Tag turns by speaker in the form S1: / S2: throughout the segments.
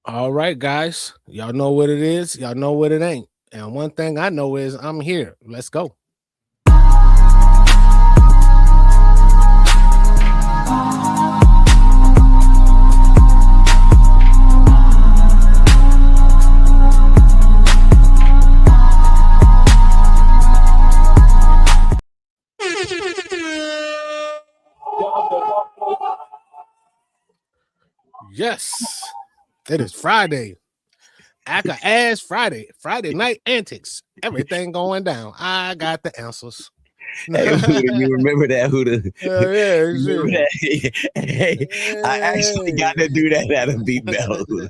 S1: All right, guys. Y'all know what it is. Y'all know what it ain't. And one thing I know is I'm here. Let's go. Yes, it is Friday. Aka ass Friday. Friday night antics. Everything going down. I got the answers.
S2: Hey, Huda, you remember that, Huda?
S1: Yeah,
S2: Remember
S1: shit.
S2: that? Hey, I actually got
S1: Hey.
S2: to do that at a beat bell, Huda.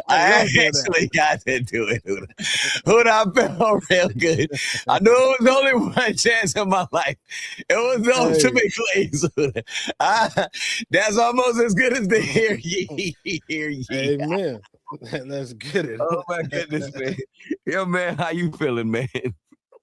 S1: I
S2: I
S1: love doing that.
S2: actually got to do it, Huda. Huda, I felt real good. I knew it was only one chance in my life. It was the
S1: Hey,
S2: ultimate glaze, Huda. That's almost as good as the hear ye, hear ye.
S1: amen. Let's get it.
S2: Oh, my goodness, man. Yo, man, how you feeling, man?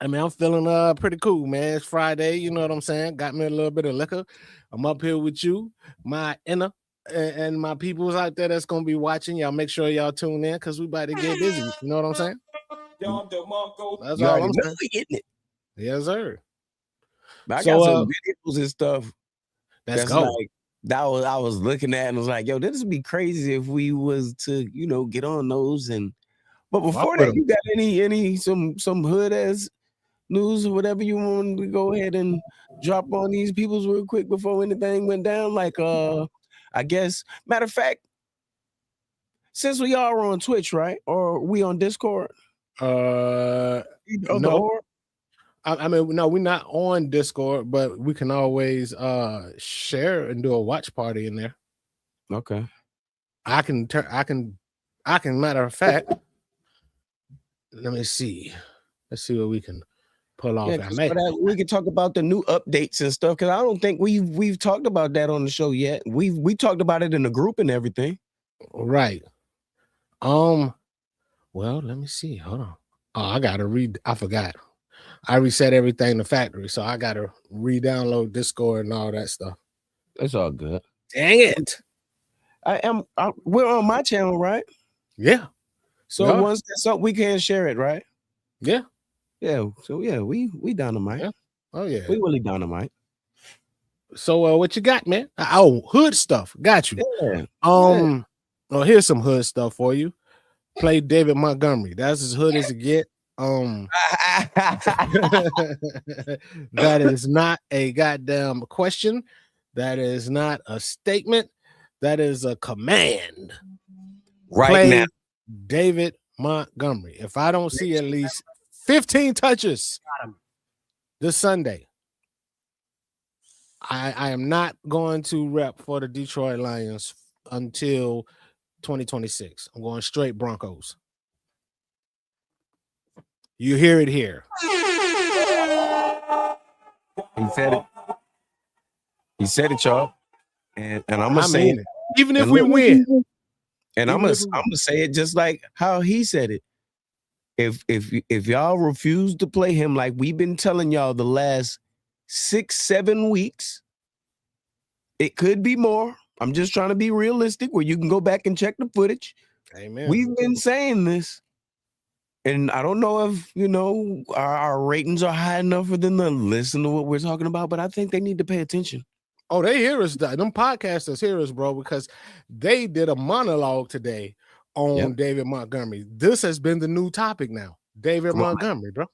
S1: I mean, I'm feeling pretty cool, man. It's Friday, you know what I'm saying? Got me a little bit of liquor. I'm up here with you, my inner and my peoples out there that's gonna be watching. Y'all make sure y'all tune in because we about to get busy. You know what I'm saying? That's
S2: You
S1: all
S2: already
S1: I'm
S2: know
S1: saying.
S2: we getting it.
S1: Yes, sir.
S2: But I
S1: So
S2: got some videos and stuff
S1: let's
S2: that's
S1: go.
S2: like that was I was looking at and was like, yo, this would be crazy if we was to, get on those but
S1: Fuck
S2: before
S1: with
S2: that,
S1: them.
S2: you got any some hood ass news or whatever you want to go ahead and drop on these peoples real quick before anything went down? Like I guess matter of fact, since we are on Twitch, right? Or we on Discord? Either
S1: No.
S2: or?
S1: I mean, no, we're not on Discord, but we can always share and do a watch party in there.
S2: Okay.
S1: I can matter of fact, let me see. Let's see what we can pull
S2: Yeah,
S1: off. I
S2: just
S1: may
S2: for that, we can talk about the new updates and stuff because I don't think we've talked about that on the show yet. We talked about it in the group and everything.
S1: right. Um, well, let me see. Hold on. Oh, I gotta read. I forgot. I reset everything in the factory, so I gotta re-download Discord and all that stuff.
S2: It's all good.
S1: Dang it.
S2: We're on my channel, right?
S1: Yeah, we
S2: So
S1: are.
S2: once that's up, we can share it, right?
S1: Yeah,
S2: Yeah. So yeah, we dynamite.
S1: yeah. Oh yeah.
S2: We really dynamite.
S1: So what you got, man? Oh, hood stuff. Got you.
S2: Yeah. Yeah.
S1: Oh, here's some hood stuff for you. Play David Montgomery. That's as hood as it get. That is not a goddamn question. That is not a statement. That is a command.
S2: Right now.
S1: Play David Montgomery. If I don't see at least 15 touches this Sunday, I am not going to rep for the Detroit Lions until 2026. I'm going straight Broncos. You hear it here.
S2: He said it. He said it, y'all. And I'm gonna
S1: I
S2: say
S1: mean
S2: it.
S1: it. Even if
S2: And
S1: we
S2: look,
S1: win.
S2: and I'm
S1: Even
S2: gonna
S1: if we
S2: I'm
S1: win.
S2: gonna say it just like how he said it. If y'all refuse to play him like we've been telling y'all the last 6-7 weeks, it could be more. I'm just trying to be realistic where you can go back and check the footage.
S1: Amen.
S2: We've been saying this. And I don't know if, our ratings are high enough for them to listen to what we're talking about, but I think they need to pay attention.
S1: Oh, they hear us. Them podcasters hear us, bro, because they did a monologue today on
S2: Yep.
S1: David Montgomery. This has been the new topic now. David
S2: Come on, man.
S1: Montgomery, bro.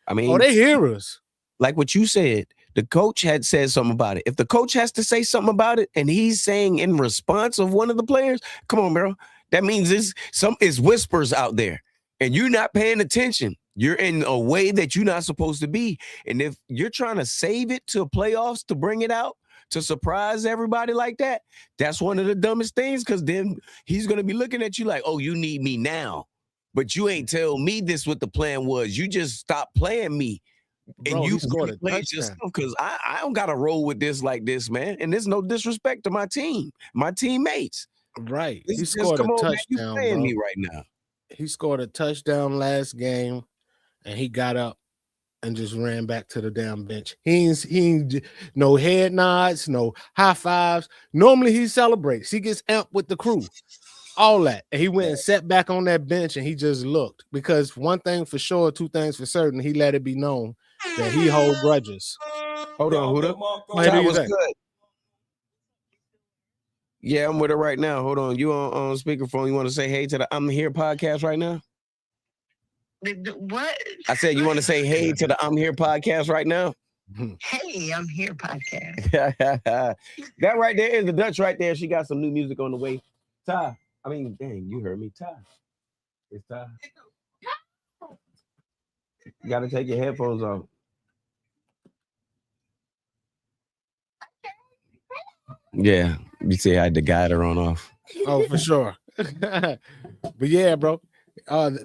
S2: I
S1: Oh,
S2: mean,
S1: they hear us.
S2: like what you said, the coach had said something about it. If the coach has to say something about it and he's saying in response of one of the players, come on, bro. That means it's whispers out there and you're not paying attention. You're in a way that you're not supposed to be. And if you're trying to save it to playoffs to bring it out, to surprise everybody like that, that's one of the dumbest things because then he's going to be looking at you like, oh, you need me now. But you ain't tell me this what the plan was. You just stopped playing me.
S1: Bro,
S2: And you
S1: he scored a
S2: played
S1: touchdown.
S2: yourself because I don't got to roll with this like this, man. And there's no disrespect to my team, my teammates.
S1: Right.
S2: He
S1: scored
S2: come
S1: a
S2: on, man, you
S1: touchdown,
S2: playing
S1: bro.
S2: me right now.
S1: He scored a touchdown last game, and he got up and just ran back to the damn bench. He ain't no head nods, no high fives. Normally he celebrates. He gets amped with the crew. all that. And he went and sat back on that bench and he just looked. Because one thing for sure, two things for certain, he let it be known that he hold grudges.
S2: Hold on, Huda.
S1: Ty,
S2: was good. Yeah, I'm with her right now. Hold on. You on speakerphone. You want to say hey to the I'm Here podcast right now?
S3: What?
S2: I said you want to say hey to the I'm Here podcast right now?
S3: Hey, I'm Here podcast.
S2: That right there is the Dutch right there. She got some new music on the way. Ty. I mean, dang, you heard me. Ty. It's Ty. You got to take your headphones off. Yeah, you see, I had to guide her on off.
S1: Oh, for sure. But yeah, bro.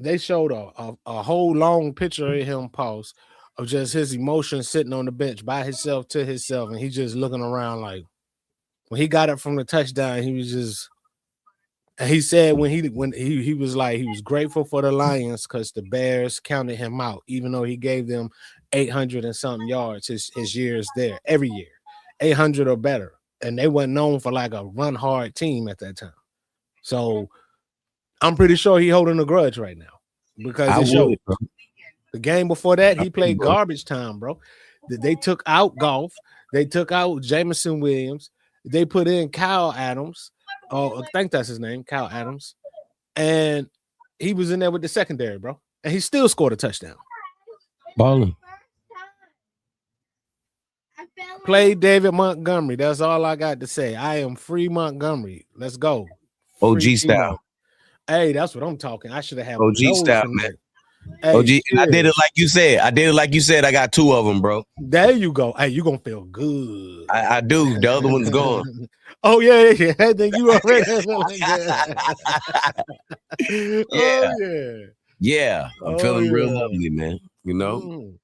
S1: They showed a whole long picture of him, pause, of just his emotions sitting on the bench by himself to himself, and he just looking around like when he got it from the touchdown, he was just. And he said when he was like he was grateful for the Lions because the Bears counted him out, even though he gave them 800 and something yards his years there every year, 800 or better. And they weren't known for like a run hard team at that time. So I'm pretty sure he holding a grudge right now because it showed. The game before that, he played garbage time, bro. They took out Golf. They took out Jameson Williams. They put in Kyle Adams. Oh, I think that's his name, Kyle Adams. And he was in there with the secondary, bro. And he still scored a touchdown.
S2: Balling.
S1: Play David Montgomery. That's all I got to say. I am free Montgomery. Let's go.
S2: OG
S1: Free
S2: style.
S1: Hey, that's what I'm talking. I should have had
S2: OG style, man.
S1: Hey,
S2: OG. I did it like you said. I got two of them, bro.
S1: There you go. Hey, you gonna feel good.
S2: I do. The other one's gone.
S1: Oh yeah. Then you already feeling good.
S2: Yeah. I'm feeling real lovely, man. You know,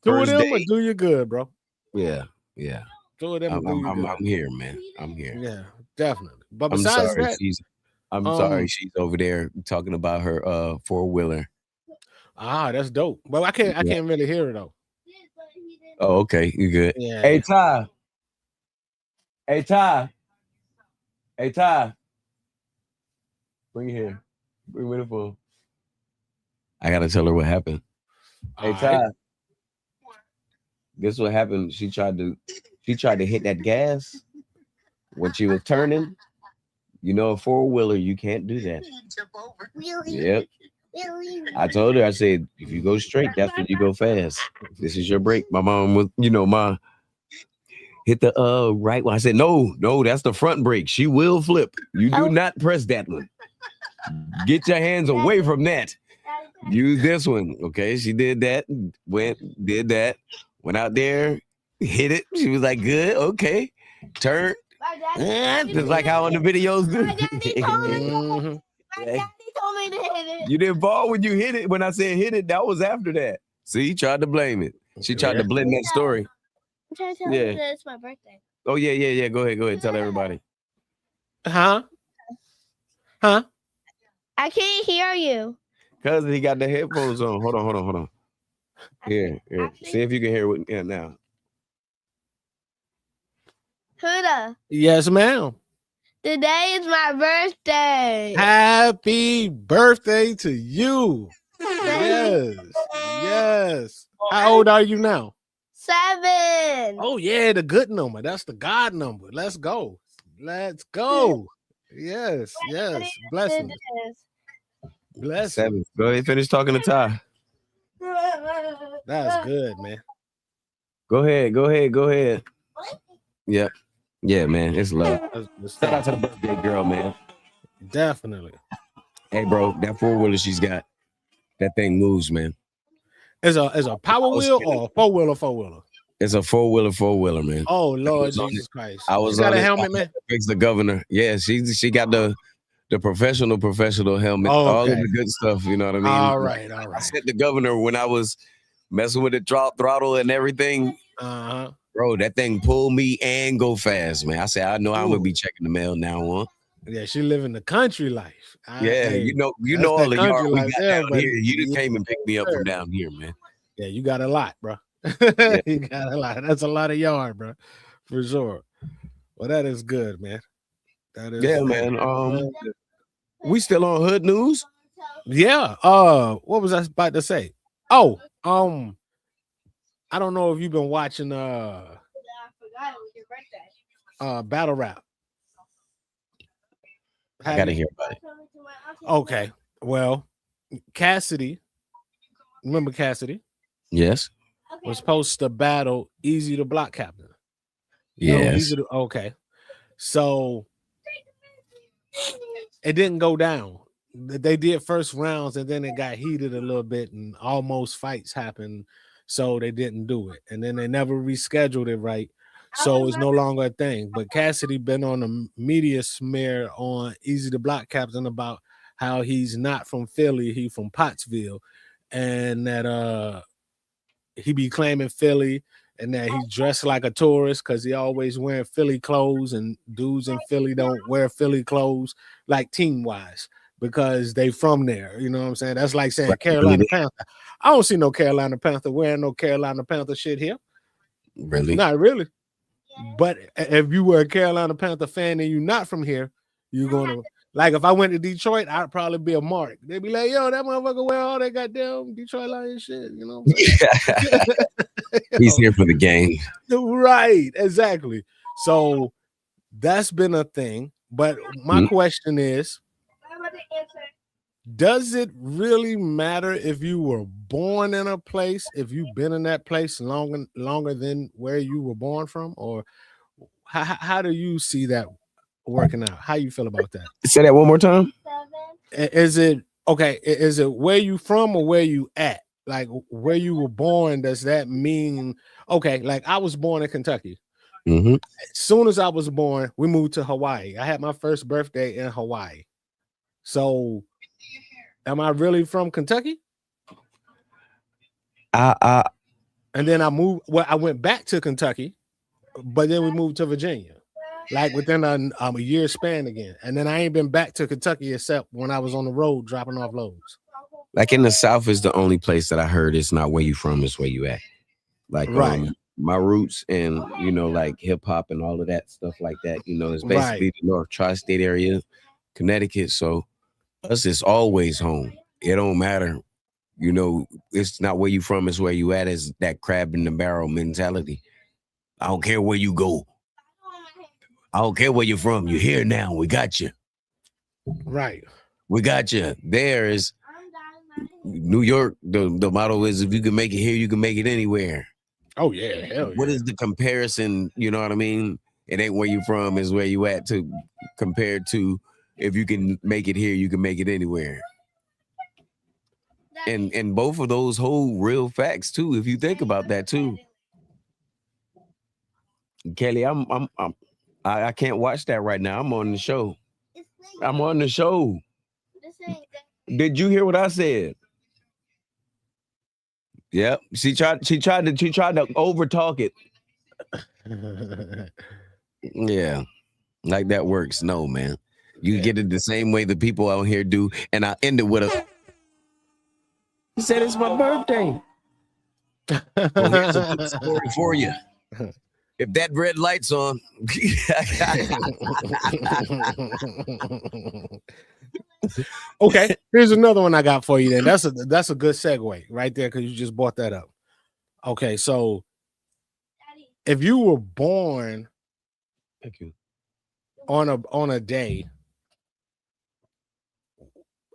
S1: two of them will do you good, bro.
S2: Yeah.
S1: Two of them.
S2: I'm here, man. I'm here.
S1: Yeah, definitely. But besides
S2: I'm sorry she's over there talking about her four-wheeler.
S1: That's dope. But I can't really hear it though.
S2: Oh, okay. You good.
S1: Yeah.
S2: Hey Ty. Bring it here. Bring it for. I gotta tell her what happened. Hey Ty. Right. This is what happened. She tried to hit that gas when she was turning. You know, a four-wheeler, you can't do that. Yep. I told her, I said, if you go straight, that's when you go fast. This is your brake. My mom was, hit the right one. I said, no, that's the front brake. She will flip. You do not press that one. Get your hands away from that. Use this one. Okay, she did that. Did that. Went out there, hit it. She was like, good, okay. Turn. Just like how on the videos do.
S3: My daddy told me to hit it.
S2: You didn't fall when you hit it. When I said hit it, that was after that. See, he tried to blame it. She tried to blend that story.
S3: I'm trying to tell you that it's my birthday.
S2: Oh, yeah. Go ahead. Tell everybody.
S1: Huh?
S3: I can't hear you.
S2: Because he got the headphones on. Hold on. Here. See if you can hear it now.
S3: Frida.
S1: Yes, ma'am.
S3: Today is my birthday.
S1: Happy birthday to you. Yes. How old are you now?
S3: 7.
S1: Oh, yeah, the good number. That's the God number. Let's go. Yes. Blessings.
S2: 7. Go ahead, finish talking to Ty.
S1: That's good, man.
S2: Go ahead. Yep. Yeah, man. It's love. Shout out to the birthday girl, man.
S1: Definitely.
S2: Hey, bro, that four-wheeler she's got, that thing moves, man.
S1: Is a power wheel or a four-wheeler?
S2: It's a four-wheeler, man.
S1: Oh, Lord Jesus Christ.
S2: I was
S1: got
S2: on
S1: a helmet, man?
S2: Fix the governor. Yeah, she got the professional helmet, all of the good stuff, you know what I mean?
S1: All right.
S2: I set the governor when I was messing with the throttle and everything.
S1: Uh-huh.
S2: Bro, that thing pulled me and go fast, man. I said, I know I'm gonna be checking the mail now on.
S1: Yeah, she living the country life.
S2: You know all the yard we got down here. You just came and picked me up from down here, man.
S1: Yeah, you got a lot, bro. You got a lot. That's a lot of yard, bro, for sure. Well, that is good, man. That is
S2: man. We still on Hood News?
S1: Yeah. What was I about to say? Oh, I don't know if you've been watching battle rap.
S2: I gotta hear about it.
S1: Okay. Well, Cassidy, remember Cassidy?
S2: Yes.
S1: Was supposed to battle Easy the Block Captain.
S2: Yes.
S1: Okay. So it didn't go down. They did first rounds and then it got heated a little bit and almost fights happened. So they didn't do it. And then they never rescheduled it right. So it's no longer a thing. But Cassidy been on a media smear on Easy the Block Captain about how he's not from Philly, he from Pottsville, and that he be claiming Philly and that he dressed like a tourist because he always wearing Philly clothes and dudes in Philly don't wear Philly clothes like team wise because they from there. You know what I'm saying? That's like saying Carolina Panther. I don't see no Carolina Panther wearing no Carolina Panther shit here.
S2: Really?
S1: Not really. But if you were a Carolina Panther fan and you're not from here, you're gonna like if I went to Detroit, I'd probably be a mark. They'd be like, yo, that motherfucker wear all that goddamn Detroit Lions shit, you know what I'm saying?
S2: He's here for the game.
S1: Right, exactly. So that's been a thing. But my question is, does it really matter if you were born in a place, if you've been in that place longer than where you were born from? Or how do you see that working out? How you feel about that?
S2: Say that one more time.
S1: Is it okay? Is it where you from or where you at? Like where you were born, does that mean okay? Like I was born in Kentucky.
S2: Mm-hmm.
S1: As soon as I was born, we moved to Hawaii. I had my first birthday in Hawaii. So am I really from Kentucky? And then I moved. Well, I went back to Kentucky, but then we moved to Virginia, like within a year span again. And then I ain't been back to Kentucky except when I was on the road dropping off loads.
S2: Like in the South is the only place that I heard it's not where you from, it's where you at. Like
S1: right.
S2: My roots and like hip hop and all of that stuff like that. It's basically the North Tri-State area, Connecticut. So us is always home. It don't matter. It's not where you from, it's where you at. Is that crab in the barrel mentality. I don't care where you go. I don't care where you're from. You're here now. We got you.
S1: Right.
S2: We got you. There is New York. The motto is if you can make it here, you can make it anywhere.
S1: Oh yeah. Hell yeah.
S2: What is the comparison? You know what I mean? It ain't where you from, is where you at to compared to if you can make it here, you can make it anywhere. And both of those hold real facts too, if you think about that too. Kelly, I can't watch that right now. I'm on the show. I'm on the show. Did you hear what I said? Yep. She tried to over talk it. Yeah. Like that works. No, man. You get it the same way the people out here do. And I end it with a he said it's my birthday. Well, here's a good story for you. If that red light's on.
S1: Okay, here's another one I got for you then. That's a good segue right there because you just brought that up. Okay, so if you were born
S2: Thank you.
S1: on a day,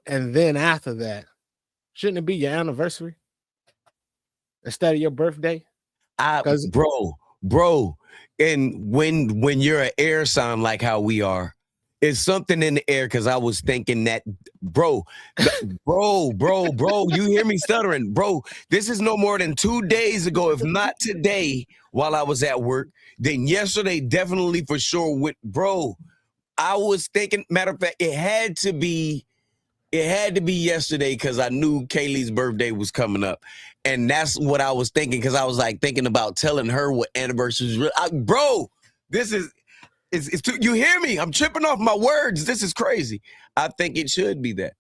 S1: and then after that, shouldn't it be your anniversary instead of your birthday?
S2: Bro, and when you're an air sign like how we are, it's something in the air because I was thinking that, bro, you hear me stuttering, bro. This is no more than 2 days ago, if not today, while I was at work. Then yesterday, definitely for sure. Bro, I was thinking. Matter of fact, it had to be yesterday because I knew Kaylee's birthday was coming up. And that's what I was thinking because I was like thinking about telling her what anniversaries. Bro, this is it's too, you hear me? I'm tripping off my words. This is crazy. I think it should be that.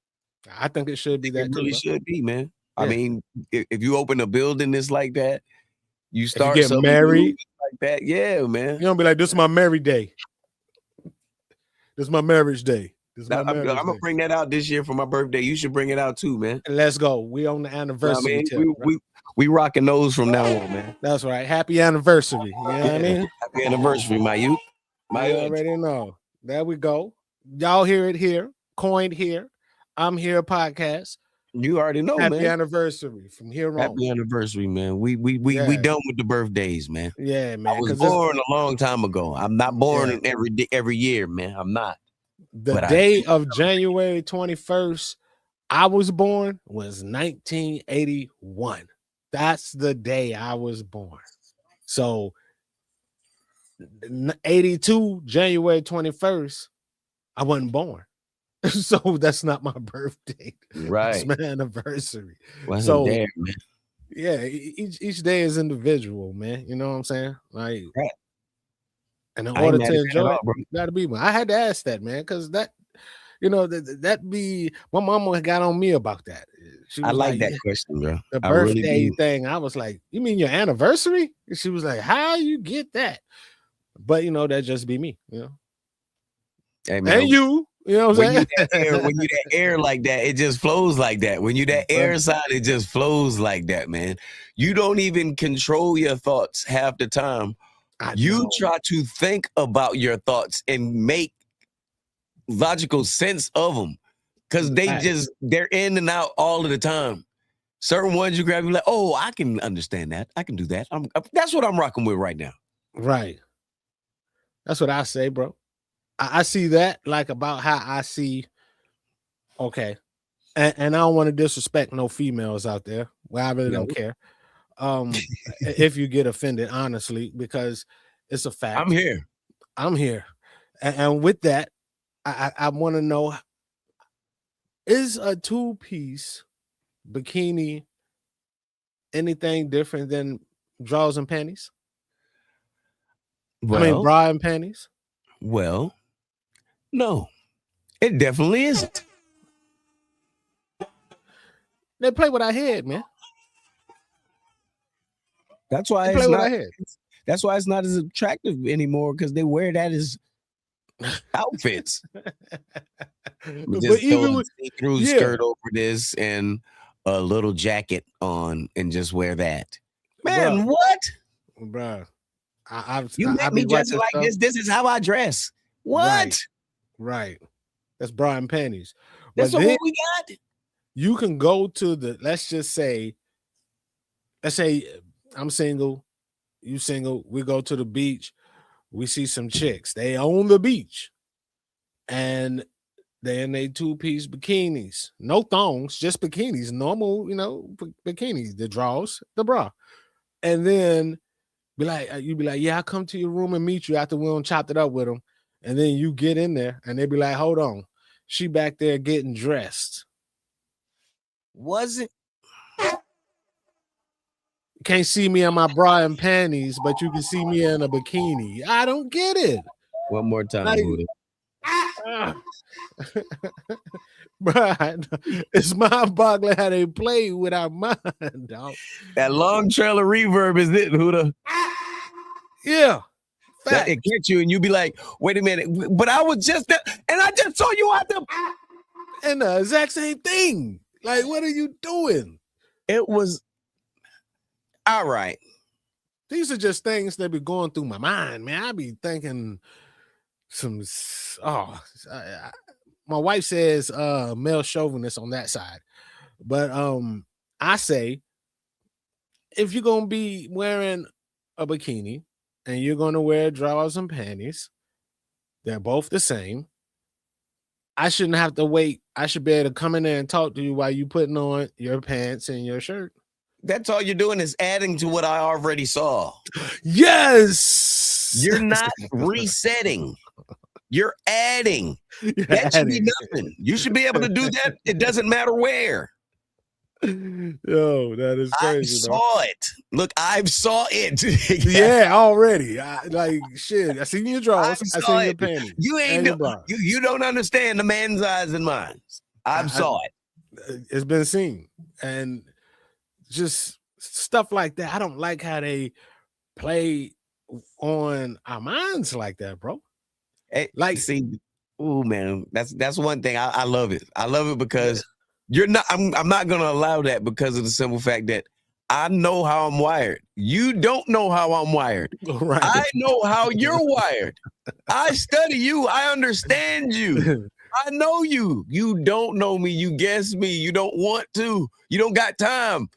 S1: I think it should be that.
S2: It really should be, man. Yeah. I mean, if you open a building that's like that, you start
S1: get married
S2: like that. Yeah, man.
S1: You don't be like, this is my married day. This is my marriage day. This my
S2: I'm
S1: Mother's
S2: gonna
S1: Day.
S2: bring that out this year for my birthday. You should bring it out too, man.
S1: Let's go. We on the anniversary tip.
S2: We rocking those from now on, man.
S1: That's right. Happy anniversary. You know what I mean?
S2: Happy anniversary, my youth.
S1: You already know. There we go. Y'all hear it here. Coined here. I'm here podcast.
S2: You already know, man.
S1: Happy anniversary from here on.
S2: Happy anniversary, man. We done with the birthdays, man.
S1: Yeah, man.
S2: I was born a long time ago. I'm not born every year, man. I'm not.
S1: The day of January 21st, I was born was 1981. That's the day I was born. So 82, January 21st, I wasn't born. So that's not my birthday.
S2: Right.
S1: It's my anniversary.
S2: So man.
S1: Yeah, each day is individual, man. You know what I'm saying? Like, and in order to enjoy it, you gotta be one. I had to ask that, man, because that, you know, that be my mama got on me about that. She was
S2: I like that question, bro.
S1: The birthday thing. I was like, you mean your anniversary? And she was like, how you get that? But you know, that just be me, you know.
S2: Hey, man,
S1: and you know what I'm saying?
S2: When you that air like that, it just flows like that. When you that air side, it just flows like that, man. You don't even control your thoughts half the time. You try to think about your thoughts and make logical sense of them, because they're in and out all of the time. Certain ones you grab, you're like, oh, I can understand that. I can do that. That's what I'm rocking with right now.
S1: Right. That's what I say, bro. I see that like about how I see. Okay. And I don't want to disrespect no females out there. Well, I really don't care. If you get offended, honestly, because it's a fact. I'm here. And with that, I want to know, is a two-piece bikini anything different than drawers and panties?
S2: Well,
S1: I mean, bra and panties?
S2: Well, no, it definitely isn't.
S1: They play with our head, man.
S2: That's why it's not. That's why it's not as attractive anymore, because they wear that as outfits. Just throw a see-through skirt over this and a little jacket on, and just wear that. Man, what,
S1: bro?
S2: You met me dressing like this. This is how I dress. What?
S1: Right. That's bra and panties.
S2: That's what we got.
S1: You can go to the, let's say I'm single, you single, we go to the beach, we see some chicks, they on the beach, and they in they two-piece bikinis, no thongs, just bikinis, normal, you know, bikinis, the drawers, the bra. And then you be like, yeah, I'll come to your room and meet you after we done chopped it up with them. And then you get in there and they be like, hold on, she back there getting dressed.
S2: Was it?
S1: Can't see me in my bra and panties, but you can see me in a bikini. I don't get it.
S2: One more time,
S1: Brian, it's mind-boggling how they play with our mind, dog.
S2: That long trail of reverb is it, Huda?
S1: Yeah.
S2: It gets you, and you be like, wait a minute, but I was just there, and I just saw you out there.
S1: And the exact same thing. Like, what are you doing?
S2: It was all right.
S1: These are just things that be going through my mind, man. I be thinking my wife says male chauvinist on that side. But I say, if you're gonna be wearing a bikini and you're gonna wear drawers and panties, they're both the same. I shouldn't have to wait. I should be able to come in there and talk to you while you putting on your pants and your shirt.
S2: That's all you're doing is adding to what I already saw.
S1: Yes.
S2: You're not resetting. You're adding. That should be nothing. You should be able to do that. It doesn't matter where.
S1: Yo, that is crazy.
S2: I saw it. Look, I've saw it.
S1: Yeah, already. Like shit. I seen your drawers. I seen your panties.
S2: You don't understand the man's eyes and minds. I saw it.
S1: It's been seen, and just stuff like that. I don't like how they play on our minds like that, bro.
S2: Hey, like, see, Oh man, that's one thing. I love it. I love it because you're not. I'm not gonna allow that because of the simple fact that I know how I'm wired. You don't know how I'm wired.
S1: Right.
S2: I know how you're wired. I study you. I understand you. I know you. You don't know me. You guess me. You don't want to. You don't got time.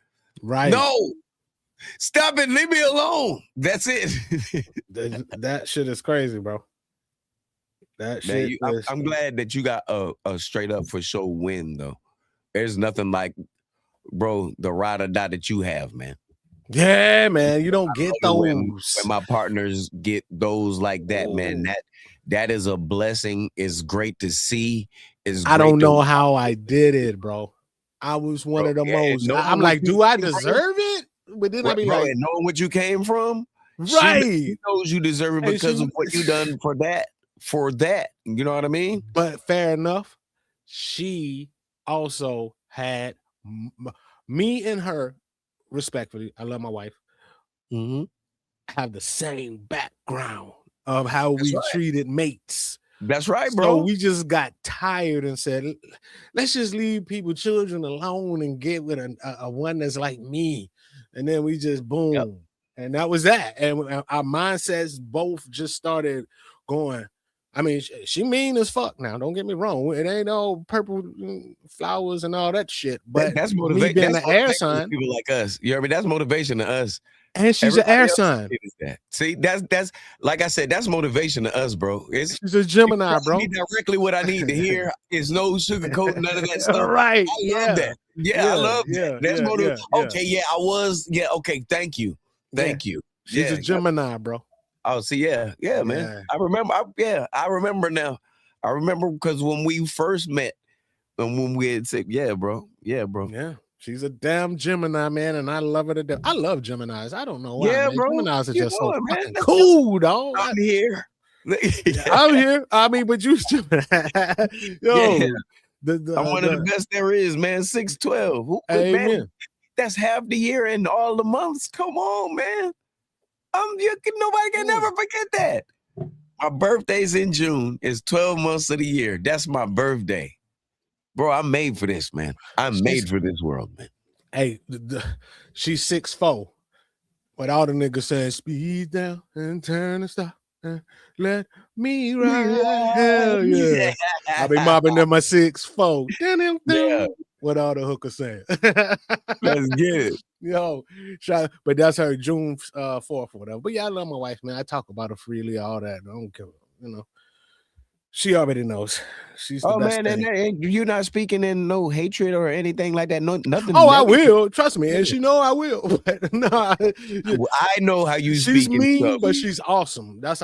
S1: Right.
S2: No. Stop it. Leave me alone. That's it.
S1: That shit is crazy, bro. That
S2: Man,
S1: shit is.
S2: I'm glad that you got a straight up for sure win, though. There's nothing like, bro, the ride or die that you have, man.
S1: Yeah, man. You don't get those.
S2: When my partners get those like that, man, that is a blessing. It's great to see.
S1: I don't know how I did it, bro. I was one of the most. I'm like, do I deserve it? But then I be like,
S2: and knowing what you came from,
S1: right?
S2: She knows you deserve it because of what you done for that. For that, you know what I mean?
S1: But fair enough. She also had me and her, respectfully. I love my wife. Have the same background of how we treated mates.
S2: That's right, bro.
S1: So we just got tired and said, let's just leave children alone and get with a one that's like me. And then we just boom. Yep. And that was that. And our mindsets both just started going. I mean, she mean as fuck now. Don't get me wrong. It ain't all purple flowers and all that shit. But
S2: that's motivation.
S1: Being an air sign.
S2: People like us. You know what I mean? That's motivation to us.
S1: And she's an air sign.
S2: See, that's like I said, that's motivation to us, bro.
S1: She's a Gemini, bro.
S2: Directly what I need to hear is no sugarcoat, none of that stuff.
S1: Right.
S2: I love that. Yeah, I love that. That's motivation. Okay, I was. Yeah, okay. Thank you. Thank you.
S1: She's a Gemini, bro.
S2: Oh, see, yeah, man. I remember. I remember now. I remember because when we first met, and when we had said, bro. Yeah.
S1: She's a damn Gemini, man, and I love her to death. I love Geminis. I don't know why.
S2: Yeah,
S1: man.
S2: bro.
S1: Geminis are just so fucking cool, dog.
S2: I'm here.
S1: I'm here. I mean, but you Gemini. Yo,
S2: I'm one of the best there is, man. 6'12".
S1: Amen.
S2: Man, that's half the year and all the months. Come on, man. Nobody can never forget that. My birthday's in June. It's 12 months of the year. That's my birthday. Bro, I'm made for this, man. I'm made for this world, man.
S1: Hey, she's 6'4". But all the niggas saying, speed down and turn and stop and let me ride. Hell yeah. I be mobbing them my 6'4". Yeah. What all the hookers saying.
S2: Let's get it.
S1: Yo, but that's her June 4th or whatever. But yeah, I love my wife, man. I talk about her freely, all that. I don't care, She already knows. She's the best thing.
S2: And you're not speaking in no hatred or anything like that. No, nothing.
S1: Oh, I will. Trust me, and she know I will. But no,
S2: I know how you speak.
S1: She's mean, but she's awesome. That's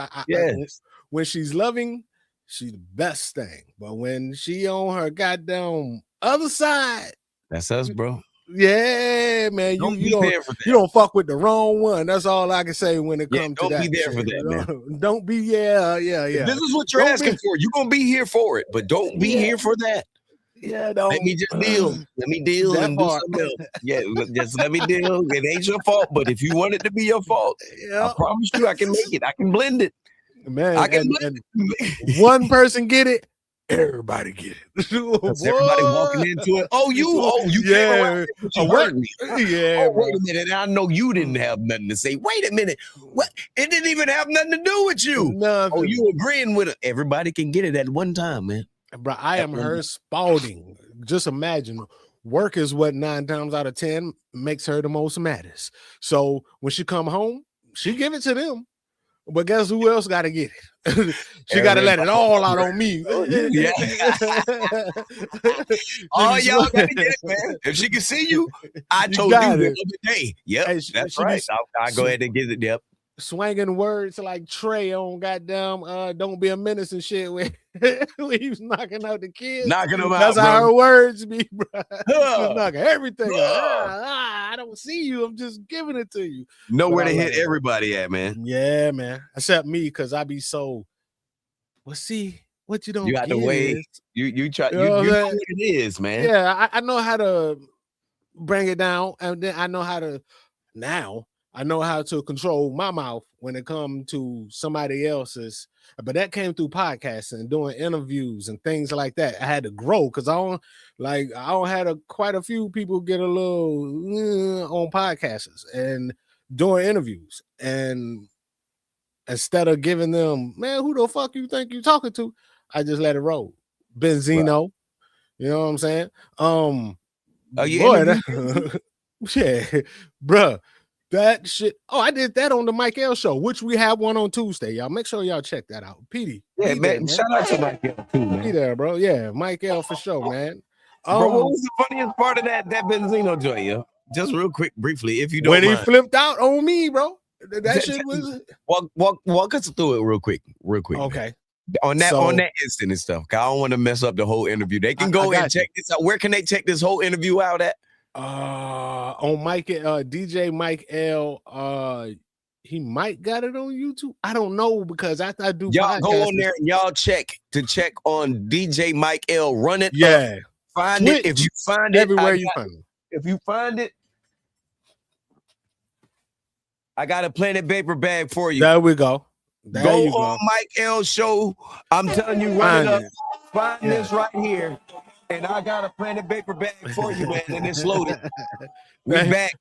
S1: when she's loving, she's the best thing. But when she on her goddamn other side,
S2: that's us, bro.
S1: Yeah, man. You don't fuck with the wrong one. That's all I can say when it comes to that.
S2: Don't be there for that, man.
S1: Don't be, yeah.
S2: This is what you're asking for. You're gonna be here for it, but don't be here for that.
S1: Yeah, don't.
S2: Let me just deal. Let me deal and do something else. Yeah, just let me deal. It ain't your fault, but if you want it to be your fault, I promise you I can make it. I can blend it.
S1: Man, I can blend it. One person get it. Everybody get it.
S2: Everybody walking into it. You came around. You heard me.
S1: Yeah.
S2: Wait a minute. I know you didn't have nothing to say. Wait a minute. What? It didn't even have nothing to do with you.
S1: Nothing.
S2: You agreeing with it. Everybody can get it at one time, man.
S1: Bro, I am her Spalding. Just imagine. Work is what 9 times out of 10 makes her the most maddest. So when she come home, she give it to them. But guess who else got to get it? She got to let it all out on me.
S2: Yeah. All y'all got to get it, man. If she can see you, I told you the other day. Yep, hey, that's right. I'll go ahead and get it. Yep.
S1: Swinging words like Trey on goddamn Don't Be a Menace and shit when he was knocking out the kids.
S2: Knocking them out,
S1: That's how her words be, bro. Knocking everything out. I don't see you. I'm just giving it to you.
S2: Nowhere to hit everybody at, man.
S1: Yeah, man. Except me, because I be so, see, what you don't
S2: You got
S1: get
S2: the way. You try. You know what it is, man.
S1: Yeah, I know how to bring it down. And then I know how to I know how to control my mouth when it comes to somebody else's but that came through podcasting and doing interviews and things like that. I had to grow because I don't had quite a few people get a little on podcasts and doing interviews, and instead of giving them, man, who the fuck you think you talking to, I just let it roll. Benzino, right. You know what I'm saying? Yeah, bruh. That shit. Oh, I did that on the Mike L show, which we have one on Tuesday. Y'all make sure y'all check that out. Petey.
S2: Yeah, man. Shout out to Mike L too, man.
S1: Be there, bro. Yeah, Mike L for sure, man.
S2: Bro, what was the funniest part of that Benzino joint, yo? Just real quick, briefly, if you don't
S1: mind.
S2: When
S1: he flipped out on me, bro. That shit was
S2: walk us through it real quick.
S1: Okay.
S2: Man. On that instant and stuff. I don't want to mess up the whole interview. They can go and check this out. Where can they check this whole interview out at?
S1: On Mike DJ Mike L, he might got it on YouTube. I don't know because after I do
S2: y'all go on there and y'all check on DJ Mike L. Run it.
S1: Yeah,
S2: find Twitch, it if you find it
S1: everywhere you find it.
S2: If you find it, I got a Planet Paper bag for you.
S1: There we go.
S2: Go on Mike L show. I'm telling you, run it up. Find this right here. And I got a Planet Paper bag for you, man, and it's loaded.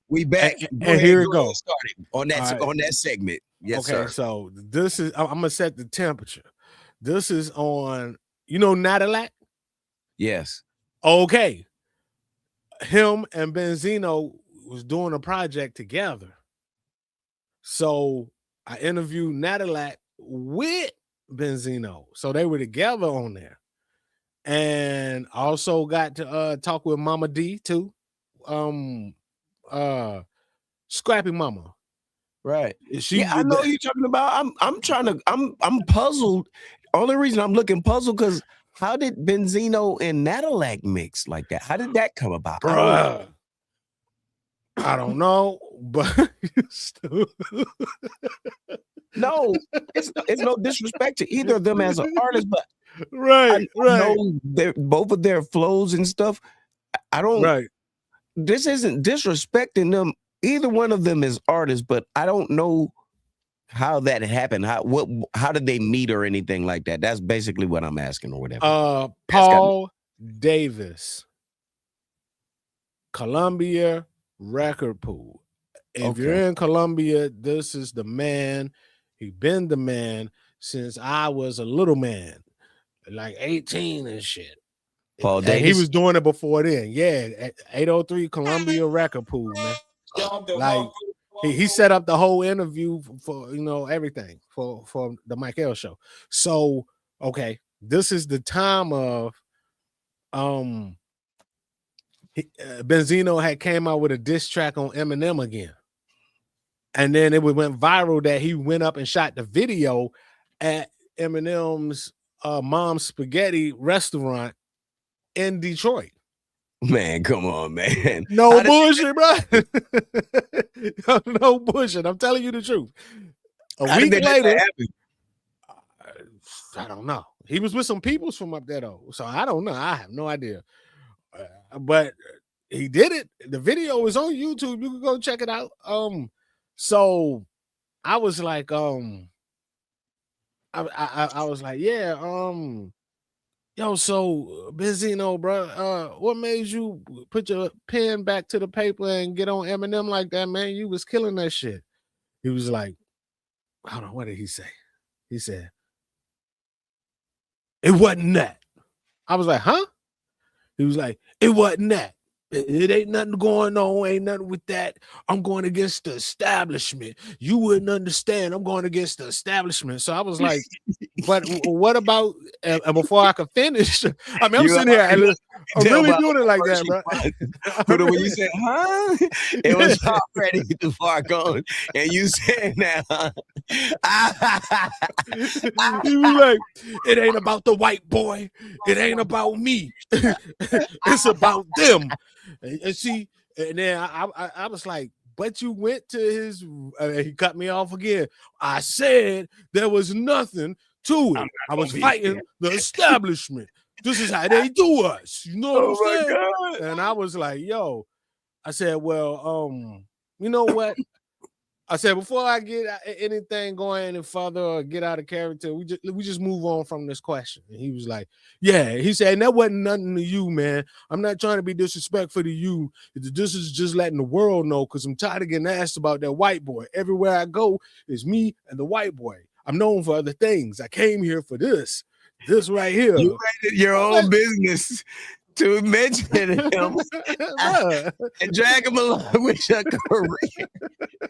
S2: We back.
S1: And here we go.
S2: Started on that segment. Yes,
S1: okay,
S2: sir.
S1: So this is I'm gonna set the temperature. This is on, Nite.
S2: Yes.
S1: Okay. Him and Benzino was doing a project together. So I interviewed Nite with Benzino. So they were together on there. And also got to talk with Mama D too. Scrappy Mama.
S2: Right. I know you're talking about. I'm puzzled. Only reason I'm looking puzzled because how did Benzino and Nite mix like that? How did that come about?
S1: Bruh. I don't know, but
S2: no, it's no disrespect to either of them as an artist, but
S1: right.
S2: know both of their flows and stuff. I don't.
S1: Right.
S2: This isn't disrespecting them. Either one of them is artists, but I don't know how that happened. How did they meet or anything like that? That's basically what I'm asking or whatever.
S1: Paul Davis, Columbia Record Pool. If you're in Columbia, this is the man. He been the man since I was a little man, like 18 and shit.
S2: Paul Davis.
S1: He was doing it before then. Yeah, at 803 Columbia Record Pool, man. Like he set up the whole interview for everything for the Mike L show. So this is the time of Benzino had came out with a diss track on Eminem again. And then it went viral that he went up and shot the video at Eminem's mom's spaghetti restaurant in Detroit.
S2: Man, come on, man.
S1: No bullshit, bro. No bullshit. I'm telling you the truth. A week later, I don't know. He was with some peoples from up there, though. So I don't know. I have no idea. But he did it. The video is on YouTube. You can go check it out. So I was like, I was like, yeah, yo, so Benzino, bro, what made you put your pen back to the paper and get on Eminem like that, man? You was killing that shit. He was like, hold on, what did he say? He said, it wasn't that. I was like, huh? He was like, it wasn't that. It ain't nothing going on. Ain't nothing with that. I'm going against the establishment. You wouldn't understand. I'm going against the establishment. So I was like, but what about, and before I could finish, I mean, I'm sitting here, I'm really doing it like that, bro.
S2: But when you said, huh? It was already too far gone. And you said now,
S1: he was like, it ain't about the white boy. It ain't about me. It's about them. And see, and then I was like, but you went to his, he cut me off again. I said there was nothing to it. I was fighting the establishment. This is how they do us. You know what I'm saying? God. And I was like, yo, I said, well, you know what? I said before I get anything going any further or get out of character, we just move on from this question. And he was like, "Yeah," he said, and "that wasn't nothing to you, man. I'm not trying to be disrespectful to you. This is just letting the world know because I'm tired of getting asked about that white boy. Everywhere I go is me and the white boy. I'm known for other things. I came here for this right here.
S2: You made it your own business to mention him and drag him along with your career.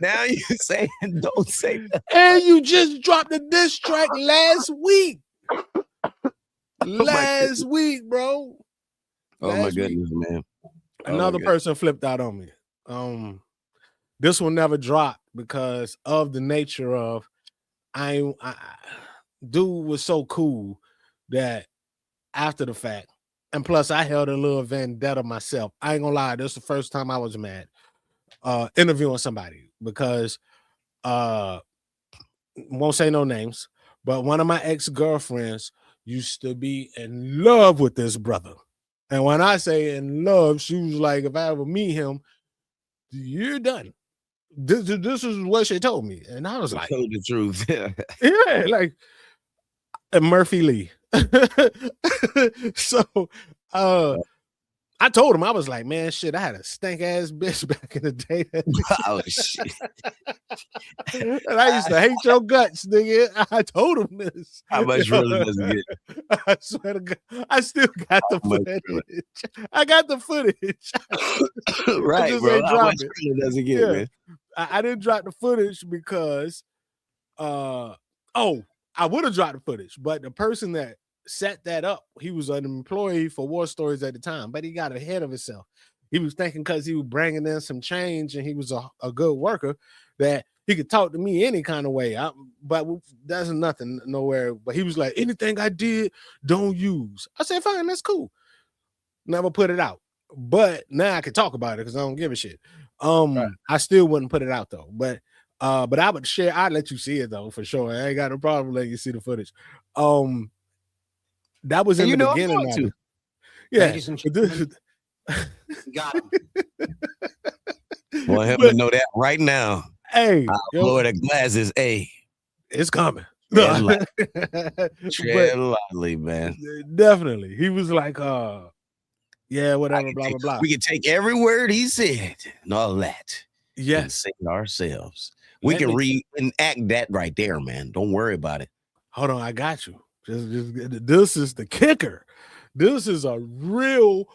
S2: Now you saying don't say that.
S1: And you just dropped the diss track last week. Last week, bro.
S2: Oh my goodness, man.
S1: Another person flipped out on me. This one never dropped because of the nature of dude was so cool that after the fact, and plus I held a little vendetta myself. I ain't gonna lie, this is the first time I was mad interviewing somebody because won't say no names, but one of my ex-girlfriends used to be in love with this brother. And when I say in love, she was like, if I ever meet him, you're done. This is what she told me. And I was like,
S2: told the truth.
S1: yeah, like Murphy Lee. So I told him, I was like, man, shit, I had a stank ass bitch back in the day.
S2: Oh shit.
S1: And I used to hate your guts, nigga. I told him this.
S2: How much really does it get?
S1: I swear to God, I still got the footage. I got the footage.
S2: Right, bro. How much really does it get, man?
S1: I didn't drop the footage because I would have dropped the footage, but the person that set that up, he was an employee for War Stories at the time, but he got ahead of himself. He was thinking because he was bringing in some change and he was a good worker that he could talk to me any kind of way. But that's nothing nowhere. But he was like, anything I did, don't use. I said, fine, that's cool. Never put it out. But now I can talk about it because I don't give a shit. Right. I still wouldn't put it out though. But I would share. I'd let you see it though for sure. I ain't got no problem letting you see the footage. That was in the beginning of it. Yeah.
S3: Got him.
S2: Want him to know that right now.
S1: Hey,
S2: lower the glasses. Hey,
S1: it's coming.
S2: Tread lightly, man.
S1: Definitely. He was like, yeah, whatever, blah, blah, blah.
S2: We can take every word he said and all that.
S1: Yes.
S2: And say it ourselves. We can reenact that right there, man. Don't worry about it.
S1: Hold on, I got you. This is the kicker. This is a real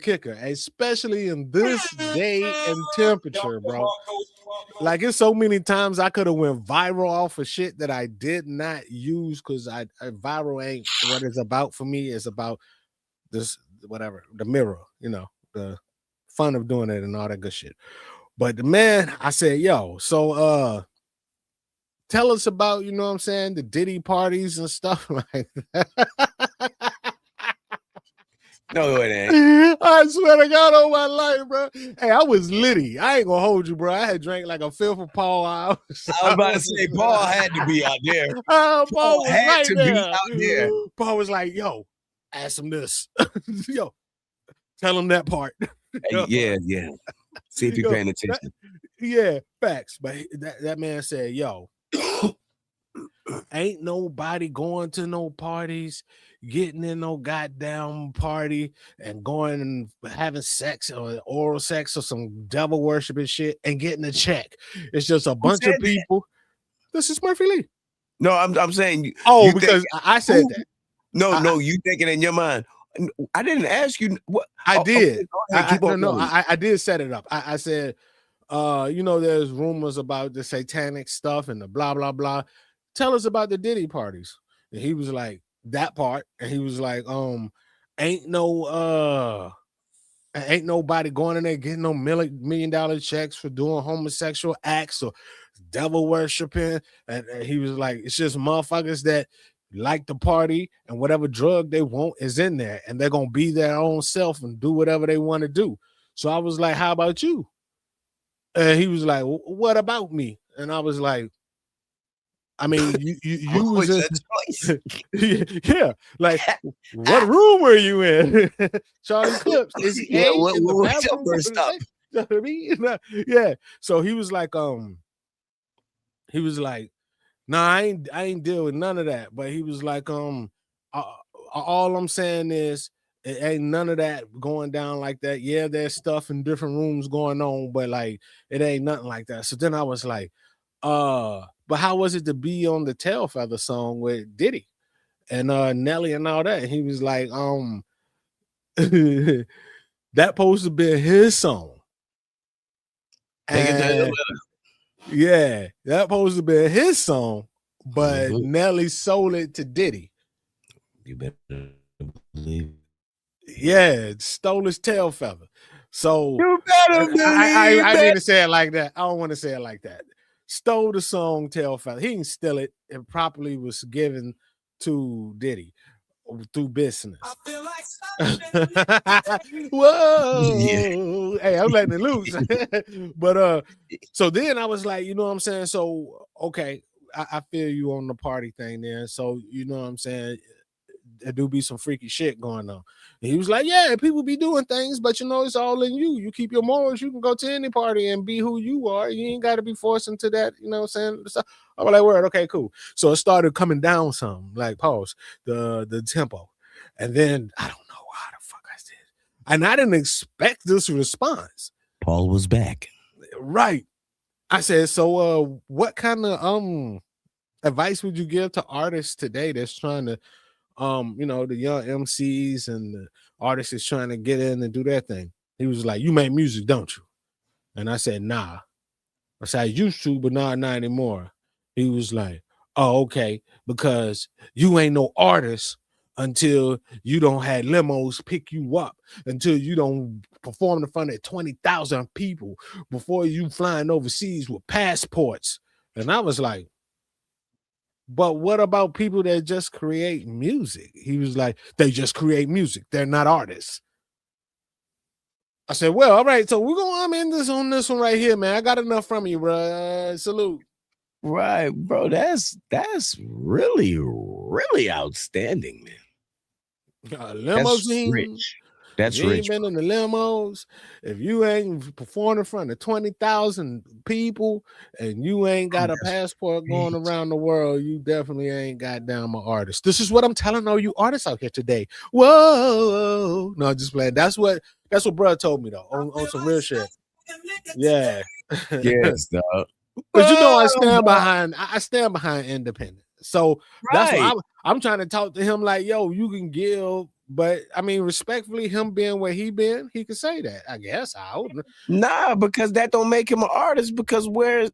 S1: kicker, especially in this day and temperature, bro. Like it's so many times I could have went viral off of shit that I did not use because viral ain't what it's about for me. It's about this, whatever, the mirror, the fun of doing it and all that good shit. But the man, I said, yo, so tell us about, you know what I'm saying, the Diddy parties and stuff like that.
S2: No, it ain't.
S1: I swear to God on my life, bro. Hey, I was litty. I ain't gonna hold you, bro. I had drank like a fifth of Paul. I was
S2: about to say, Paul had to be out there.
S1: Paul was
S2: had
S1: right
S2: to
S1: there.
S2: be out there.
S1: Paul was like, yo, ask him this. Yo, tell him that part.
S2: Yeah. See if you're paying attention.
S1: Yeah, facts. But that man said, yo, ain't nobody going to no parties, getting in no goddamn party and going and having sex or oral sex or some devil worshiping shit and getting a check. It's just a bunch of people. This is Murphy Lee.
S2: No, I'm saying.
S1: Because I said that.
S2: No, you thinking in your mind. I didn't ask you what
S1: I did.
S2: Okay,
S1: I did set it up. I said, there's rumors about the satanic stuff and the blah blah blah. Tell us about the Diddy parties. And he was like, that part. And he was like, ain't nobody going in there getting no $1 million checks for doing homosexual acts or devil worshiping. And he was like, it's just motherfuckers that like the party and whatever drug they want is in there and they're gonna be their own self and do whatever they want to do. So I was like, how about you? And he was like, what about me? And I was like, I mean, you was in, yeah, like what room were you in? Charlie Clips. Is he
S2: what's your first stop?
S1: You know what I mean? Yeah. So he was like, nah, I ain't deal with none of that. But he was like, all I'm saying is it ain't none of that going down like that. Yeah, there's stuff in different rooms going on, but like it ain't nothing like that. So then I was like, but how was it to be on the Tail Feather song with Diddy and Nelly and all that? And he was like, that supposed to be his song.
S2: Take it to
S1: And yeah, that supposed to be his song, but Nelly sold it to Diddy.
S2: You better believe.
S1: Yeah, stole his tail feather. So
S2: You better believe
S1: I mean to say it like that. I don't want to say it like that. Stole the song Tail Feather. He didn't steal it. It properly was given to Diddy through business.
S3: I feel like
S1: Whoa.
S2: Yeah.
S1: Hey, I'm letting it loose. But so then I was like, you know what I'm saying? So okay, I feel you on the party thing there. So you know what I'm saying? There do be some freaky shit going on. And he was like, yeah, people be doing things, but you know, it's all in you. You keep your morals. You can go to any party and be who you are. You ain't got to be forced into that. You know what I'm saying? So I was like, word, okay, cool. So it started coming down some, like pause, the tempo. And then I don't know how the fuck I did. And I didn't expect this response.
S2: Paul was back.
S1: Right. I said, so what kind of advice would you give to artists today that's trying to you know, the young MCs and the artists is trying to get in and do their thing? He was like, you make music, don't you? And I said, nah. I said, I used to, but not anymore. He was like, oh, okay, because you ain't no artist until you don't have limos pick you up, until you don't perform in front of 20,000 people before you flying overseas with passports. And I was like, but what about people that just create music? He was like, they just create music. They're not artists. I said, well, all right. So we're going to end this on this one right here, man. I got enough from you, bro. Salute.
S2: Right, bro. That's really, really outstanding, man.
S1: Limousine.
S2: That's rich. That's
S1: if you
S2: rich.
S1: ain't been in the limos, if you ain't performed in front of 20,000 people and you ain't got a passport going around the world, you definitely ain't goddamn an artist. This is what I'm telling all you artists out here today. Whoa. No, just playing. That's what bro told me though, on some real shit. Yeah.
S2: Yes, dog.
S1: Because you know I stand behind independent. So that's
S2: Right.
S1: what I'm trying to talk to him like, yo, you can give, but I mean, respectfully, him being where he been, he could say that. I guess I hope.
S2: Nah, because that don't make him an artist. Because where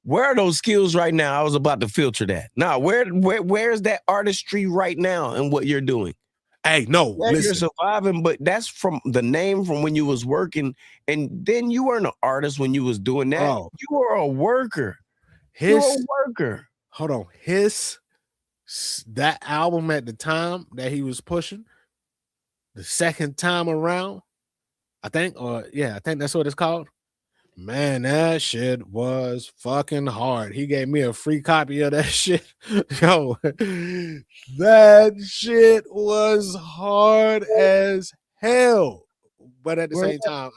S2: are those skills right now? I was about to filter that. Nah, where's that artistry right now in what you're doing?
S1: Hey, no,
S2: Yeah,
S1: listen.
S2: you're surviving, but that's from the name from when you was working, and then you weren't an artist when you was doing that.
S1: Oh.
S2: You were a worker. You're a worker.
S1: Hold on. That album at the time that he was pushing, the second time around, I think that's what it's called. Man, that shit was fucking hard. He gave me a free copy of that shit. Yo, that shit was hard as hell. But at the same time,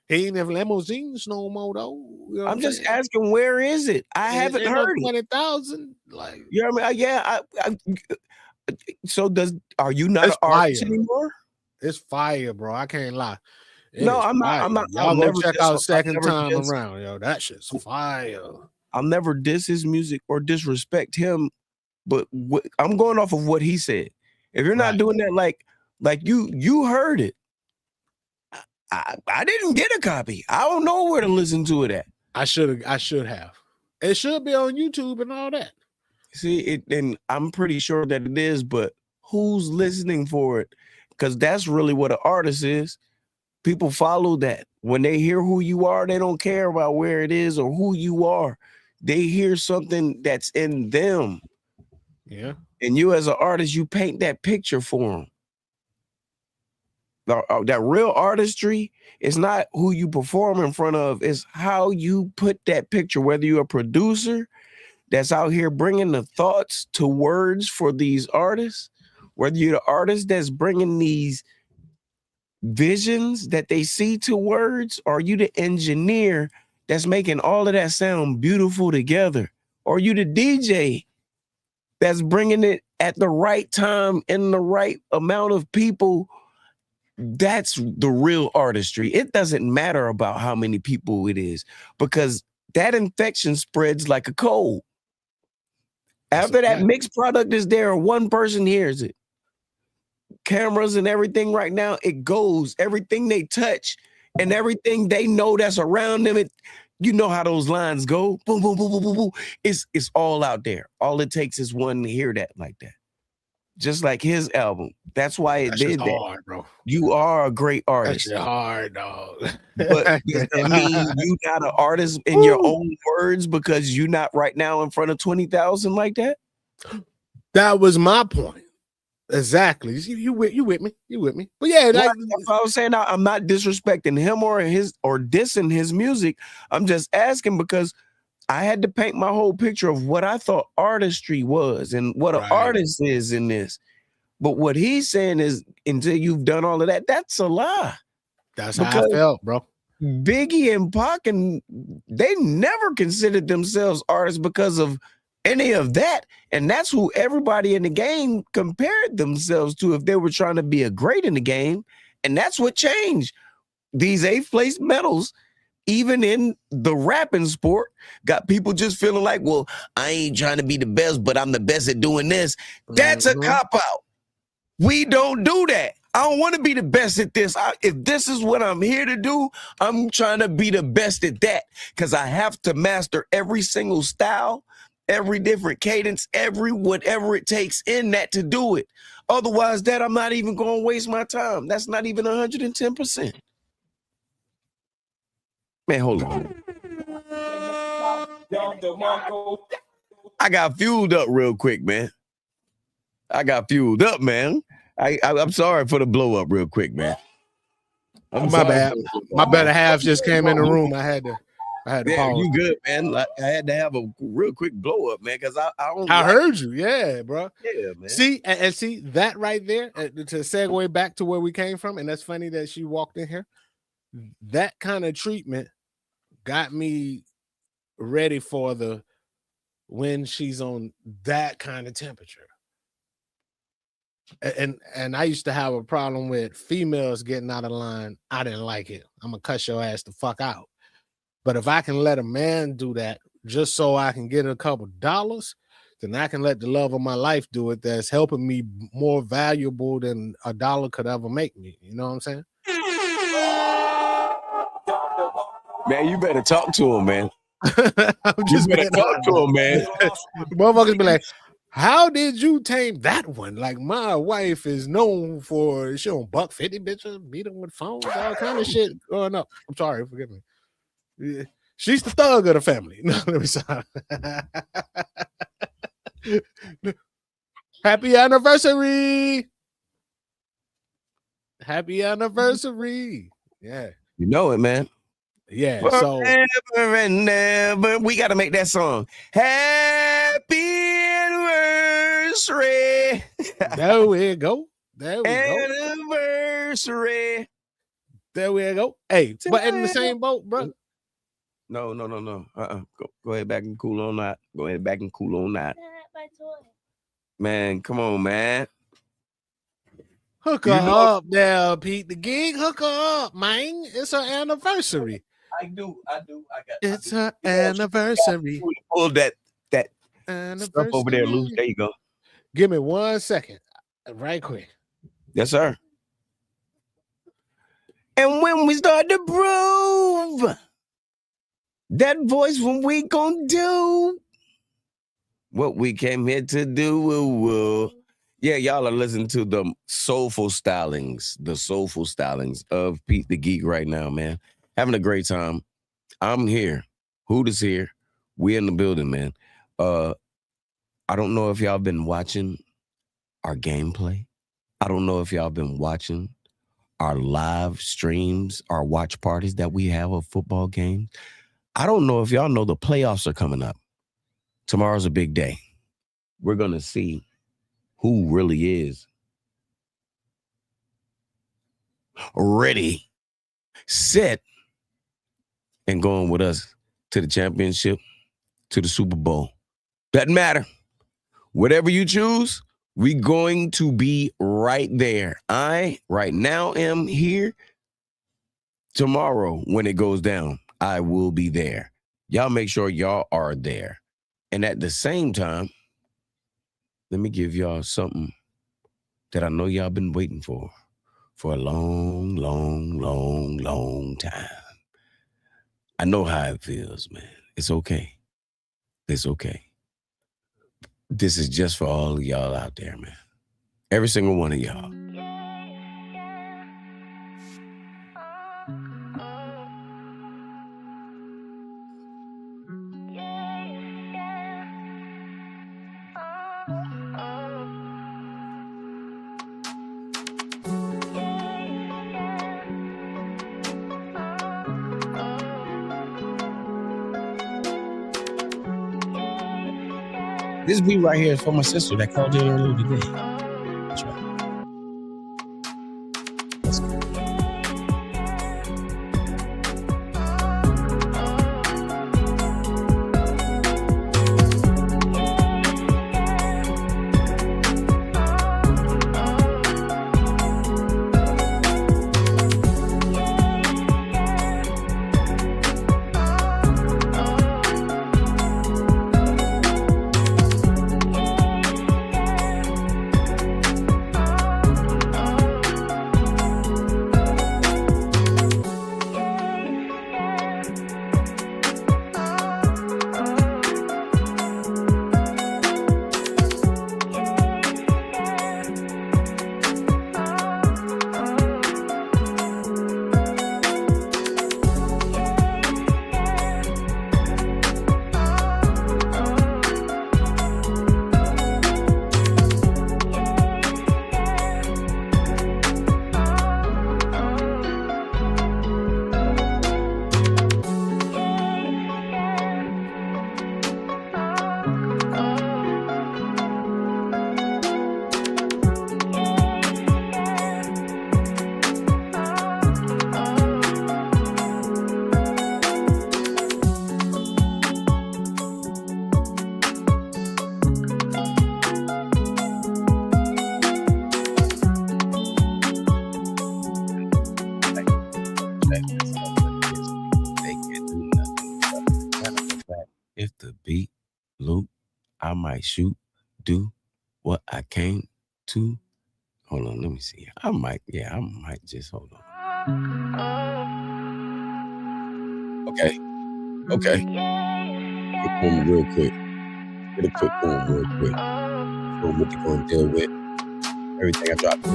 S1: he ain't have limousines no more though. You know
S2: I'm just asking, where is it? I haven't heard it.
S1: 20,000. Like,
S2: you know what I mean? Yeah. So are you not an artist anymore?
S1: It's fire, bro. I can't lie.
S2: No, I'm not.
S1: Y'all go check out second time around, yo. That shit's fire.
S2: I'll never diss his music or disrespect him, but I'm going off of what he said. If you're not doing that, like you heard it. I didn't get a copy. I don't know where to listen to it at.
S1: I should have. It should be on YouTube and all that.
S2: See, and I'm pretty sure that it is, but who's listening for it? Because that's really what an artist is. People follow that. When they hear who you are, they don't care about where it is or who you are. They hear something that's in them.
S1: Yeah.
S2: And you as an artist, you paint that picture for them. That real artistry is not who you perform in front of. It's how you put that picture, whether you're a producer that's out here bringing the thoughts to words for these artists, whether you're the artist that's bringing these visions that they see to words? Or are you the engineer that's making all of that sound beautiful together? Or are you the DJ that's bringing it at the right time and the right amount of people? That's the real artistry. It doesn't matter about how many people it is, because that infection spreads like a cold. After that mixed product is there, one person hears it. Cameras and everything right now, it goes. Everything they touch and everything they know that's around them, you know how those lines go. Boom, boom, boom, boom, boom, boom. It's all out there. All it takes is one to hear that like that. Just like his album. That's why it did that.
S1: Hard, bro.
S2: You are a great artist.
S1: That's hard, dog.
S2: But does that mean you not an artist in your own words because you're not right now in front of 20,000 like that?
S1: That was my point. Exactly. You with me. You with me. But yeah,
S2: that's what I was saying. I'm not disrespecting him or dissing his music. I'm just asking because I had to paint my whole picture of what I thought artistry was and what an artist is in this. But what he's saying is, until you've done all of that, that's a lie.
S1: That's how I felt, bro.
S2: Biggie and Pac, and they never considered themselves artists because of any of that. And that's who everybody in the game compared themselves to if they were trying to be a great in the game. And that's what changed. These 8th place medals, even in the rapping sport, got people just feeling like, well, I ain't trying to be the best, but I'm the best at doing this. That's a cop-out. We don't do that. I don't want to be the best at this. If this is what I'm here to do, I'm trying to be the best at that because I have to master every single style, every different cadence, whatever it takes in that to do it. Otherwise, I'm not even going to waste my time. That's not even 110%. Man, hold on. I got fueled up real quick, man. I'm sorry for the blow up real quick, man.
S1: My bad. My better half just came in the room. I had to pause.
S2: You good, man? I had to have a real quick blow up, man, because
S1: I heard you. Yeah, bro.
S2: Yeah, man.
S1: See, and see that right there, to segue back to where we came from, and that's funny that she walked in here. That kind of treatment got me ready for when she's on that kind of temperature. And I used to have a problem with females getting out of line. I didn't like it. I'm gonna cuss your ass the fuck out. But if I can let a man do that just so I can get a couple dollars, then I can let the love of my life do it. That's helping me more valuable than a dollar could ever make me. You know what I'm saying?
S2: Man, you better talk to him, man.
S1: I'm just
S2: you better talk to him, man.
S1: Motherfuckers be like, how did you tame that one? Like, my wife is known for, she on $150, bitches, beat them with phones, all kind of shit growing up. I'm sorry, forgive me. Yeah. She's the thug of the family. No, let me stop. Happy anniversary. Happy anniversary. Yeah.
S2: You know it, man.
S1: Yeah.
S2: Forever and ever. We got to make that song. Happy anniversary.
S1: There we go. There we
S2: anniversary.
S1: There we go. Hey, but in the same boat, bro.
S2: No. Go ahead back and cool on that. Man, come on, man.
S1: Hook her up there, Pete the Gig. Hook her up, man. It's her anniversary.
S2: I do.
S1: It's her anniversary.
S2: Pull that
S1: anniversary
S2: stuff over there loose. There you go.
S1: Give me 1 second. Right quick.
S2: Yes, sir. And when we start to prove that voice, when we gonna do what we came here to do. Yeah, y'all are listening to the soulful stylings of Pete the Geek right now, man. Having a great time. I'm here. Hoot is here. We in the building, man. I don't know if y'all been watching our gameplay. I don't know if y'all been watching our live streams, our watch parties that we have of football games. I don't know if y'all know the playoffs are coming up. Tomorrow's a big day. We're going to see who really is ready, set, and going with us to the championship, to the Super Bowl. Doesn't matter. Whatever you choose, we're going to be right there. I, right now, am here. Tomorrow, when it goes down, I will be there. Y'all make sure y'all are there. And at the same time, let me give y'all something that I know y'all been waiting for a long, long, long, long time. I know how it feels, man. It's okay. It's okay. This is just for all of y'all out there, man. Every single one of y'all. This beat right here is for my sister that called in earlier today. That's right. Let's go. If the beat loop, I might shoot, do what I came to. Hold on, let me see. I might just hold on. Okay. Quick boom real quick. Get a quick boom real quick. Boom, what you gonna deal with? Everything I dropped.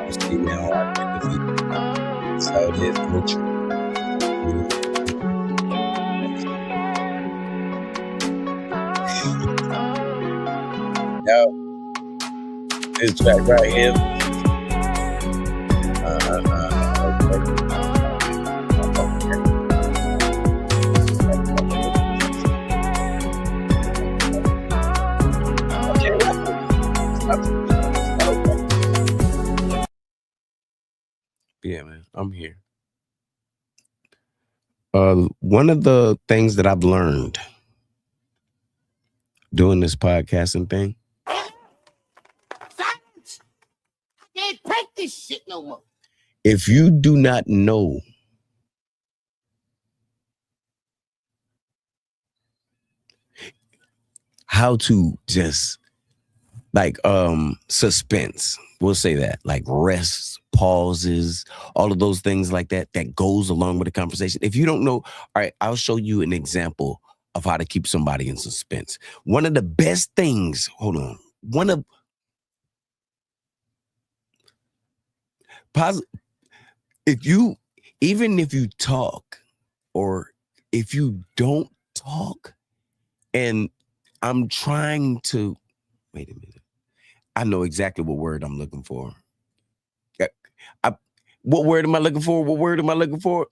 S2: I'll see now I get the feet. That's how it is, no true. Now, this track right here. Yeah, man, I'm here. One of the things that I've learned doing this podcasting thing.
S3: Silence! I can't take this shit no more.
S2: If you do not know how to just like suspense, we'll say that, like rests, pauses, all of those things like that goes along with the conversation. If you don't know, all right, I'll show you an example of how to keep somebody in suspense. One of the best things, even if you talk or if you don't talk, and I'm trying to, wait a minute. I know exactly what word I'm looking for. What word am I looking for?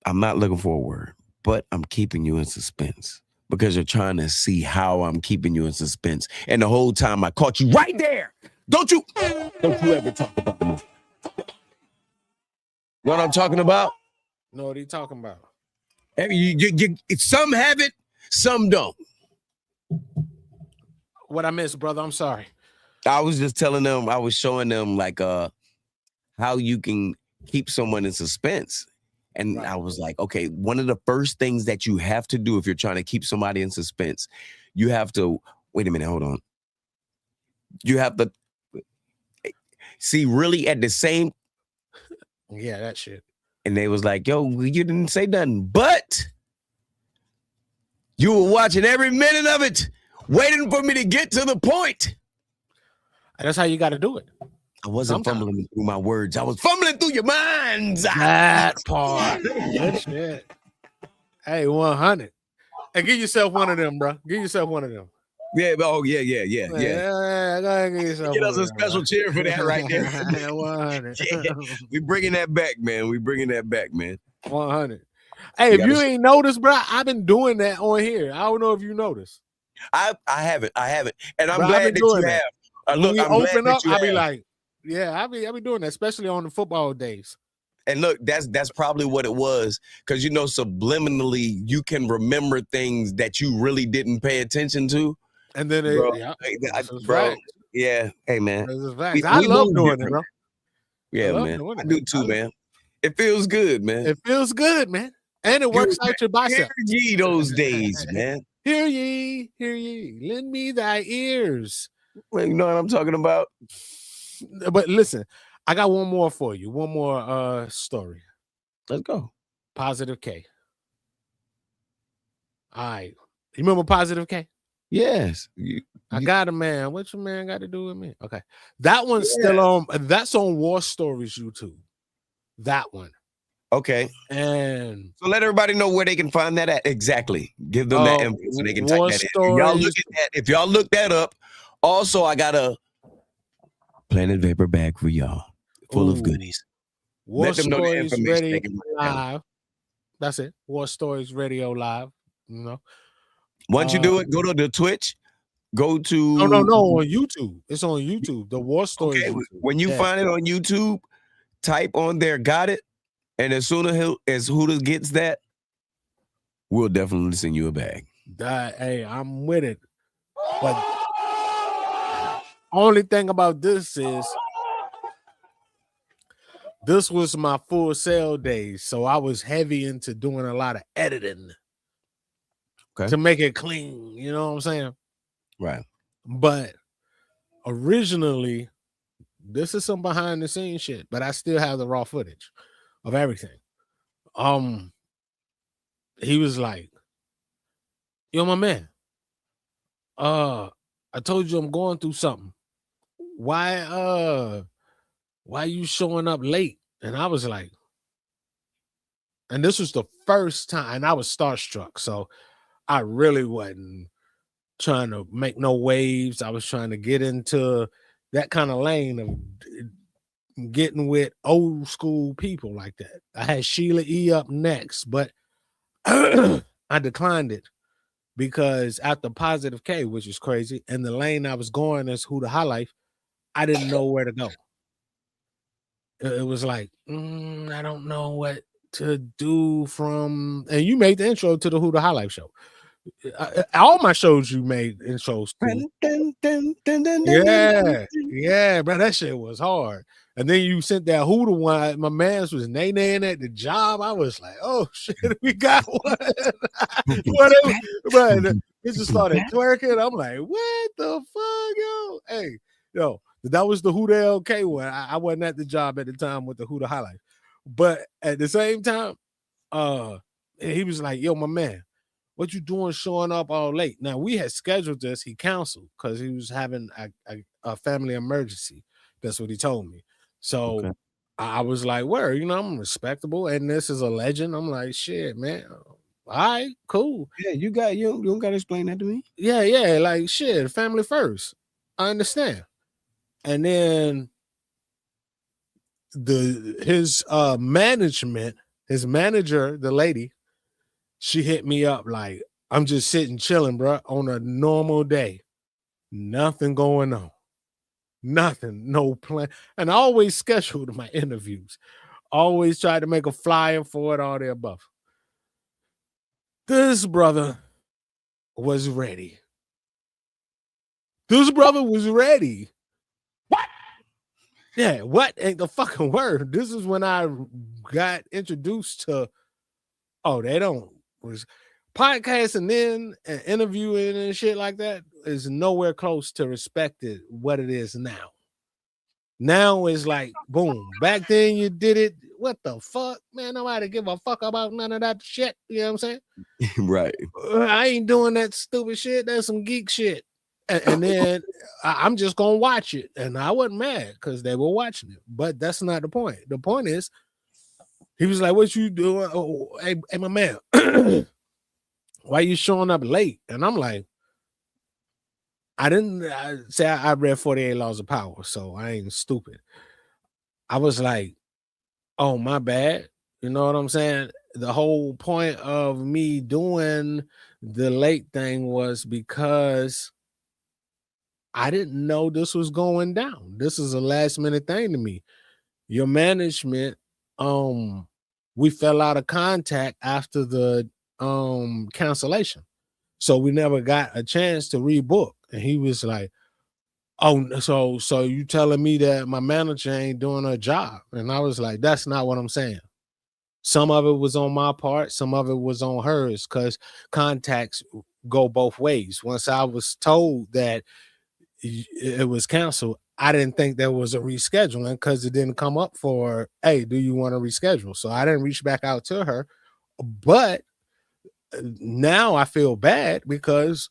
S2: I'm not looking for a word, but I'm keeping you in suspense because you're trying to see how I'm keeping you in suspense. And the whole time I caught you right there. Don't you ever talk about the movie. You know what I'm talking about?
S1: No, what are you talking about?
S2: Some have it, some don't.
S1: What I missed, brother? I'm sorry.
S2: I was just telling them, I was showing them like how you can keep someone in suspense. And
S1: Right.
S2: I was like, okay, one of the first things that you have to do if you're trying to keep somebody in suspense, you have to, wait a minute, hold on. You have to see really at the same.
S1: Yeah, that shit.
S2: And they was like, yo, you didn't say nothing, but you were watching every minute of it, waiting for me to get to the point.
S1: That's how you got to do it.
S2: I wasn't fumbling through my words. I was fumbling through your minds.
S1: That part. Good shit. Hey, 100. Hey, give yourself one of them, bro. Give yourself one of them.
S2: Yeah. Oh, yeah.
S1: Go ahead, give yourself
S2: Get us a special cheer for that right there.
S1: 100.
S2: Yeah. We bringing that back, man.
S1: 100. Hey, if you ain't noticed, bro, I've been doing that on here. I don't know if you noticed.
S2: I haven't. And I'm
S1: bro,
S2: glad that you have.
S1: Look, I'm open up, I'll be like, yeah, I'll be doing that, especially on the football days.
S2: And look, that's probably what it was, because subliminally you can remember things that you really didn't pay attention to.
S1: And then
S2: bro, yeah, hey man,
S1: I love doing it, bro.
S2: Yeah, man, I do too, man. It feels good, man.
S1: It feels good, man, and it works out your bicep.
S2: Hear ye those days, man.
S1: Hear ye, lend me thy ears.
S2: Well, you know what I'm talking about.
S1: But listen, I got one more for you. One more story.
S2: Let's go.
S1: Positive K. All right. You remember Positive K?
S2: Yes.
S1: I got a man. What your man got to do with me? Okay. That one's still on. That's on War Stories YouTube. That one.
S2: Okay.
S1: And
S2: so let everybody know where they can find that at. Exactly. Give them that info so they can type that in. If y'all look that up. Also, I got a Planet Vapor bag for y'all, full of goodies.
S1: War
S2: Let them know the
S1: Stories
S2: information.
S1: Radio Live. That's it. War Stories Radio Live. You know.
S2: Once you do it, go to the Twitch. Go to
S1: no, on YouTube. It's on YouTube. The War Stories.
S2: Okay. When you find it on YouTube, type on there, got it. And as soon as Huda gets that, we'll definitely send you a bag.
S1: Hey, I'm with it. But only thing about this is this was my Full Sail days, so I was heavy into doing a lot of editing to make it clean. You know what I'm saying?
S2: Right.
S1: But originally, this is some behind the scenes shit, but I still have the raw footage of everything. He was like, yo, my man, I told you I'm going through something. Why you showing up late? And I was like, and this was the first time, and I was starstruck, so I really wasn't trying to make no waves. I was trying to get into that kind of lane of getting with old school people like that. I had Sheila E up next, but I declined it because after Positive K, which is crazy, and the lane I was going as Who the High Life, I didn't know where to go. It was like, I don't know what to do from, and you made the intro to the Who the High Life show. All my shows you made intros to. Yeah, bro, that shit was hard. And then you sent that Who the one. My man's was nay-naying at the job. I was like, oh shit, we got one. But it just started twerking. I'm like, what the fuck, yo? Hey, yo, that was the Who the LK one. I wasn't at the job at the time with the Who the High Life. But at the same time, he was like, yo, my man, what you doing showing up all late? Now, we had scheduled this. He canceled because he was having a family emergency. That's what he told me. So I was like, where? You know, I'm respectable, and this is a legend. I'm like, shit, man. All right, cool.
S2: Yeah, you don't got to explain that to me.
S1: Yeah, like, shit, family first. I understand. And then his management, his manager, the lady, she hit me up like, I'm just sitting chilling, bro, on a normal day. Nothing going on. Nothing, no plan. And I always scheduled my interviews. Always tried to make a flyer for it, all the above. This brother was ready. This brother was ready.
S2: What?
S1: Yeah, what ain't the fucking word? This is when I got introduced to, they don't, was podcasting then and interviewing and shit like that is nowhere close to respected what it is now. Now it's like, boom. Back then you did it. What the fuck? Man, nobody give a fuck about none of that shit. You know what I'm saying?
S2: Right.
S1: I ain't doing that stupid shit. That's some geek shit. And then I'm just going to watch it. And I wasn't mad because they were watching it. But that's not the point. The point is, he was like, what you doing? Oh, hey my man, why you showing up late? And I'm like, I read 48 Laws of Power, so I ain't stupid. I was like, oh, my bad. You know what I'm saying? The whole point of me doing the late thing was because I didn't know this was going down. This is a last minute thing to me. Your management, we fell out of contact after the cancellation. So we never got a chance to rebook. And he was like, oh, so you telling me that my manager ain't doing her job? And I was like, that's not what I'm saying. Some of it was on my part, some of it was on hers, because contacts go both ways. Once I was told that it was canceled, I didn't think there was a rescheduling because it didn't come up for, hey, do you want to reschedule? So I didn't reach back out to her. But now I feel bad because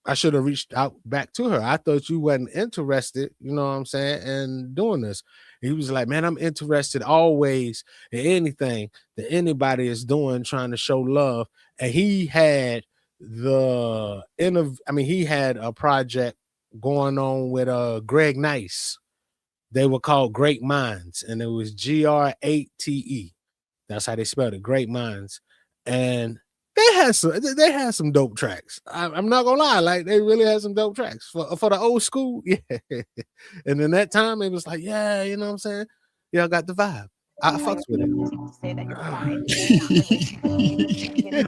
S1: I should have reached out back to her. I thought you wasn't interested, you know what I'm saying, in doing this. He was like, man, I'm interested always in anything that anybody is doing, trying to show love. And he had he had a project going on with Greg Nice. They were called Great Minds, and it was GR8TE. That's how they spelled it, Great Minds. And they had some dope tracks. I'm not gonna lie, like they really had some dope tracks for the old school. Yeah. And in that time, it was like, yeah, you know what I'm saying? Yeah, I got the vibe. I fucks with it.
S3: Say that you're fine.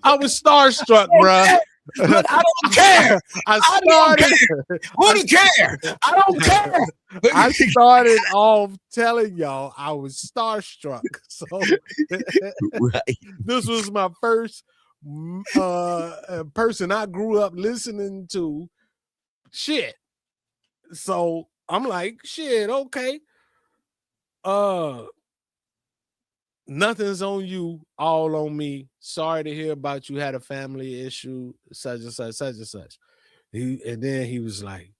S1: I was starstruck, bro.
S2: Look, I don't care.
S1: I
S2: don't care. Who do care? I don't care.
S1: I started off telling y'all I was starstruck. So
S2: Right.
S1: this was my first person I grew up listening to shit. So I'm like, shit, okay. Nothing's on you, all on me. Sorry to hear about you had a family issue, such and such, such and such. And then he was like,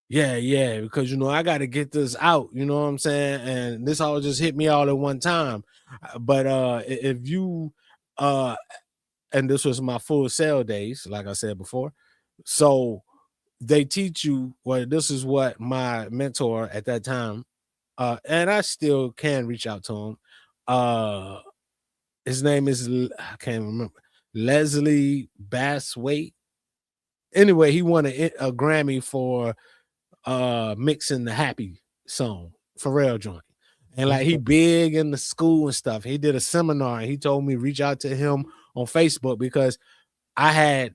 S1: yeah, because I got to get this out, you know what I'm saying? And this all just hit me all at one time. But if you and this was my Full Sail days, like I said before. So they teach you, well, this is what my mentor at that time, and I still can reach out to him. His name is, I can't remember, Leslie Basswaite. Anyway, he won a Grammy for mixing the Happy song, Pharrell joint. And like he big in the school and stuff. He did a seminar and he told me reach out to him on Facebook because I had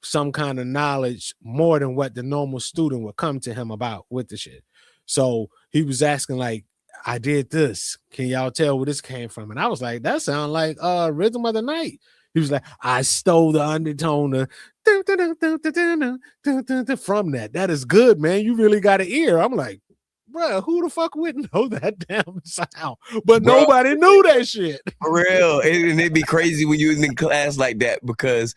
S1: some kind of knowledge more than what the normal student would come to him about with the shit. So he was asking like, I did this. Can y'all tell where this came from? And I was like, that sounds like Rhythm of the Night. He was like, I stole the undertone from that. That is good, man. You really got an ear. I'm like, bro, who the fuck wouldn't know that damn sound? But bro, nobody knew that shit.
S2: For real. And it'd be crazy when you was in class like that because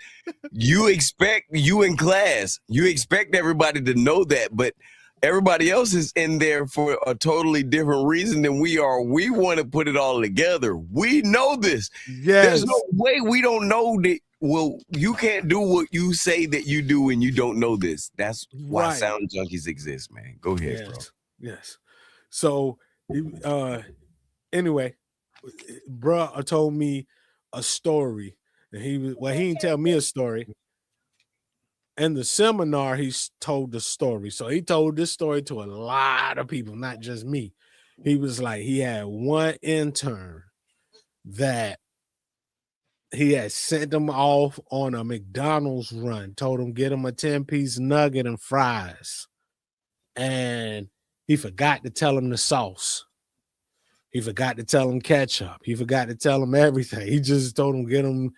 S2: you expect everybody to know that, but everybody else is in there for a totally different reason than we are. We want to put it all together. We know this. Yes. There's no way we don't know that. Well, you can't do what you say that you do and you don't know this. That's why Sound Junkies exist, man. Go ahead, bro.
S1: Yes. So, anyway, bruh told me a story. And he didn't tell me a story. in the seminar, told the story. So he told this story to a lot of people, not just me. He was like, he had one intern that he had sent him off on a McDonald's run, told him get him a 10-piece nugget and fries. And he forgot to tell him the sauce. He forgot to tell him ketchup. He forgot to tell him everything. He just told him get him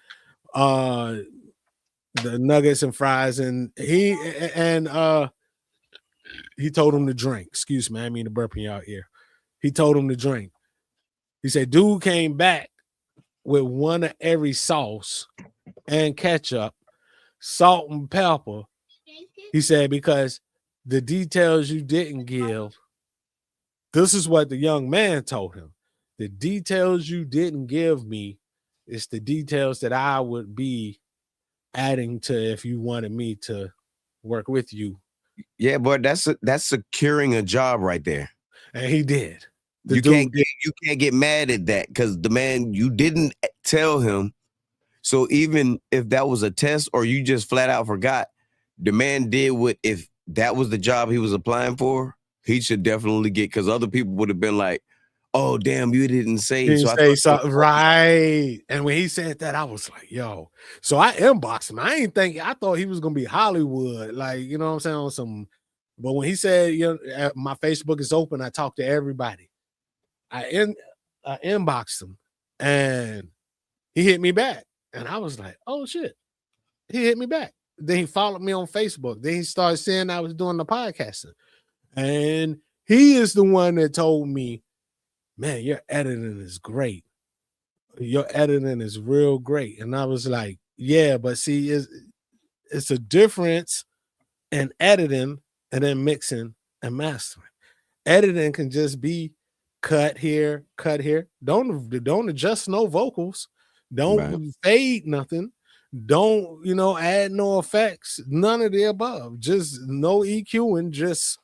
S1: the nuggets and fries, and he told him to drink. Excuse me, I mean to burp in y'all ear. He told him to drink. He said, dude came back with one of every sauce and ketchup, salt and pepper. He said, because the details you didn't give, this is what the young man told him. The details you didn't give me is the details that I would be adding to if you wanted me to work with you.
S2: Yeah, boy, that's securing a job right there.
S1: And he did.
S2: You can't get mad at that because the man, you didn't tell him. So even if that was a test or you just flat out forgot, the man did what, if that was the job he was applying for, he should definitely get, because other people would have been like, oh, damn, you didn't say.
S1: Right. And when he said that, I was like, yo. So I inboxed him. I thought he was going to be Hollywood. Like, you know what I'm saying? On some, but when he said, you know, my Facebook is open, I talk to everybody. I inboxed him and he hit me back. And I was like, oh shit. He hit me back. Then he followed me on Facebook. Then he started saying I was doing the podcasting. And he is the one that told me, man, your editing is great. Your editing is real great. And I was like, yeah, but see, it's a difference in editing and then mixing and mastering. Editing can just be cut here, cut here. Don't adjust no vocals. Don't fade nothing. Don't, add no effects. None of the above. Just no EQing. Just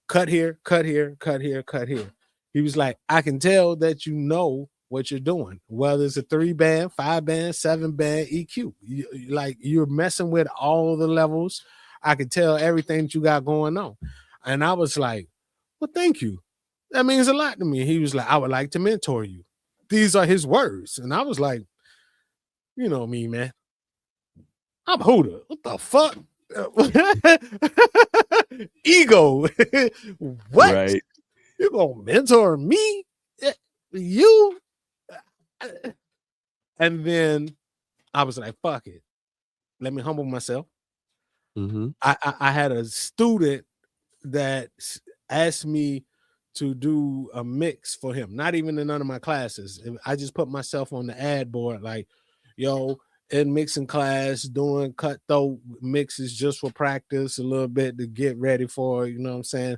S1: cut here, cut here, cut here, cut here. He was like, I can tell that you know what you're doing, whether it's a 3-band, 5-band, 7-band EQ. You're messing with all the levels. I can tell everything that you got going on. And I was like, well, thank you. That means a lot to me. He was like, I would like to mentor you. These are his words. And I was like, you know me, man. I'm Huda. What the fuck? Ego. What?
S2: Right.
S1: You gonna mentor me? You? And then I was like, fuck it. Let me humble myself.
S2: Mm-hmm.
S1: I had a student that asked me to do a mix for him, not even in none of my classes. I just put myself on the ad board, like, yo, in mixing class, doing cutthroat mixes just for practice a little bit to get ready for, you know what I'm saying,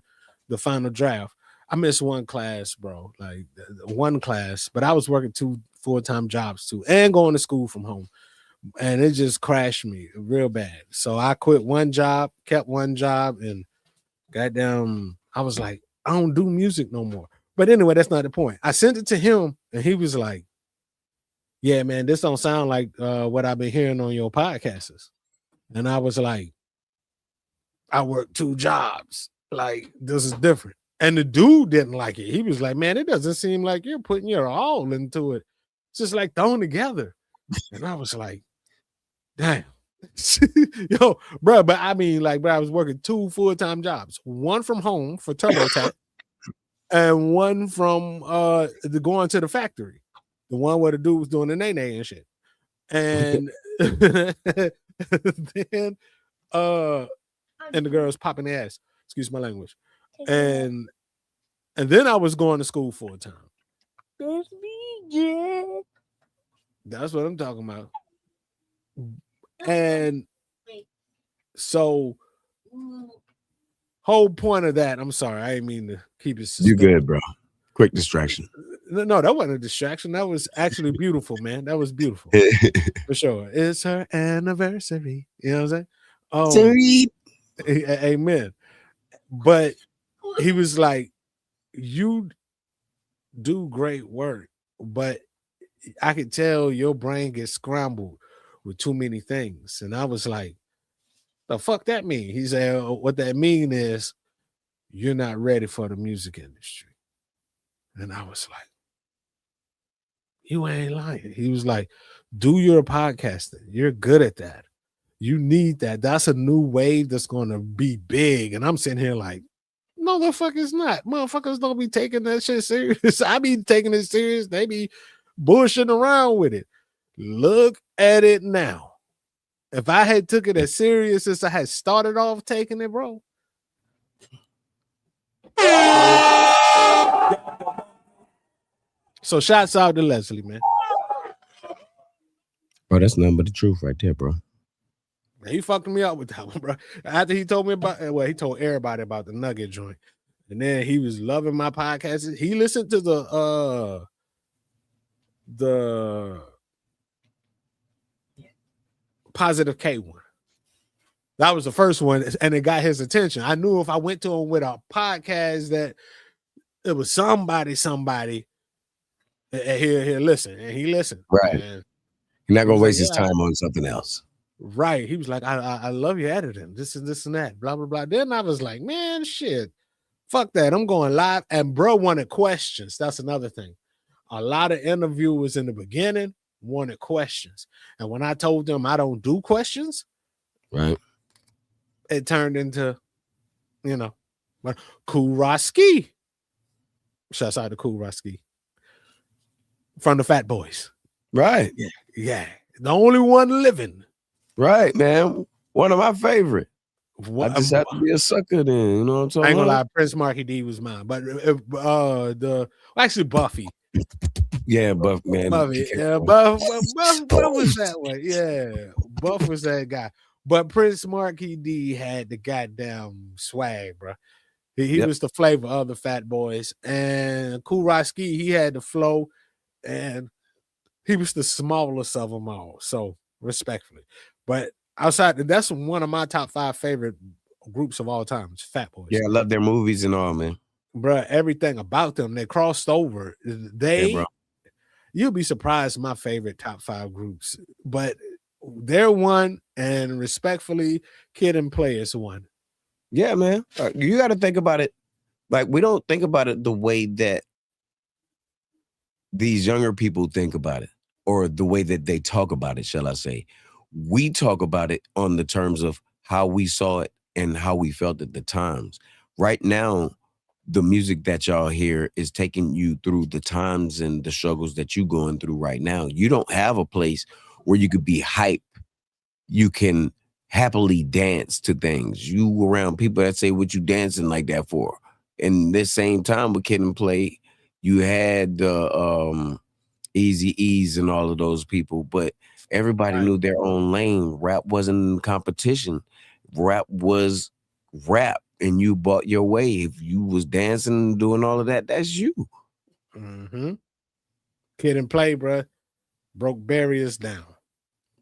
S1: the final draft. I missed one class, bro, like one class, but I was working 2 full-time jobs too and going to school from home. And it just crashed me real bad. So I quit one job, kept one job, and goddamn, I was like, I don't do music no more. But anyway, that's not the point. I sent it to him, and he was like, yeah, man, this don't sound like what I've been hearing on your podcasts. And I was like, I work 2 jobs. Like, this is different. And the dude didn't like it. He was like, man, it doesn't seem like you're putting your all into it. It's just like thrown together. And I was like, damn. Yo, bro, but I mean, like, bro, I was working 2 full-time jobs, one from home for TurboTax and one from going to the factory, the one where the dude was doing the nay and shit. And then and the girls popping their ass, excuse my language. And then I was going to school full-time. That's what I'm talking about. And so whole point of that, I'm sorry, I didn't mean to keep it.
S2: You good, bro. Quick distraction.
S1: No, that wasn't a distraction. That was actually beautiful, man. That was beautiful. For sure. It's her anniversary. You know what I'm saying? Amen. But he was like, you do great work, but I could tell your brain gets scrambled with too many things. And I was like, The fuck that mean? He said, what that mean is you're not ready for the music industry. And I was like, you ain't lying. He was like, do your podcasting. You're good at that. You need that. That's a new wave that's going to be big. And I'm sitting here like, no, the fuck is not. Motherfuckers don't be taking that shit serious. I be taking it serious. They be bullshitting around with it. Look at it now. If I had took it as serious as I had started off taking it, bro. So shouts out to Leslie, man.
S2: Bro, that's nothing but the truth right there, bro.
S1: He fucked me up with that one, bro. After he told me about, well, he told everybody about the Nugget joint, and then he was loving my podcast. He listened to the Positive K one. That was the first one, and it got his attention. I knew if I went to him with a podcast that it was somebody, and he'll listen, and he listened.
S2: Right.
S1: And
S2: you're not gonna waste
S1: like,
S2: his time on something else.
S1: Right. He was like, I love your editing. This and this and that. Blah, blah, blah. Then I was like, man, shit. Fuck that. I'm going live. And bro wanted questions. That's another thing. A lot of interviewers in the beginning wanted questions. And when I told them I don't do questions,
S2: right,
S1: it turned into, Cool Roski. Shouts out to Cool Roski. From the Fat Boys.
S2: Right.
S1: Yeah. The only one living.
S2: Right, man. One of my favorite. I just have to be a sucker then. You know what I'm saying?
S1: I ain't gonna lie, Prince Marky D was mine. But actually Buffy.
S2: Yeah, Buff, man.
S1: Buffy. Yeah, Buff was that way. Yeah. Buff was that guy. But Prince Marky D had the goddamn swag, bro. He was the flavor of the Fat Boys. And Cool Roski, he had the flow, and he was the smallest of them all. So respectfully. But outside, that's one of my top 5 favorite groups of all time. It's Fat Boys.
S2: Yeah, I love their movies and all, man.
S1: Bro, everything about them, they crossed over. You'll be surprised my favorite top 5 groups. But they're one, and respectfully, Kid and Play is one.
S2: Yeah, man. You got to think about it. Like, we don't think about it the way that these younger people think about it, or the way that they talk about it, shall I say. We talk about it on the terms of how we saw it and how we felt at the times. Right now, the music that y'all hear is taking you through the times and the struggles that you're going through right now. You don't have a place where you could be hype. You can happily dance to things. You around people that say, what you dancing like that for? And this same time with Kid and Play, you had the Easy E's and all of those people, but everybody knew their own lane. Rap wasn't in competition. Rap was rap, and you bought your way. If you was dancing and doing all of that, that's you.
S1: Mm-hmm. Kid and Play, bro, broke barriers down.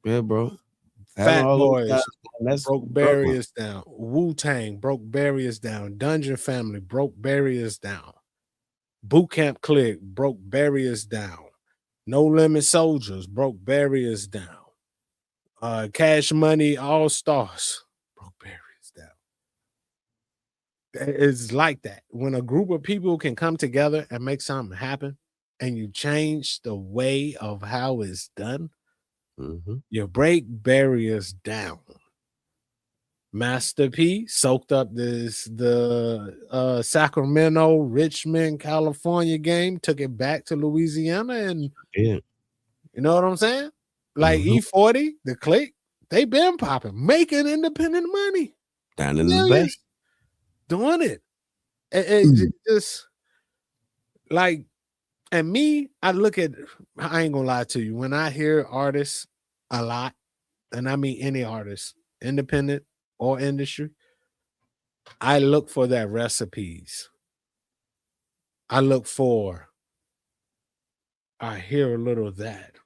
S2: Yeah, bro.
S1: Fat Boys broke barriers down. Wu-Tang broke barriers down. Dungeon Family broke barriers down. Boot Camp Clique broke barriers down. No Limit Soldiers broke barriers down. Cash Money All Stars broke barriers down. It's like that. When a group of people can come together and make something happen, and you change the way of how it's done, you break barriers down. Master P soaked up the Sacramento, Richmond, California game, took it back to Louisiana, and you know what I'm saying? Like E40, the Clique, they been popping, making independent money.
S2: Down in the best.
S1: Doing it. It just like, and me, I ain't gonna lie to you. When I hear artists a lot, and I mean any artist, independent or industry, I look for their recipes. I hear a little of that.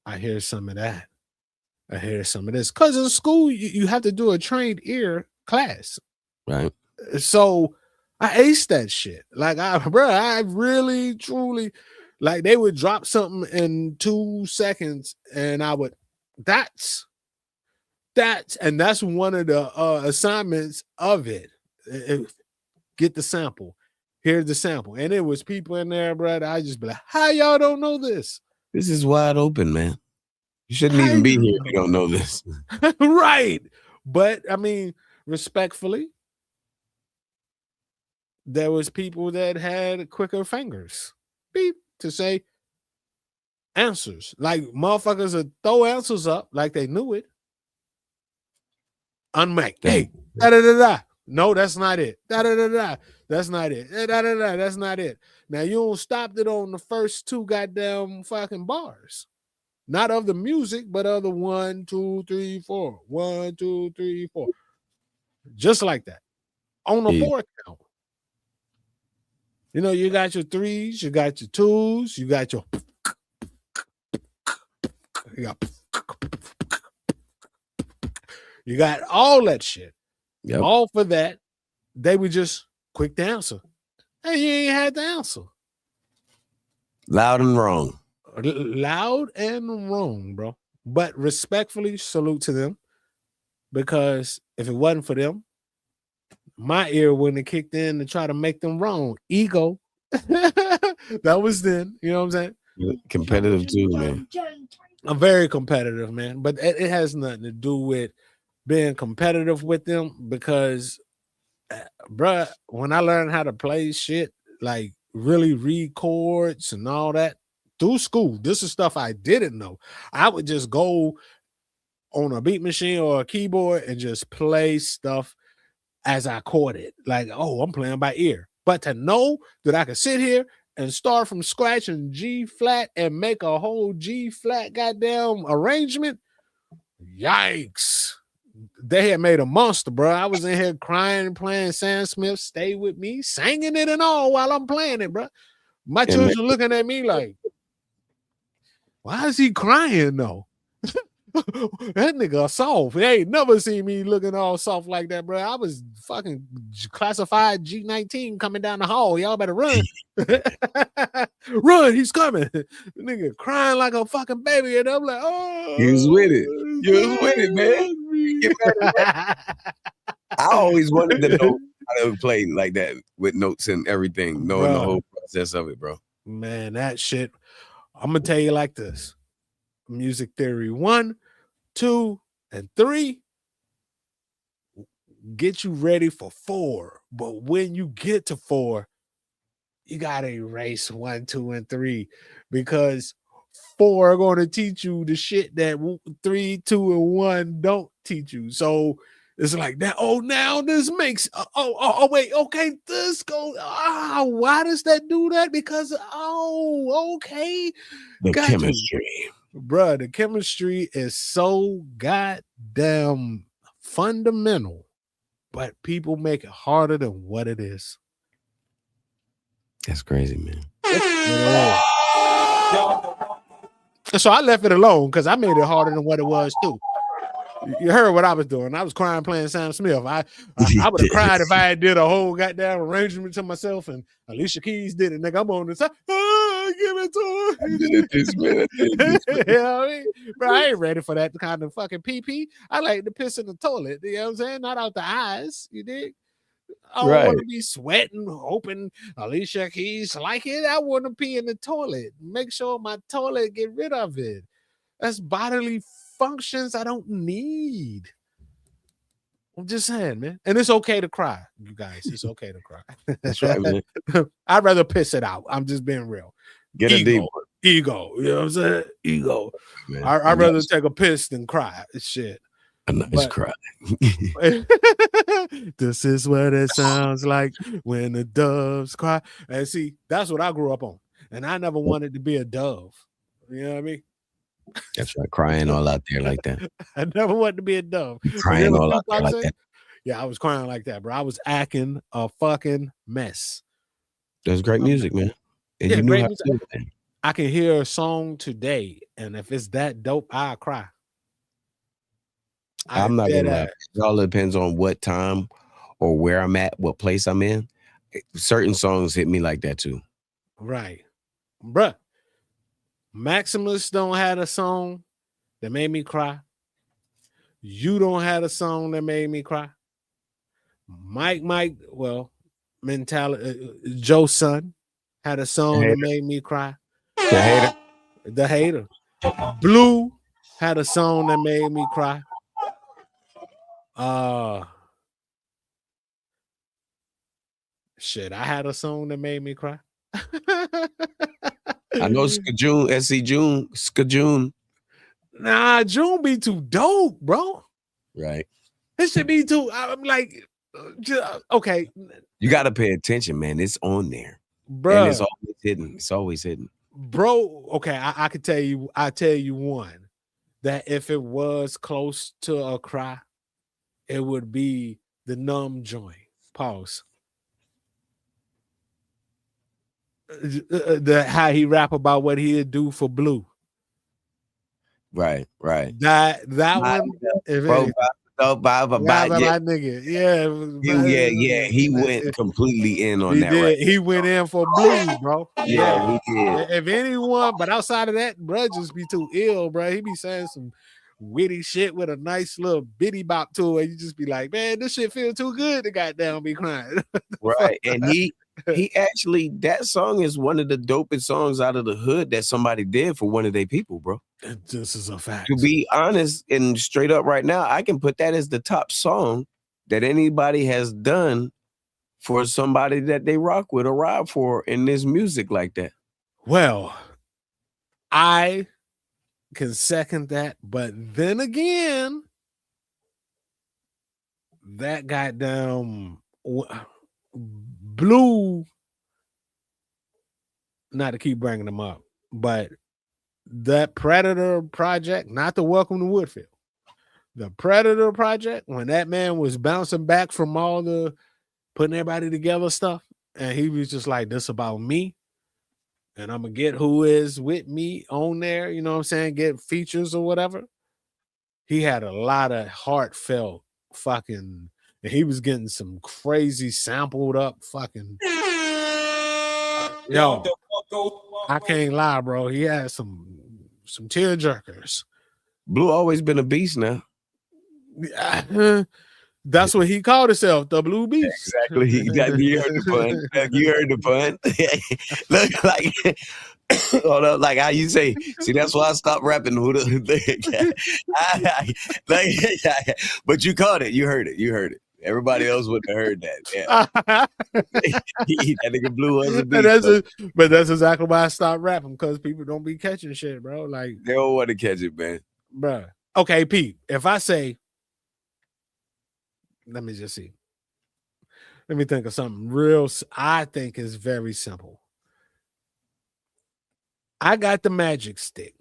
S1: I hear some of that. I hear some of this. Because in school, you have to do a trained ear class.
S2: Right.
S1: So I aced that shit. Like, I really, truly, like, they would drop something in 2 seconds, and that's That's one of the assignments of it. Get the sample. Here's the sample. And it was people in there, brother. I just be like, how y'all don't know this?
S2: This is wide open, man. You shouldn't even be here if you don't know this.
S1: Right. But I mean, respectfully, there was people that had quicker fingers. Beep to say answers. Like motherfuckers would throw answers up like they knew it. Unmake. Hey, da da da da. No, that's not it. Da da da da. That's not it. Da da da. That's not it. Now you don't stop it on the first two goddamn fucking bars. Not of the music, but of the 1, 2, 3, 4. 1, 2, 3, 4. Just like that. On the fourth count. You know, you got your threes, you got your twos, you got your you got all that shit.
S2: Yep.
S1: All for that. They would just quick to answer. And you ain't had to answer.
S2: Loud and wrong.
S1: Loud and wrong, bro. But respectfully, salute to them. Because if it wasn't for them, my ear wouldn't have kicked in to try to make them wrong. Ego. That was then. You know what I'm saying?
S2: Competitive too, man.
S1: I'm very competitive, man. But it has nothing to do with being competitive with them because, bruh, when I learned how to play shit, like really read chords and all that through school, this is stuff I didn't know. I would just go on a beat machine or a keyboard and just play stuff as I chord it. Like, oh, I'm playing by ear. But to know that I could sit here and start from scratch in G flat and make a whole G flat goddamn arrangement, yikes. They had made a monster, bro. I was in here crying, playing Sam Smith, Stay With Me, singing it and all while I'm playing it, bro. My children looking at me like, why is he crying though? That nigga soft. They ain't never seen me looking all soft like that, bro. I was fucking classified G19 coming down the hall. Y'all better run. Run, he's coming. The nigga crying like a fucking baby. And I'm like, oh.
S2: You was with it. You was with it, man. Get better. I always wanted to know how to play like that with notes and everything, knowing the whole process of it, bro.
S1: Man, that shit. I'm going to tell you like this. Music theory 1, 2, and 3 get you ready for 4. But when you get to 4, you gotta erase 1, 2, and 3 because 4 are going to teach you the shit that 3, 2, and 1 don't teach you. So it's like that. Oh, now this makes. Wait. Okay, this goes. Why does that do that? Because okay,
S2: the chemistry.
S1: Bruh, the chemistry is so goddamn fundamental, but people make it harder than what it is.
S2: That's crazy, man.
S1: So I left it alone because I made it harder than what it was too. You heard what I was doing. I was crying playing Sam Smith. I would have cried if I did a whole goddamn arrangement to myself and Alicia Keys did it. Nigga, I'm on the side. Give it to her.
S2: I did it this minute.
S1: You know what I mean? Bro, I ain't ready for that kind of fucking pee-pee. I like to piss in the toilet. You know what I'm saying? Not out the eyes. You dig? I don't want to be sweating, hoping Alicia Keys like it. I want to pee in the toilet. Make sure my toilet get rid of it. That's bodily functions I don't need. I'm just saying, man. And it's okay to cry, you guys. It's okay to cry.
S2: That's right, man.
S1: I'd rather piss it out. I'm just being real.
S2: Get a deep one.
S1: Ego. You know what I'm saying? Ego.
S2: Man,
S1: I'd rather take a piss than cry. Shit.
S2: A nice cry.
S1: This is what it sounds like when the doves cry. And see, that's what I grew up on. And I never wanted to be a dove. You know what I mean?
S2: That's right. Crying all out there like that.
S1: I never wanted to be a dove.
S2: Crying all out there like that.
S1: Yeah, I was crying like that, bro. I was acting a fucking mess.
S2: That's great music, man. And you knew how to do it.
S1: I can hear a song today, and if it's that dope, I'll cry.
S2: I'm not gonna lie. It all depends on what time or where I'm at, what place I'm in. Certain songs hit me like that too.
S1: Right. Bruh. Maximus don't have a song that made me cry. You Don't Have a Song That Made Me Cry. Well, mentality. Joe's son had a song that made me cry.
S2: The Hater.
S1: The Hater. Blue had a song that made me cry. Shit, I had a song that made me cry.
S2: I know Skajun, SC June, Skajun.
S1: Nah, June be too dope, bro.
S2: Right.
S1: It should be too. I'm like, okay.
S2: You got to pay attention, man. It's on there,
S1: bro.
S2: And it's always hidden. It's always hidden,
S1: bro. Okay, I could tell you. I tell you one that if it was close to a cry, it would be the Numb joint. Pause. How he rap about what he'd do for Blue.
S2: Right.
S1: That one,
S2: bro,
S1: my nigga,
S2: yeah. He went completely in on
S1: he
S2: that.
S1: Did.
S2: Right.
S1: He went in for Blue, bro.
S2: Yeah, he did.
S1: If anyone, but outside of that, bro, just be too ill, bro. He be saying some witty shit with a nice little bitty bop to it. You just be like, man, this shit feel too good to goddamn be crying.
S2: Right, and he actually, that song is one of the dopest songs out of the hood that somebody did for one of their people, bro.
S1: This is a fact.
S2: To be honest and straight up right now, I can put that as the top song that anybody has done for somebody that they rock with or ride for in this music like that.
S1: Well, I can second that, but then again, that goddamn Blue, not to keep bringing them up, but that Predator project, not the Welcome to Woodfield, the Predator project, when that man was bouncing back from all the putting everybody together stuff, and he was just like, this about me, and I'm gonna get who is with me on there, you know what I'm saying, get features or whatever. He had a lot of heartfelt fucking, and he was getting some crazy sampled up fucking. Yo, I can't lie, bro. He had some tear jerkers.
S2: Blue always been a beast now.
S1: That's what he called himself, the Blue Beast.
S2: Exactly. You heard the pun. You heard the pun. Look like, hold up, like how you say. See, that's why I stopped rapping. But you caught it. You heard it. Everybody else wouldn't have heard that. Yeah. That nigga Blue was a beast.
S1: But that's exactly why I stopped rapping, because people don't be catching shit, bro. Like,
S2: they don't want to catch it, man.
S1: Bro. Okay, Pete. If I say, let me just see. Let me think of something real. I think is very simple. I got the magic stick.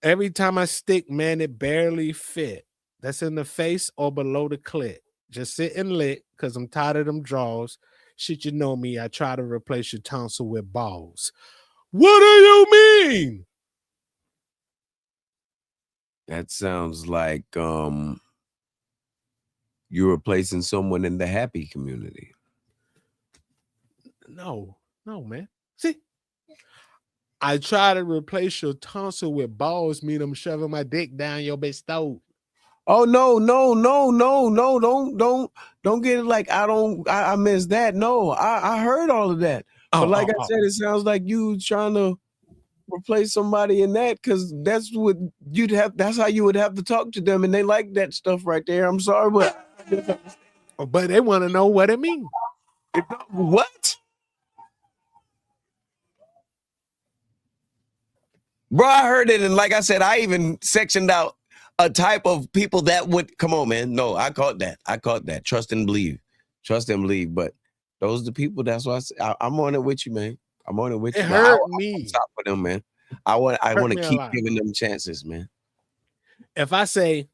S1: Every time I stick, man, it barely fit. That's in the face or below the clit. Just sit and lick, because I'm tired of them draws. Shit, you know me. I try to replace your tonsil with balls. What do you mean?
S2: That sounds like you're replacing someone in the happy community.
S1: No, man. See, I try to replace your tonsil with balls, mean I'm shoving my dick down your bitch throat.
S2: Oh no, don't get it like I missed that. No, I heard all of that. But like I said, it sounds like you trying to replace somebody in that, because that's what that's how you would have to talk to them, and they like that stuff right there. I'm sorry, but
S1: they want to know what it means.
S2: What? Bro, I heard it, and like I said, I even sectioned out a type of people that would come on, man. No, I caught that. Trust and believe. But those are the people. That's why I'm on it with you, man. I'm on it with you.
S1: It hurt me.
S2: I stop with them, man. I want to keep giving them chances, man.
S1: If I say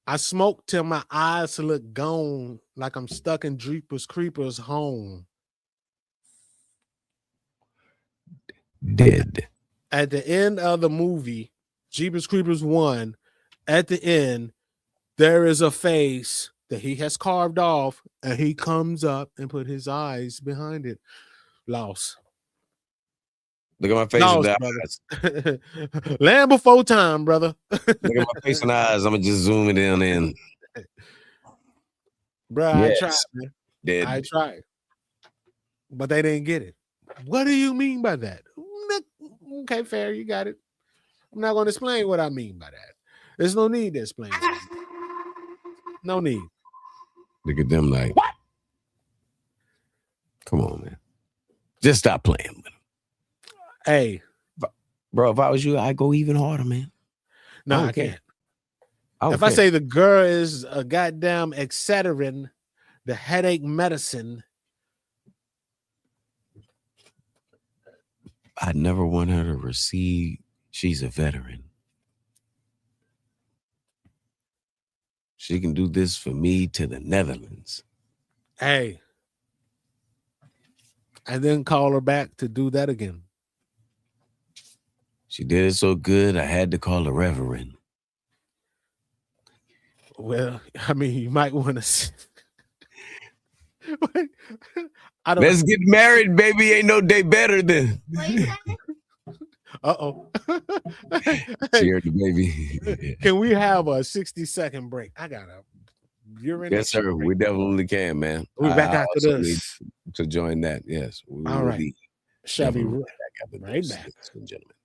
S1: I smoke till my eyes look gone, like I'm stuck in Jeepers Creepers home.
S2: Dead.
S1: At the end of the movie, Jeepers Creepers 1, at the end, there is a face that he has carved off, and he comes up and put his eyes behind it. Lost.
S2: Look at my face
S1: No,
S2: and the
S1: brother.
S2: eyes.
S1: Land before time, brother.
S2: Look at my face and the eyes. I'm gonna just zoom it in.
S1: Bro,
S2: Yes.
S1: I tried, man.
S2: Dead.
S1: I tried. But they didn't get it. What do you mean by that? Okay, fair, you got it. I'm not going to explain what I mean by that. There's no need to explain. No need.
S2: Look at them like, what? Come on, man. Just stop playing with them.
S1: Hey.
S2: Bro, if I was you, I'd go even harder, man.
S1: No, I can't.
S2: If
S1: I say the girl is a goddamn Excedrin, the headache medicine.
S2: I'd never want her to receive. She's a veteran. She can do this for me to the Netherlands.
S1: Hey. And then call her back to do that again.
S2: She did it so good, I had to call her Reverend.
S1: Well, I mean, you might want to.
S2: Let's get married, baby. Ain't no day better than.
S1: Uh-oh.
S2: She heard the baby.
S1: Can we have a 60-second break? I got a urine.
S2: Yes, sir. We definitely can, man.
S1: We're back after this.
S2: To join that, yes.
S1: All right. Shall be right back.
S2: Ladies and gentlemen.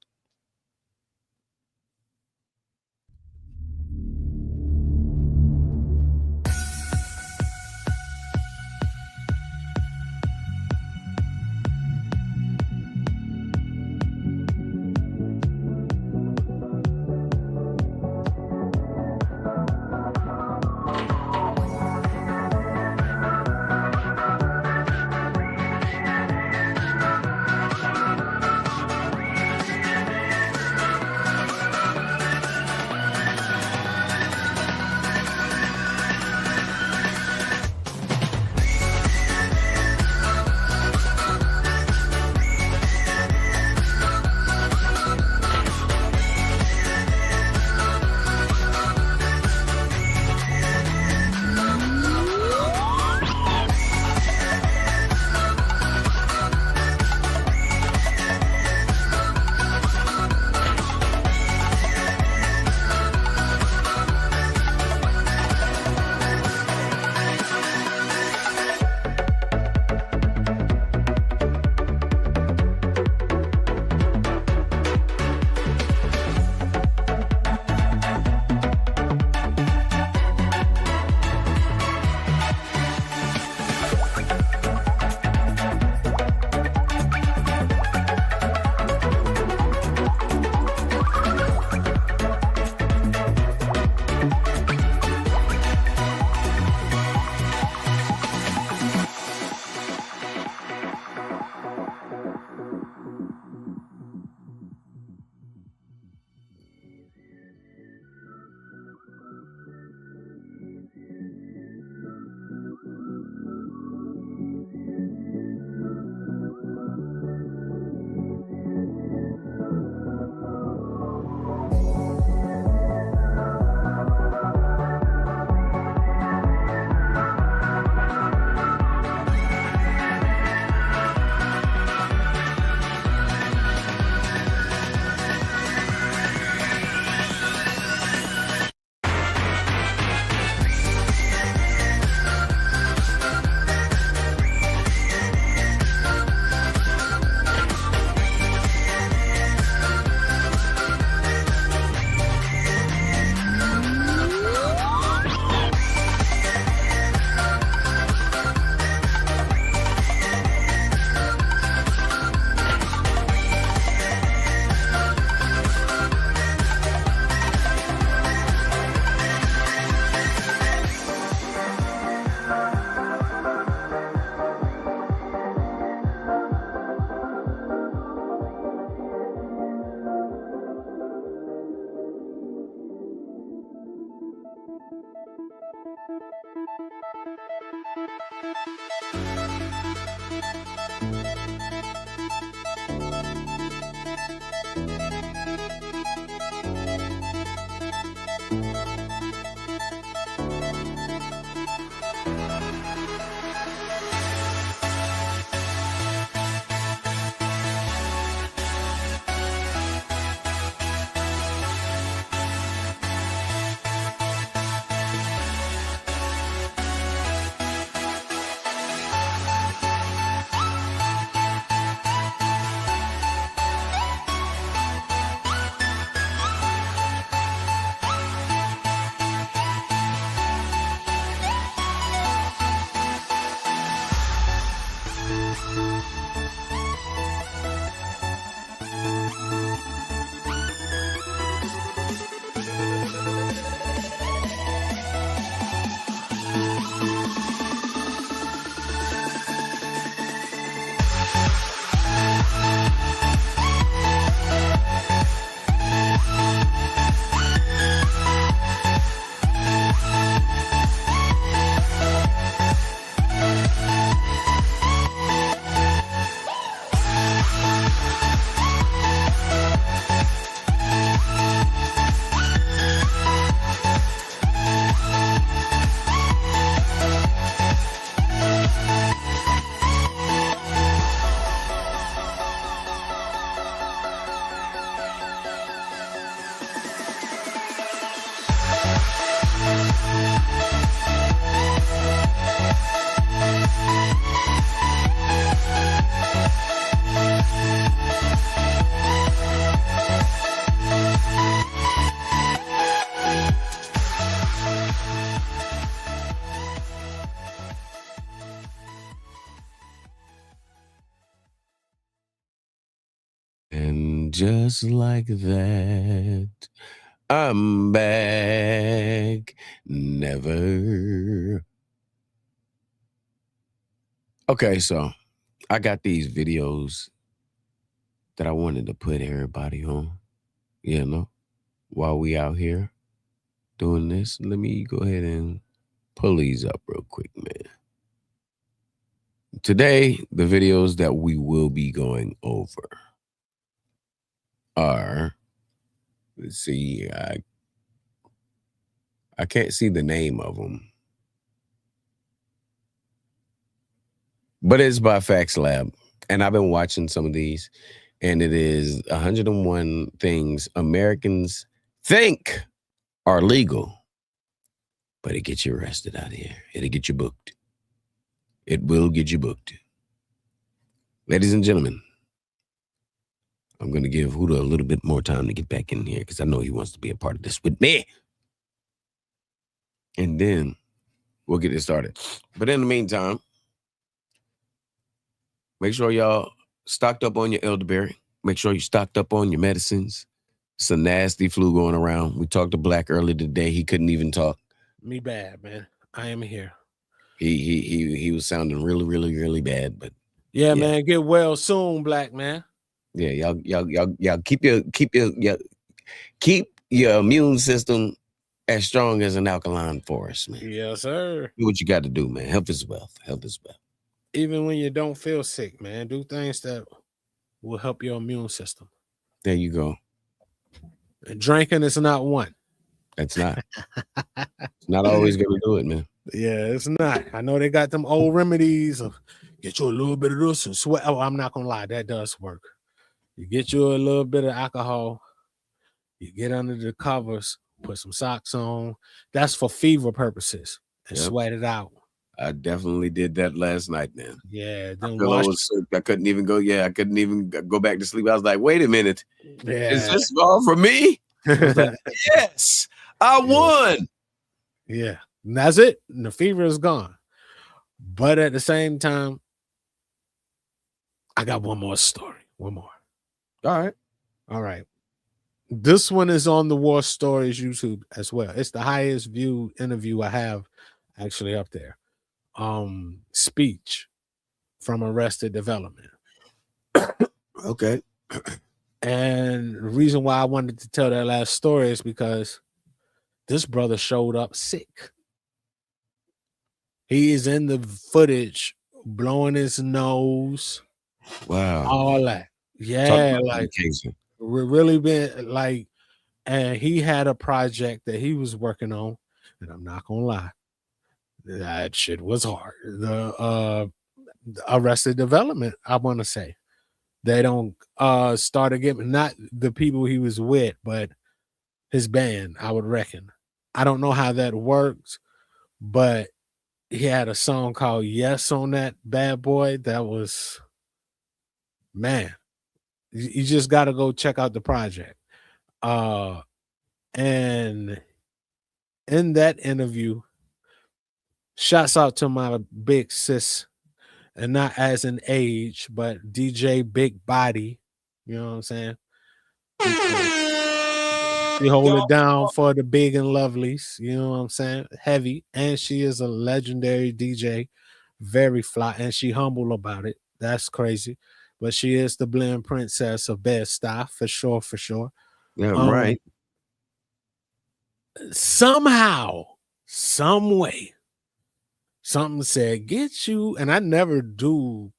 S2: And just like that, I'm back. Never. Okay, so I got these videos that I wanted to put everybody on, you know, while we out here doing this. Let me go ahead and pull these up real quick, man. Today, the videos that we will be going over are, let's see, I can't see the name of them, but it's by Facts Lab. And I've been watching some of these, and it is 101 things Americans think are legal, but it gets you arrested out here. It'll get you booked. It will get you booked. Ladies and gentlemen, I'm going to give Huda a little bit more time to get back in here because I know he wants to be a part of this with me. And then we'll get it started. But in the meantime, make sure y'all stocked up on your elderberry. Make sure you stocked up on your medicines. It's a nasty flu going around. We talked to Black earlier today. He couldn't even talk.
S1: Me bad, man. I am here.
S2: He was sounding really, really, really bad. But
S1: yeah, man, get well soon, Black man.
S2: Yeah, y'all keep your immune system as strong as an alkaline forest, man.
S1: Yes, sir.
S2: Do what you got to do, man. Health is wealth. Health is wealth.
S1: Even when you don't feel sick, man, do things that will help your immune system.
S2: There you go.
S1: And drinking is not one.
S2: That's not. It's not always going to do it, man.
S1: Yeah, it's not. I know they got them old remedies of get you a little bit of this and sweat. Oh, I'm not gonna lie, that does work. You get you a little bit of alcohol, you get under the covers, put some socks on. That's for fever purposes, and sweat it out.
S2: I definitely did that last night, man.
S1: Yeah,
S2: I was sick. I couldn't even go. Yeah, I couldn't even go back to sleep. I was like, wait a minute.
S1: Yeah.
S2: Is this all for me? I was like, yes, I won.
S1: Yeah, and that's it. And the fever is gone. But at the same time, I got one more story. One more.
S2: All right.
S1: This one is on the War Stories YouTube as well. It's the highest viewed interview I have actually up there. Speech from Arrested Development.
S2: Okay.
S1: And the reason why I wanted to tell that last story is because this brother showed up sick. He is in the footage blowing his nose.
S2: Wow.
S1: All that. Yeah, like really been like, and he had a project that he was working on, and I'm not gonna lie, that shit was hard. The Arrested Development, I want to say. They don't start again, not the people he was with, but his band, I would reckon. I don't know how that works, but he had a song called Yes on that bad boy. That was, man, you just got to go check out the project. And in that interview, shouts out to my big sis, and not as an age, but DJ Big Body. You know what I'm saying? She hold it down for the big and lovelies. You know what I'm saying? Heavy. And she is a legendary DJ. Very fly. And she humble about it. That's crazy. But she is the blend princess of Bed-Stuy, for sure, for sure.
S2: Yeah, right.
S1: Somehow, some way, something said, get you, and I never do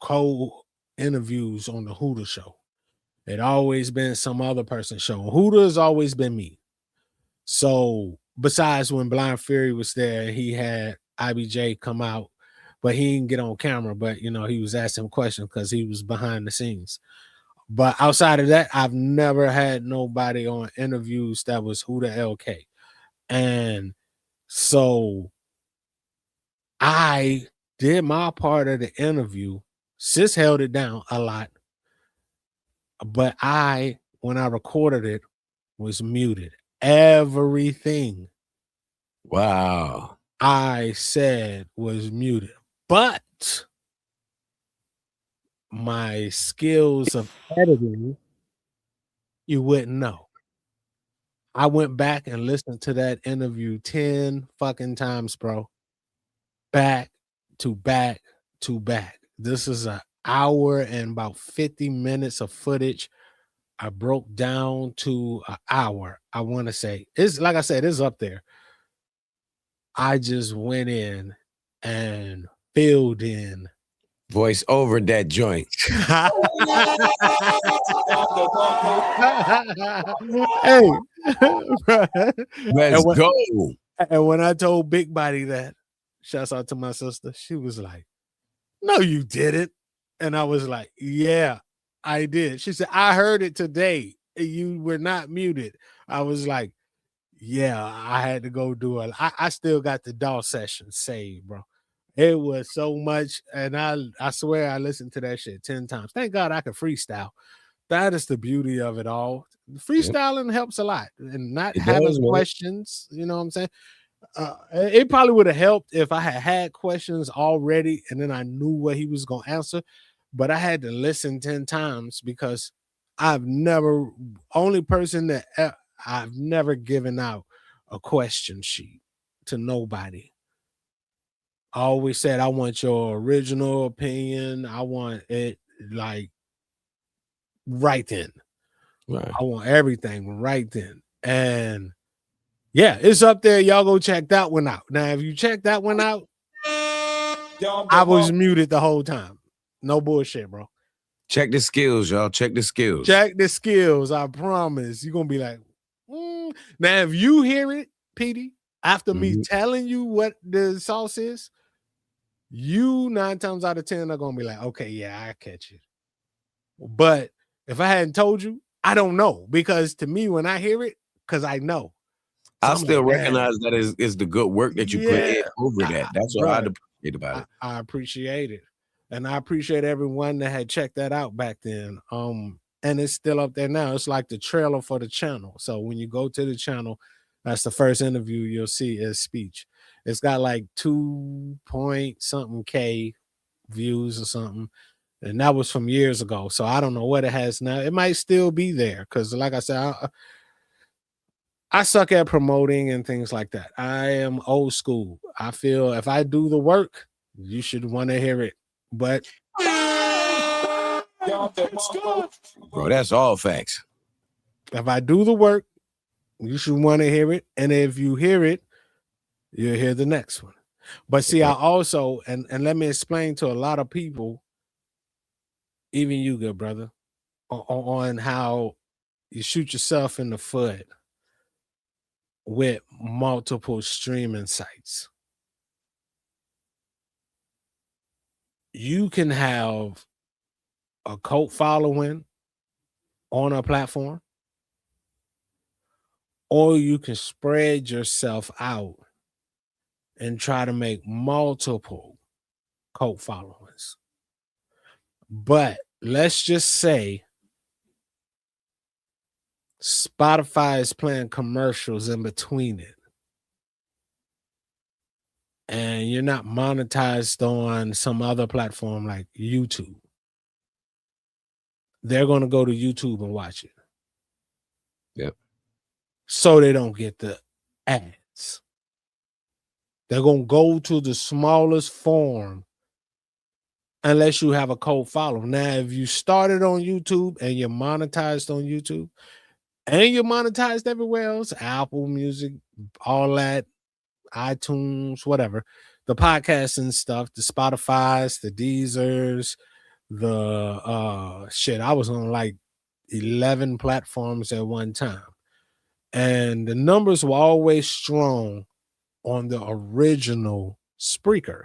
S1: co-interviews on the Huda show. It always been some other person's show. Huda has always been me. So besides when Blind Fury was there, he had IBJ come out, but he didn't get on camera. But you know, he was asking questions because he was behind the scenes. But outside of that, I've never had nobody on interviews that was Huda LK. And so I did my part of the interview. Sis held it down a lot. But when I recorded it, was muted. Everything.
S2: Wow.
S1: I said was muted. But my skills of editing, you wouldn't know. I went back and listened to that interview 10 fucking times, bro. Back to back to back. This is an hour and about 50 minutes of footage. I broke down to an hour. I want to say it's like I said, it's up there. I just went in and filled in.
S2: Voice over that joint.
S1: Hey,
S2: Let's go.
S1: And when I told Big Body that, shouts out to my sister, she was like, "No, you didn't." And I was like, "Yeah, I did." She said, "I heard it today. You were not muted." I was like, "Yeah, I had to go do it. I still got the DAW session saved, bro. It was so much, and I swear I listened to that shit 10 times. Thank God I could freestyle. That is the beauty of it all. Freestyling helps a lot, and not
S2: It
S1: having
S2: does, man.
S1: questions. You know what I'm saying? It probably would have helped if I had questions already, and then I knew what he was gonna answer. But I had to listen 10 times because I've never only person that I've never given out a question sheet to nobody. I always said I want your original opinion. I want it like right then.
S2: Right.
S1: I want everything right then. And yeah, it's up there. Y'all go check that one out. Now, if you check that one out, I was muted the whole time. No bullshit, bro.
S2: Check the skills, y'all. Check the skills.
S1: Check the skills. I promise. You're gonna be like, Now, if you hear it, Petey, after me telling you what the sauce is, you 9 times out of 10 are gonna be like, okay, yeah, I catch it. But if I hadn't told you, I don't know, because to me, when I hear it, because I know.
S2: So I still recognize that is the good work that you put in over that. That's what I appreciate about it.
S1: I appreciate it. And I appreciate everyone that had checked that out back then. And it's still up there now. It's like the trailer for the channel. So when you go to the channel, that's the first interview you'll see is speech. It's got like 2 point something K views or something. And that was from years ago. So I don't know what it has now. It might still be there because, like I said, I suck at promoting and things like that. I am old school. I feel if I do the work, you should want to hear it. But
S2: bro, that's all facts.
S1: If I do the work, you should want to hear it. And if you hear it, you'll hear the next one. But see, I also, and let me explain to a lot of people, even you, good brother, on how you shoot yourself in the foot with multiple streaming sites. You can have a cult following on a platform, or you can spread yourself out and try to make multiple cult followings. But let's just say Spotify is playing commercials in between it, and you're not monetized on some other platform like YouTube. They're going to go to YouTube and watch it.
S2: Yep.
S1: So they don't get the ads. They're going to go to the smallest form unless you have a cult follow. Now, if you started on YouTube and you're monetized on YouTube and you're monetized everywhere else, Apple Music, all that, iTunes, whatever, the podcasts and stuff, the Spotify's, the Deezers, the shit, I was on like 11 platforms at one time. And the numbers were always strong on the original Spreaker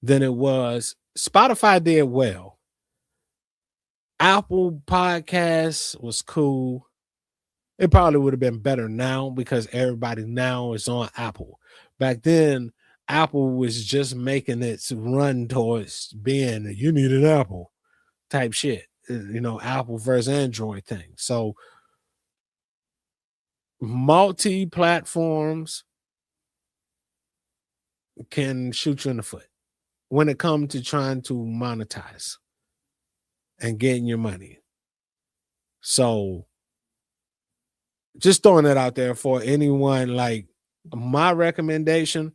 S1: than it was. Spotify did well. Apple Podcasts was cool. It probably would have been better now because everybody now is on Apple. Back then, Apple was just making its run towards being you need an Apple type shit, you know, Apple versus Android thing. So multi-platforms can shoot you in the foot when it comes to trying to monetize. and getting your money. So just throwing it out there for anyone, like my recommendation,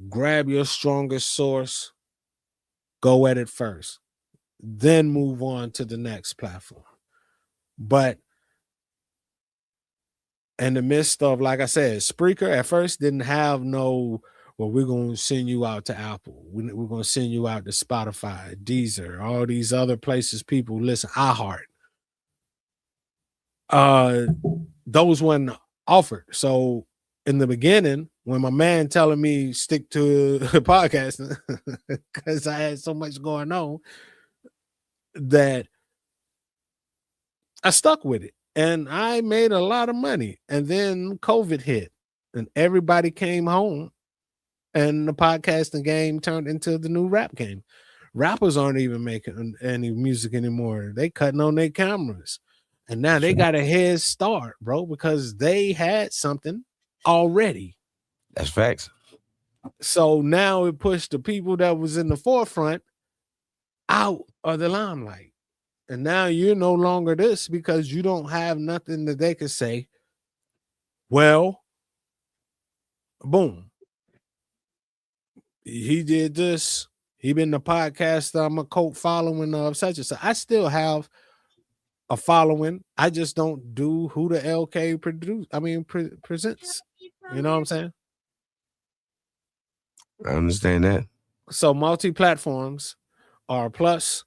S1: grab your strongest source, go at it first, then move on to the next platform. But in the midst of, like I said, Spreaker at first didn't have no, well, we're going to send you out to Apple. We're going to send you out to Spotify, Deezer, all these other places people listen, iHeart. Those weren't offered. So in the beginning, when my man telling me stick to podcasting, because I had so much going on, that I stuck with it. And I made a lot of money. And then COVID hit and everybody came home and the podcasting game turned into the new rap game. Rappers aren't even making any music anymore. They cutting on their cameras. And now they got a head start, bro, because they had something already.
S2: That's facts.
S1: So now it pushed the people that was in the forefront out of the limelight. And now you're no longer this because you don't have nothing that they could say. Well, boom. He did this. He been the podcast. I'm a cult following of such and such. I still have a following. I just don't do who the LK presents. You know what I'm saying?
S2: I understand that.
S1: So multi-platforms are a plus,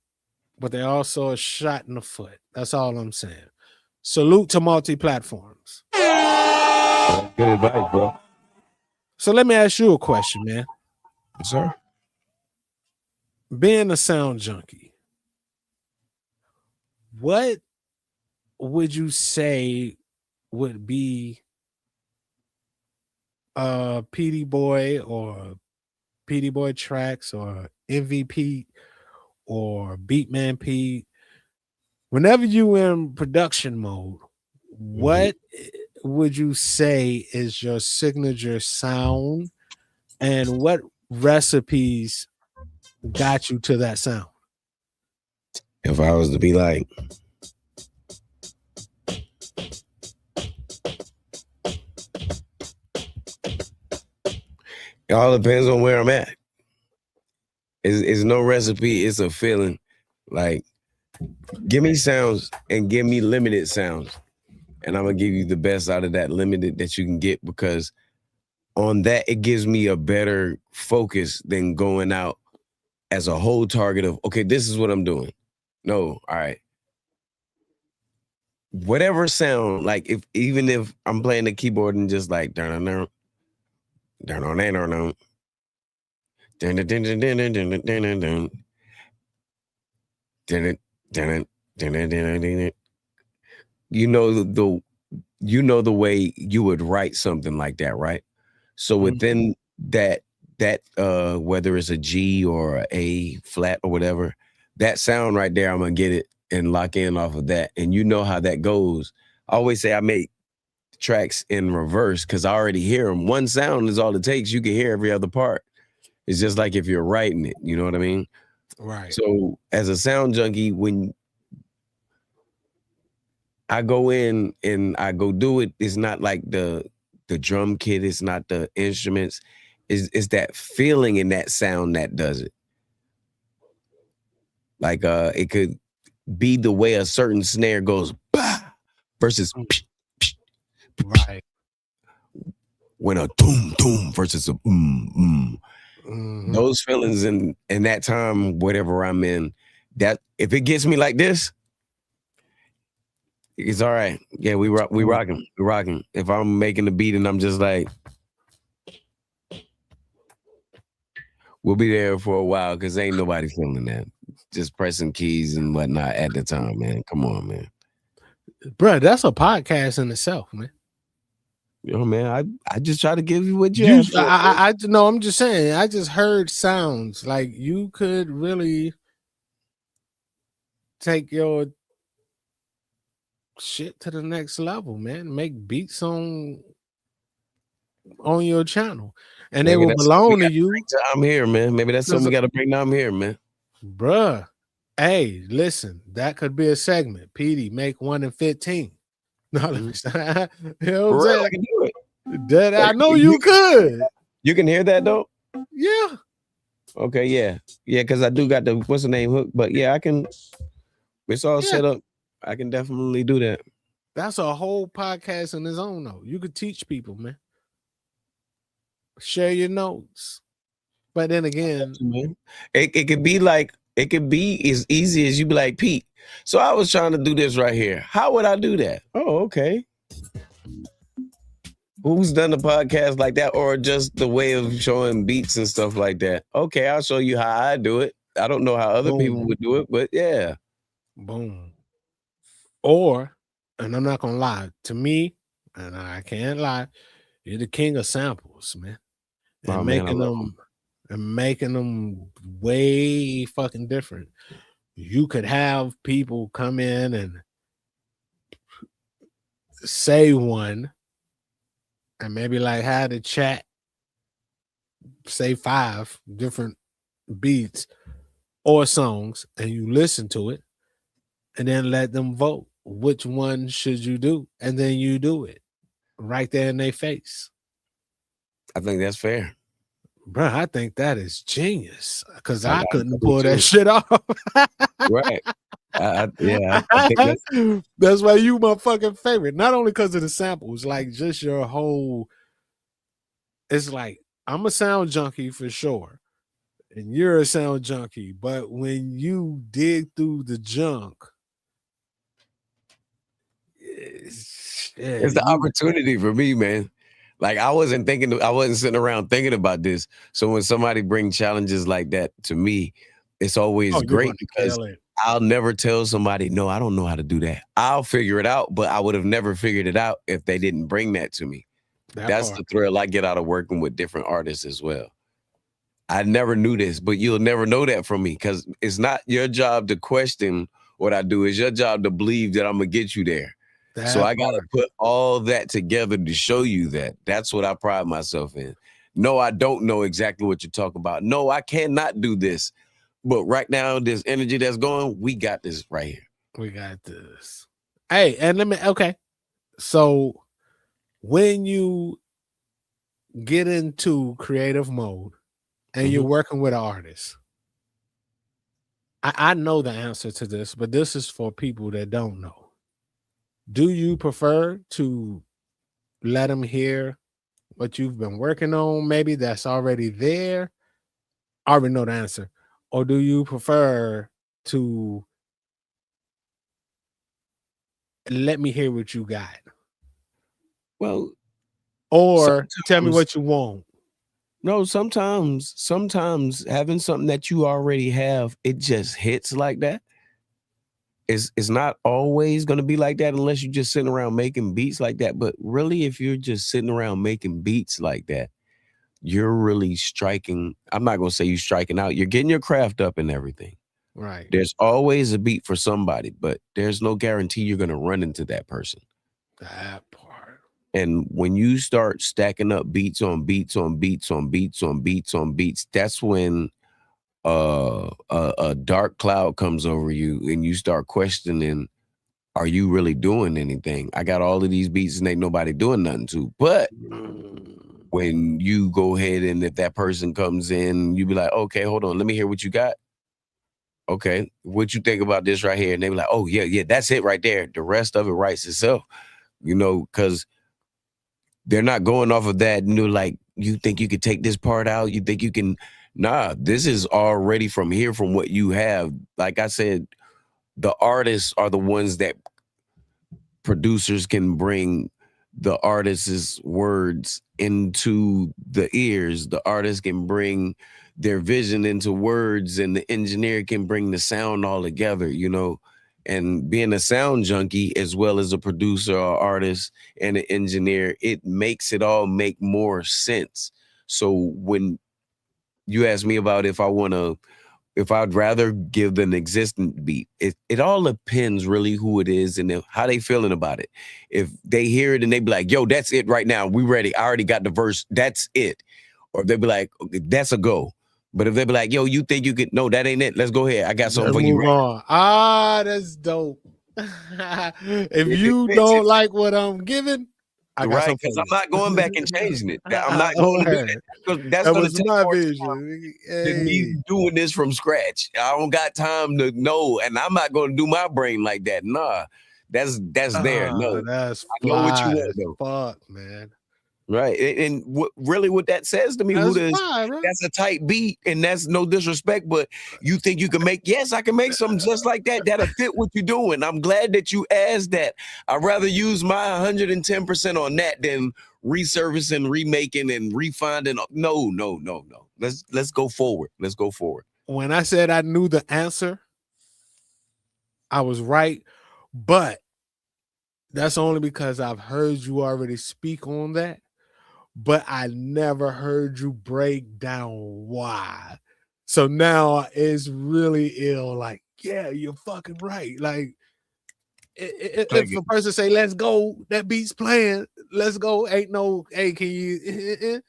S1: but they're also a shot in the foot. That's all I'm saying. Salute to multi-platforms.
S2: Good advice, bro.
S1: So let me ask you a question, man.
S2: Yes, sir.
S1: Being a sound junkie, what would you say would be PD Boy or PD Boy Tracks or MVP or Beatman P? Whenever you in production mode, what would you say is your signature sound, and what recipes got you to that sound?
S2: If I was to be like, it all depends on where I'm at. It's no recipe, it's a feeling. Like, give me sounds and give me limited sounds. And I'm gonna give you the best out of that limited that you can get, because on that, it gives me a better focus than going out as a whole target of, okay, this is what I'm doing. No, all right. Whatever sound, like even if I'm playing the keyboard and just like you know the way you would write something like that, right? So within that whether it's a G or a A flat or whatever, that sound right there, I'm gonna get it and lock in off of that. And you know how that goes. I always say I make tracks in reverse because I already hear them. One sound is all it takes. You can hear every other part. It's just like if you're writing it, you know what I mean?
S1: Right.
S2: So as a sound junkie, when I go in and I go do it, it's not like the drum kit, it's not the instruments, it's that feeling in that sound that does it. Like it could be the way a certain snare goes bah, versus
S1: right.
S2: When a doom doom versus a Those feelings in that time, whatever I'm in, that if it gets me like this, it's all right. Yeah, we rocking. If I'm making the beat and I'm just like, we'll be there for a while because ain't nobody feeling that. Just pressing keys and whatnot at the time, man. Come on, man.
S1: Bro, that's a podcast in itself, man.
S2: You know, man, I just try to give you what you have.
S1: I know, I'm just saying, I just heard sounds like you could really take your shit to the next level, man. Make beats on your channel, and they will belong to you.
S2: I'm here, man. Maybe that's something we got to bring down. I'm here, man.
S1: Bruh, Hey, listen, that could be a segment. PD make 1 in 15. No, let me stop. You know what I'm
S2: For real, I
S1: saying?
S2: can do it.
S1: That I know
S2: You
S1: you could.
S2: you can hear that though?
S1: Yeah.
S2: Okay, yeah. Yeah, because I do got the what's the name hook, but yeah, I can it's all
S1: Yeah.
S2: set up. I can definitely do that.
S1: That's a whole podcast in its own, though. You could teach people, man. Share your notes. But then again,
S2: Man. It could be like it could be as easy as you be like, Pete. So I was trying to do this right here. How would I do that? Oh, okay. Who's done a podcast like that, or just the way of showing beats and stuff like that? Okay, I'll show you how I do it. I don't know how other people
S1: boom,
S2: would do it, but yeah.
S1: boom. Or, and I'm not gonna lie, to me, and I can't lie, you're the king of samples, man. And
S2: Oh man, I love
S1: making them way fucking different. You could have people come in and say one and maybe like have the chat say 5 different beats or songs, and you listen to it and then let them vote which one should you do, and then you do it right there in their face.
S2: I think that's fair.
S1: Bro, I think that is genius because
S2: I
S1: I couldn't
S2: do
S1: pull that
S2: too.
S1: shit off.
S2: Right. I think that's
S1: That's why you my fucking favorite. Not only because of the samples, like just your whole. It's like I'm a sound junkie for sure, and you're a sound junkie. But when you dig through the junk,
S2: it's the opportunity for me, man. Like I wasn't sitting around thinking about this. So when somebody brings challenges like that to me, it's always
S1: you're
S2: great
S1: gonna
S2: because
S1: kill it.
S2: I'll never tell somebody, no, I don't know how to do that. I'll figure it out, but I would have never figured it out if they didn't bring that to me.
S1: That
S2: That's
S1: part.
S2: the thrill I get out of working with different artists as well. I never knew this, but you'll never know that from me because it's not your job to question what I do. It's your job to believe that I'm gonna get you there. So
S1: That
S2: I got to
S1: part.
S2: put all that together to show you that. That's what I pride myself in. No, I don't know exactly what you're talking about. No, I cannot do this. But right now, this energy that's going, we got this right here.
S1: We got this. Hey, and let me. Okay, so when you get into creative mode and you're
S2: Mhm.
S1: working with an artist, I know the answer to this, but this is for people that don't know. Do you prefer to let them hear what you've been working on? Maybe that's already there. I already know the answer. Or do you prefer to let me hear what you got?
S2: Well,
S1: Or tell me
S2: sometimes,
S1: what you want?
S2: no, sometimes having something that you already have, it just hits like that. It's not always going to be like that unless you're just sitting around making beats like that. But really, if you're just sitting around making beats like that, you're really striking. I'm not going to say you striking out. You're getting your craft up and everything.
S1: Right.
S2: There's always a beat for somebody, but there's no guarantee you're going to run into that person.
S1: That part.
S2: And when you start stacking up beats on beats on beats on beats on beats on beats, that's when a dark cloud comes over you and you start questioning, are you really doing anything? I got all of these beats and ain't nobody doing nothing to. But
S1: Mm.
S2: when you go ahead and if that person comes in, you be like, okay, hold on, let me hear what you got. Okay, what you think about this right here? And they be like, oh yeah, that's it right there. The rest of it writes itself, because they're not going off of that. Like you think you could take this part out? You think you can? Nah, this is already from here from what you have. Like I said, the artists are the ones that producers can bring the artist's words into the ears. The artist can bring their vision into words, and the engineer can bring the sound all together, And being a sound junkie as well as a producer or artist and an engineer, it makes it all make more sense. So when you ask me about if I'd rather give an existent beat, it all depends really who it is and how they feeling about it. If they hear it and they be like, yo, that's it right now. We ready. I already got the verse. That's it. Or they be like, okay, that's a go. But if they be like, yo, you think you could? No, that ain't it. Let's go ahead. I got something
S1: Let's
S2: for you.
S1: move on. That's dope. If you
S2: Bitches.
S1: don't like what I'm giving, I got
S2: Right,
S1: something
S2: because
S1: for
S2: I'm
S1: you.
S2: not going back and changing it. I'm not going to do that. That's
S1: That
S2: going to
S1: was
S2: take
S1: my
S2: more time
S1: vision.
S2: than me
S1: Hey.
S2: doing this from scratch. I don't got time to know, and I'm not going to do my brain like that. Nah, that's there. No,
S1: That's
S2: I know what you
S1: fly
S2: want
S1: as
S2: though.
S1: fuck, man.
S2: Right, and what that says to me,
S1: That's
S2: Huda, is
S1: fly, bro.
S2: that's a tight beat, and that's no disrespect, but you think you can make? Yes, I can make something just like that that'll fit what you're doing. I'm glad that you asked that. I'd rather use my 110% on that than resurfacing, remaking, and refining. No. Let's go forward. Let's go forward.
S1: When I said I knew the answer, I was right, but that's only because I've heard you already speak on that. But I never heard you break down why. So now it's really ill. Like, yeah, you're fucking right. Like, if a person say, let's go, that beat's playing, let's go. Ain't no, hey, can you?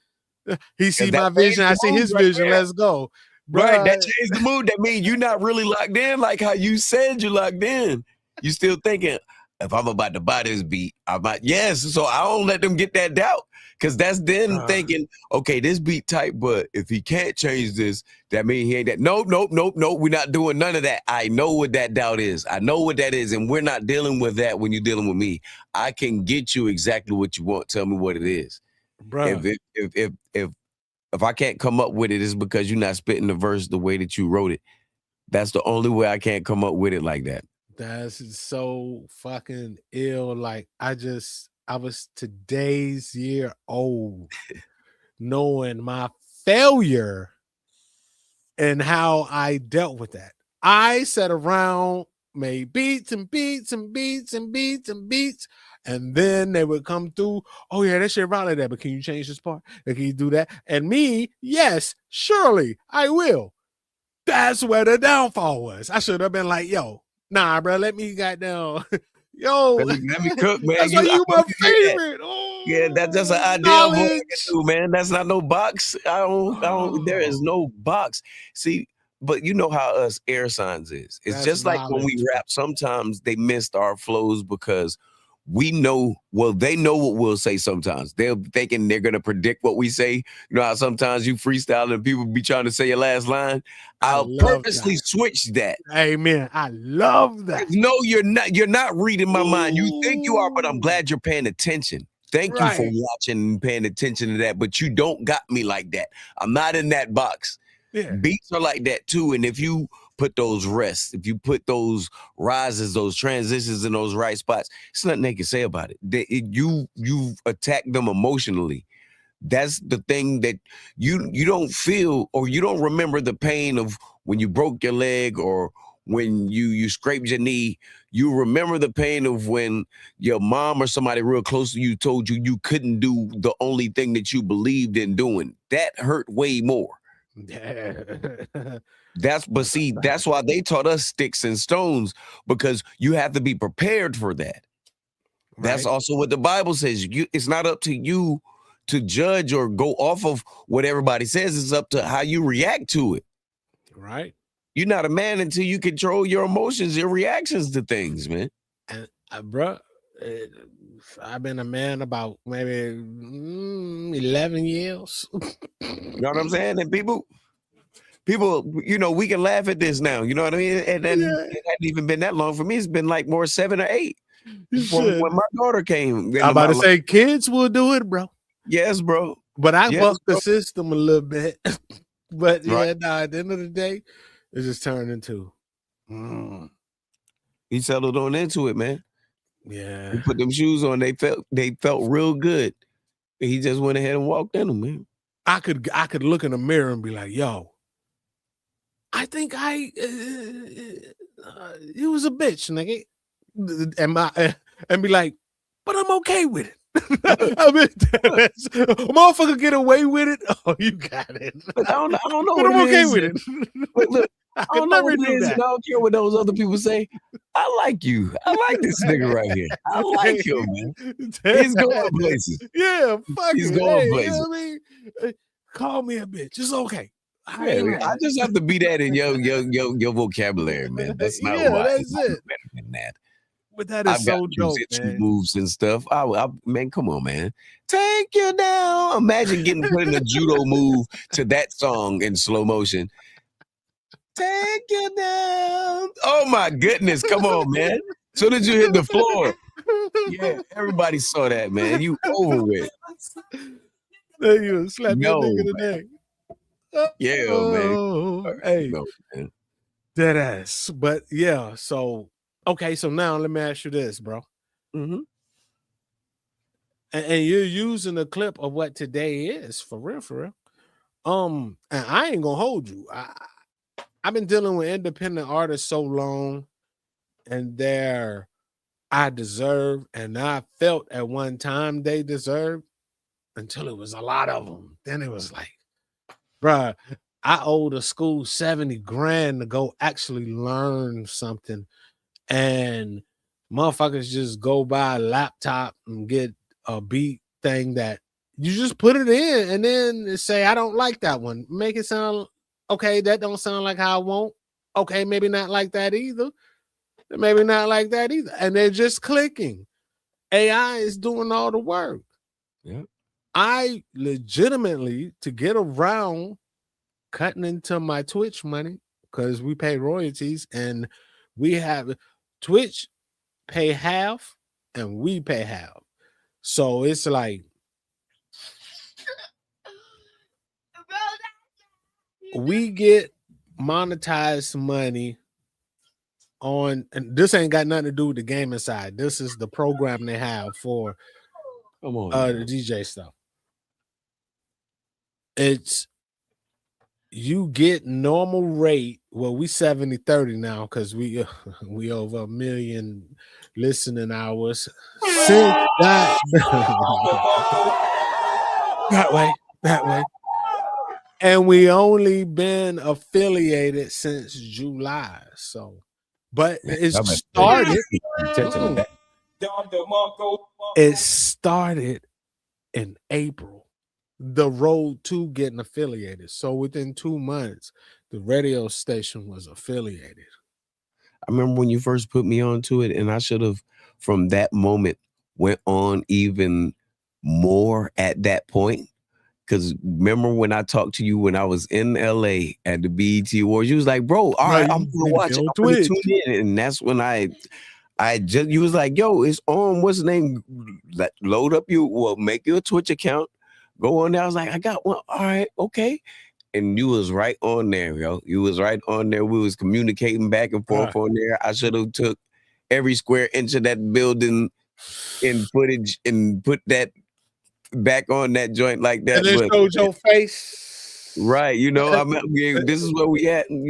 S1: He see my vision, I see his vision, let's go.
S2: Right, that changed the mood. That means you're not really locked in like how you said you locked in. You still thinking, if I'm about to buy this beat, I might, yes. So I don't let them get that doubt. Because that's them thinking, okay, this beat tight, but if he can't change this, that means he ain't that. Nope. We're not doing none of that. I know what that doubt is. I know what that is, and we're not dealing with that when you're dealing with me. I can get you exactly what you want. Tell me what it is.
S1: Bro.
S2: If I can't come up with it, it's because you're not spitting the verse the way that you wrote it. That's the only way I can't come up with it like that.
S1: That's so fucking ill. Like, I was today's year old, knowing my failure and how I dealt with that. I sat around, made beats and beats and beats and beats and beats, and then they would come through. Oh yeah, that shit right like that, but can you change this part? Can you do that? And me, yes, surely I will. That's where the downfall was. I should have been like, yo, nah, bro, let me goddamn. Yo,
S2: let me cook, man.
S1: That's why you my favorite.
S2: Yeah, that's just an idea of what I can do, man. That's not no box. I don't. There is no box. See, but you know how us air signs is. It's
S1: That's
S2: just like when we rap. Sometimes they missed our flows because we know. Well, they know what we'll say. Sometimes they're thinking they're gonna predict what we say. You know how sometimes you freestyle and people be trying to say your last line. I'll purposely switch that.
S1: Amen. I love that.
S2: No, you're not. You're not reading my mind. You think you are, but I'm glad you're paying attention. Thank you for watching and paying attention to that, but you don't got me like that. I'm not in that box.
S1: Yeah.
S2: Beats are like that too. And if you put those rests, if you put those rises, those transitions in those right spots, it's nothing they can say about it. You've attacked them emotionally. That's the thing that you don't feel, or you don't remember the pain of when you broke your leg or when you scraped your knee. You remember the pain of when your mom or somebody real close to you told you you couldn't do the only thing that you believed in doing. That hurt way more. That's why they taught us sticks and stones, because you have to be prepared for that. Right. That's also what the Bible says. It's not up to you to judge or go off of what everybody says. It's up to how you react to it.
S1: Right.
S2: You're not a man until you control your emotions, your reactions to things, man.
S1: And bro, I've been a man about maybe 11 years.
S2: You know what I'm saying? And people, you know, we can laugh at this now. You know what I mean? And then it hadn't even been that long for me. It's been like more 7 or 8 from when my daughter came.
S1: I'm about to say kids will do it, bro.
S2: Yes, bro.
S1: But I bucked the system a little bit. But yeah, at the end of the day, it just turned into.
S2: He settled on into it, man.
S1: Yeah.
S2: He put them shoes on. They felt real good. He just went ahead and walked in them, man.
S1: I could look in the mirror and be like, yo, I think you was a bitch, nigga. And be like, but I'm okay with it. I mean, motherfucker get away with it. Oh, you got it.
S2: But I don't know.
S1: But I'm okay with it.
S2: Look, I don't know what it is, and I don't care what those other people say. I like you. I like this nigga right here. I like him, man. He's going places.
S1: Yeah, fuck
S2: He's going places.
S1: You know what I mean? Call me a bitch. It's okay. I
S2: Yeah,
S1: ain't
S2: I just have to be that in your vocabulary, man. That's not
S1: yeah,
S2: who I am.
S1: that's
S2: I'm
S1: it.
S2: better than that.
S1: But that is
S2: I've got
S1: so dope,
S2: jujitsu
S1: man.
S2: moves and stuff. Man, come on, man. Take you down. Imagine getting put in a judo move to that song in slow motion. Take you down. Oh my goodness. Come on, man. Soon as you hit the floor. Yeah, everybody saw that, man. You over with.
S1: There you slap your
S2: No,
S1: nigga in the
S2: man.
S1: neck.
S2: Yeah, man.
S1: Hey,
S2: No, man.
S1: dead ass. But yeah, so okay, so now let me ask you this, bro.
S2: Mm-hmm.
S1: And you're using a clip of what today is for real, for real. And I ain't gonna hold you. I've been dealing with independent artists so long, and I deserve, and I felt at one time they deserved until it was a lot of them. Then it was like, bruh, I owed a school 70 grand to go actually learn something. And motherfuckers just go buy a laptop and get a beat thing that you just put it in and then say, I don't like that one. Make it sound okay. That don't sound like how I want. Okay, maybe not like that either. Maybe not like that either. And they're just clicking. AI is doing all the work.
S2: Yeah.
S1: I legitimately, to get around cutting into my Twitch money, because we pay royalties and we have Twitch pay half and we pay half. So it's like we get monetized money on, and this ain't got nothing to do with the gaming side. This is the program they have for
S2: Come on.
S1: the DJ stuff. It's you get normal rate. Well, we 70-30 now because we over 1 million listening hours since that that way. And we only been affiliated since July. So, but it started. It started in April. The road to getting affiliated. So within 2 months, the radio station was affiliated.
S2: I remember when you first put me onto it, and I should have, from that moment, went on even more at that point. Because remember when I talked to you when I was in LA at the BET Awards, you was like, bro, all right, I'm gonna watch it. I'm gonna tune in. And that's when I just, you was like, yo, it's on, what's the name? Load up make your Twitch account, go on there. I was like, I got one. All right, okay. And you was right on there, yo. You was right on there. We was communicating back and forth on there. I should have took every square inch of that building in footage and put that back on that joint like that.
S1: And it showed your face.
S2: Right, I mean, this is where we at, and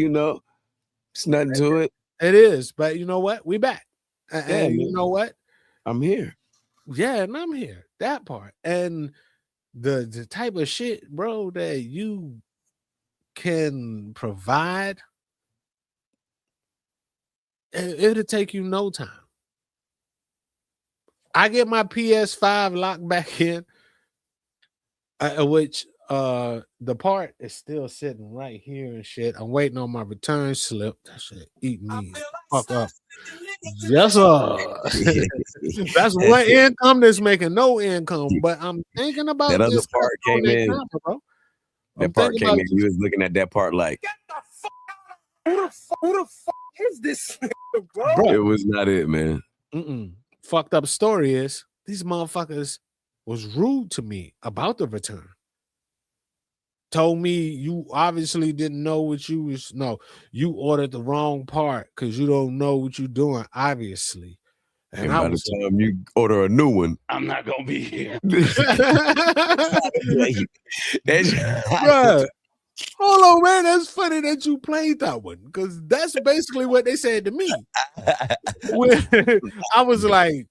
S2: it's nothing to it.
S1: It is, but you know what? We back. And you know what?
S2: I'm here.
S1: Yeah, and I'm here. That part. And the type of shit, bro, that you can provide, it'll take you no time. I get my PS5 locked back in, which the part is still sitting right here and shit. I'm waiting on my return slip. That shit eat me fuck up. Yes, sir. That's one income that's making no income. But I'm thinking about
S2: that other
S1: this
S2: part came in.
S1: Camera, bro.
S2: That part came in. You was looking at that part like,
S3: Get the fuck out of who the fuck is this, bro?
S2: It was not it, man.
S1: Fucked up story is these motherfuckers was rude to me about the return. Told me you obviously didn't know what you was. No, you ordered the wrong part because you don't know what you're doing, obviously.
S2: And by the time you order a new one,
S3: I'm not gonna be here.
S1: Bruh, hold on, man. That's funny that you played that one because that's basically what they said to me. I was like,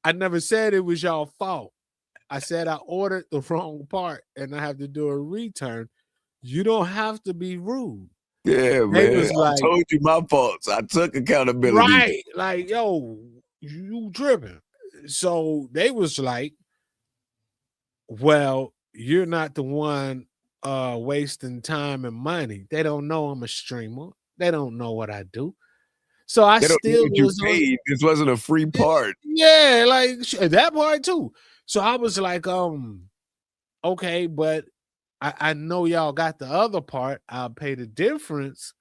S1: I never said it was y'all fault. I said I ordered the wrong part and I have to do a return. You don't have to be rude.
S2: Yeah, man. I told you my faults. I took accountability.
S1: Right. Like, yo, you tripping. So they was like, well, you're not the one wasting time and money. They don't know I'm a streamer. They don't know what I do. So I
S2: They don't know
S1: still
S2: what you
S1: was on.
S2: paid. This wasn't a free part.
S1: Yeah, like that part too. So I was like, okay, but I know y'all got the other part. I'll pay the difference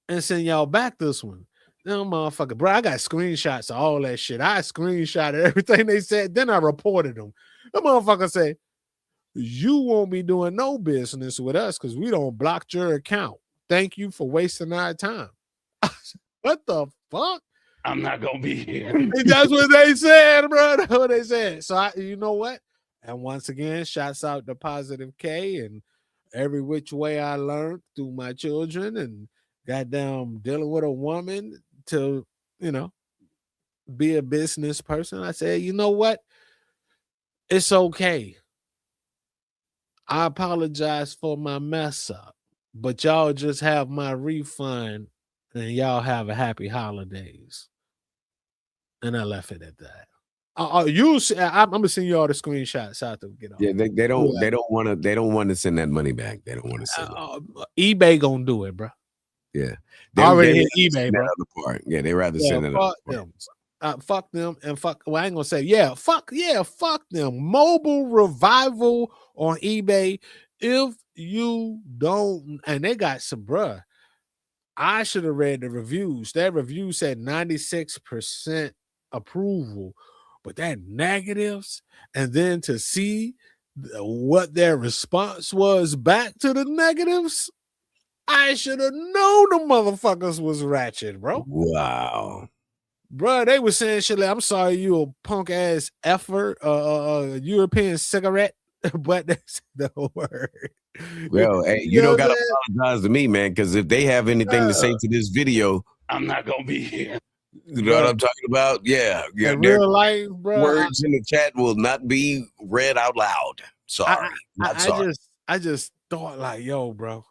S1: and send y'all back this one. No, motherfucker, bro, I got screenshots of all that shit. I screenshotted everything they said. Then I reported them. The motherfucker said, you won't be doing no business with us because we don't block your account. Thank you for wasting our time. What the fuck?
S3: I'm not gonna be here.
S1: That's what they said, bro. That's what they said. So you know what? And once again, shouts out to Positive K and every which way I learned through my children and goddamn dealing with a woman to, be a business person. I said, you know what? It's okay. I apologize for my mess up, but y'all just have my refund and y'all have a happy holidays. And I left it at that. I'm gonna send you all the screenshots out to get off.
S2: Yeah, they don't want to send that money back. They don't want to send it.
S1: eBay gonna do it, bro.
S2: Yeah,
S1: I already hit eBay, bro.
S2: Part. Yeah, they rather send it.
S1: Fuck them. Fuck them and fuck. Well, I ain't gonna say fuck them. Mobile Revival on eBay. If you don't, and they got some, bruh. I should have read the reviews. That review said 96% approval, but that negatives, and then to see what their response was back to the negatives, I should have known the motherfuckers was ratchet, bro.
S2: Wow.
S1: Bro, they were saying shit like, I'm sorry, you a punk ass effort, European cigarette, but that's the word.
S2: Well, hey, you don't gotta apologize to me, man, because if they have anything to say to this video,
S3: I'm not gonna be here.
S2: You know what I'm talking about? Yeah.
S1: In real life, bro.
S2: Words in the chat will not be read out loud. Sorry.
S1: I just thought like, yo, bro.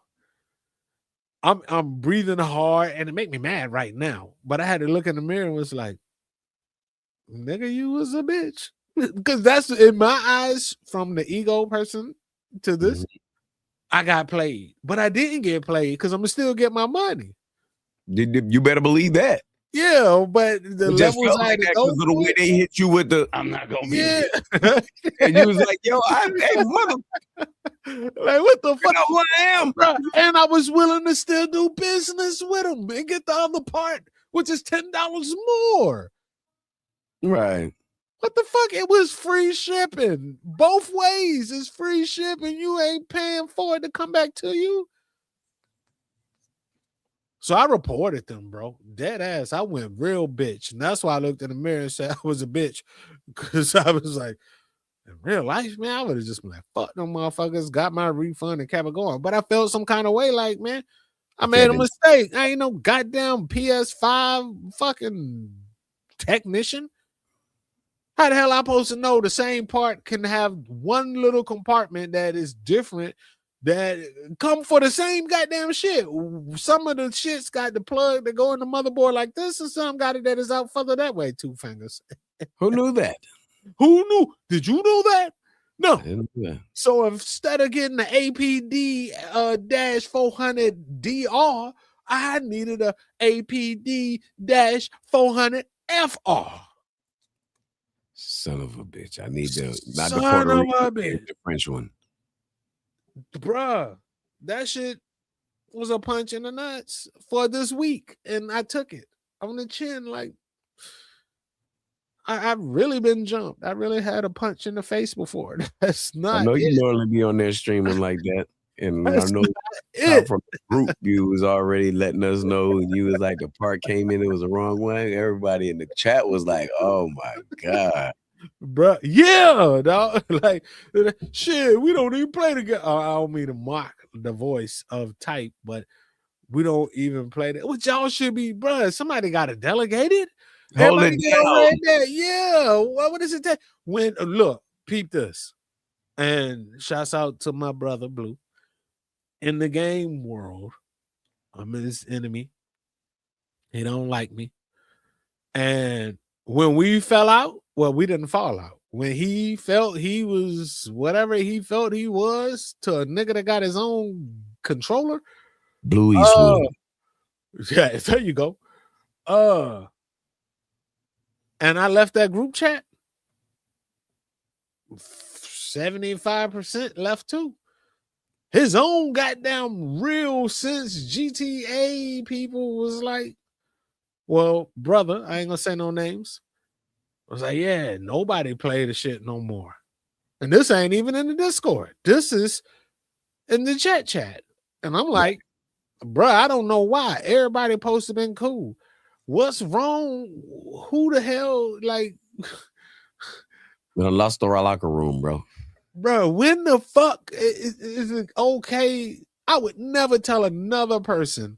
S1: I'm breathing hard and it make me mad right now. But I had to look in the mirror and was like, nigga, you was a bitch. Because that's in my eyes, from the ego person to this, I got played. But I didn't get played because I'm gonna still get my money.
S2: You better believe that.
S1: Yeah, but the levels
S2: like that because of the way they hit you with the
S3: I'm not gonna be here.
S2: And you was like, yo, hey, mother.
S1: Like, what the fuck?
S2: You know who I am,
S1: bro? And I was willing to still do business with them and get the other part, which is $10 more.
S2: Right.
S1: What the fuck? It was free shipping. Both ways. It's free shipping. You ain't paying for it to come back to you. So I reported them, bro. Dead ass. I went real bitch. And that's why I looked in the mirror and said I was a bitch. Because I was like, in real life, man, I would have just been like, fuck them motherfuckers, got my refund and kept it going. But I felt some kind of way like, man, I made a mistake. I ain't no goddamn PS5 fucking technician. How the hell I supposed to know the same part can have one little compartment that is different that come for the same goddamn shit? Some of the shits got the plug that go in the motherboard like this, and some got it that is out further that way, 2 fingers.
S2: Who knew that?
S1: Who knew? Did you know that? No.
S2: I didn't know that.
S1: So instead of getting the APD -400DR, I needed a APD -400FR.
S2: Son of a bitch. I need the not
S1: Son
S2: the Puerto
S1: of
S2: Rican,
S1: a bitch.
S2: the French one.
S1: Bruh, that shit was a punch in the nuts for this week, and I took it on the chin. Like, I've really been jumped. I really had a punch in the face before. That's not
S2: I know
S1: it.
S2: you normally be on there streaming like that. And
S1: That's
S2: I know
S1: it.
S2: from the group you was already letting us know, and you was like, the part came in, it was the wrong one. Everybody in the chat was like, oh my God.
S1: Bruh, yeah, dog. Like, shit, we don't even play together. I don't mean to mock the voice of type, but we don't even play that. What y'all should be, bruh? Somebody got to delegate it.
S2: Hold
S1: Everybody
S2: it down.
S1: that. Yeah. What does it take? When look, peep this. And shouts out to my brother Blue. In the game world, I'm his enemy. He don't like me. And when we fell out, well, we didn't fall out. when he felt he was whatever he felt he was to a nigga that got his own controller.
S2: Blue Eastwood.
S1: Yeah, there you go. And I left that group chat. 75% left too. His own goddamn real sense GTA people was like, well, brother, I ain't gonna say no names. I was like, yeah, nobody play the shit no more. And this ain't even in the Discord. This is in the chat. And I'm like, bruh, I don't know why. Everybody supposed to been cool. What's wrong? Who the hell, like...
S2: We done lost our locker room, bro.
S1: Bro, when the fuck is it okay? I would never tell another person,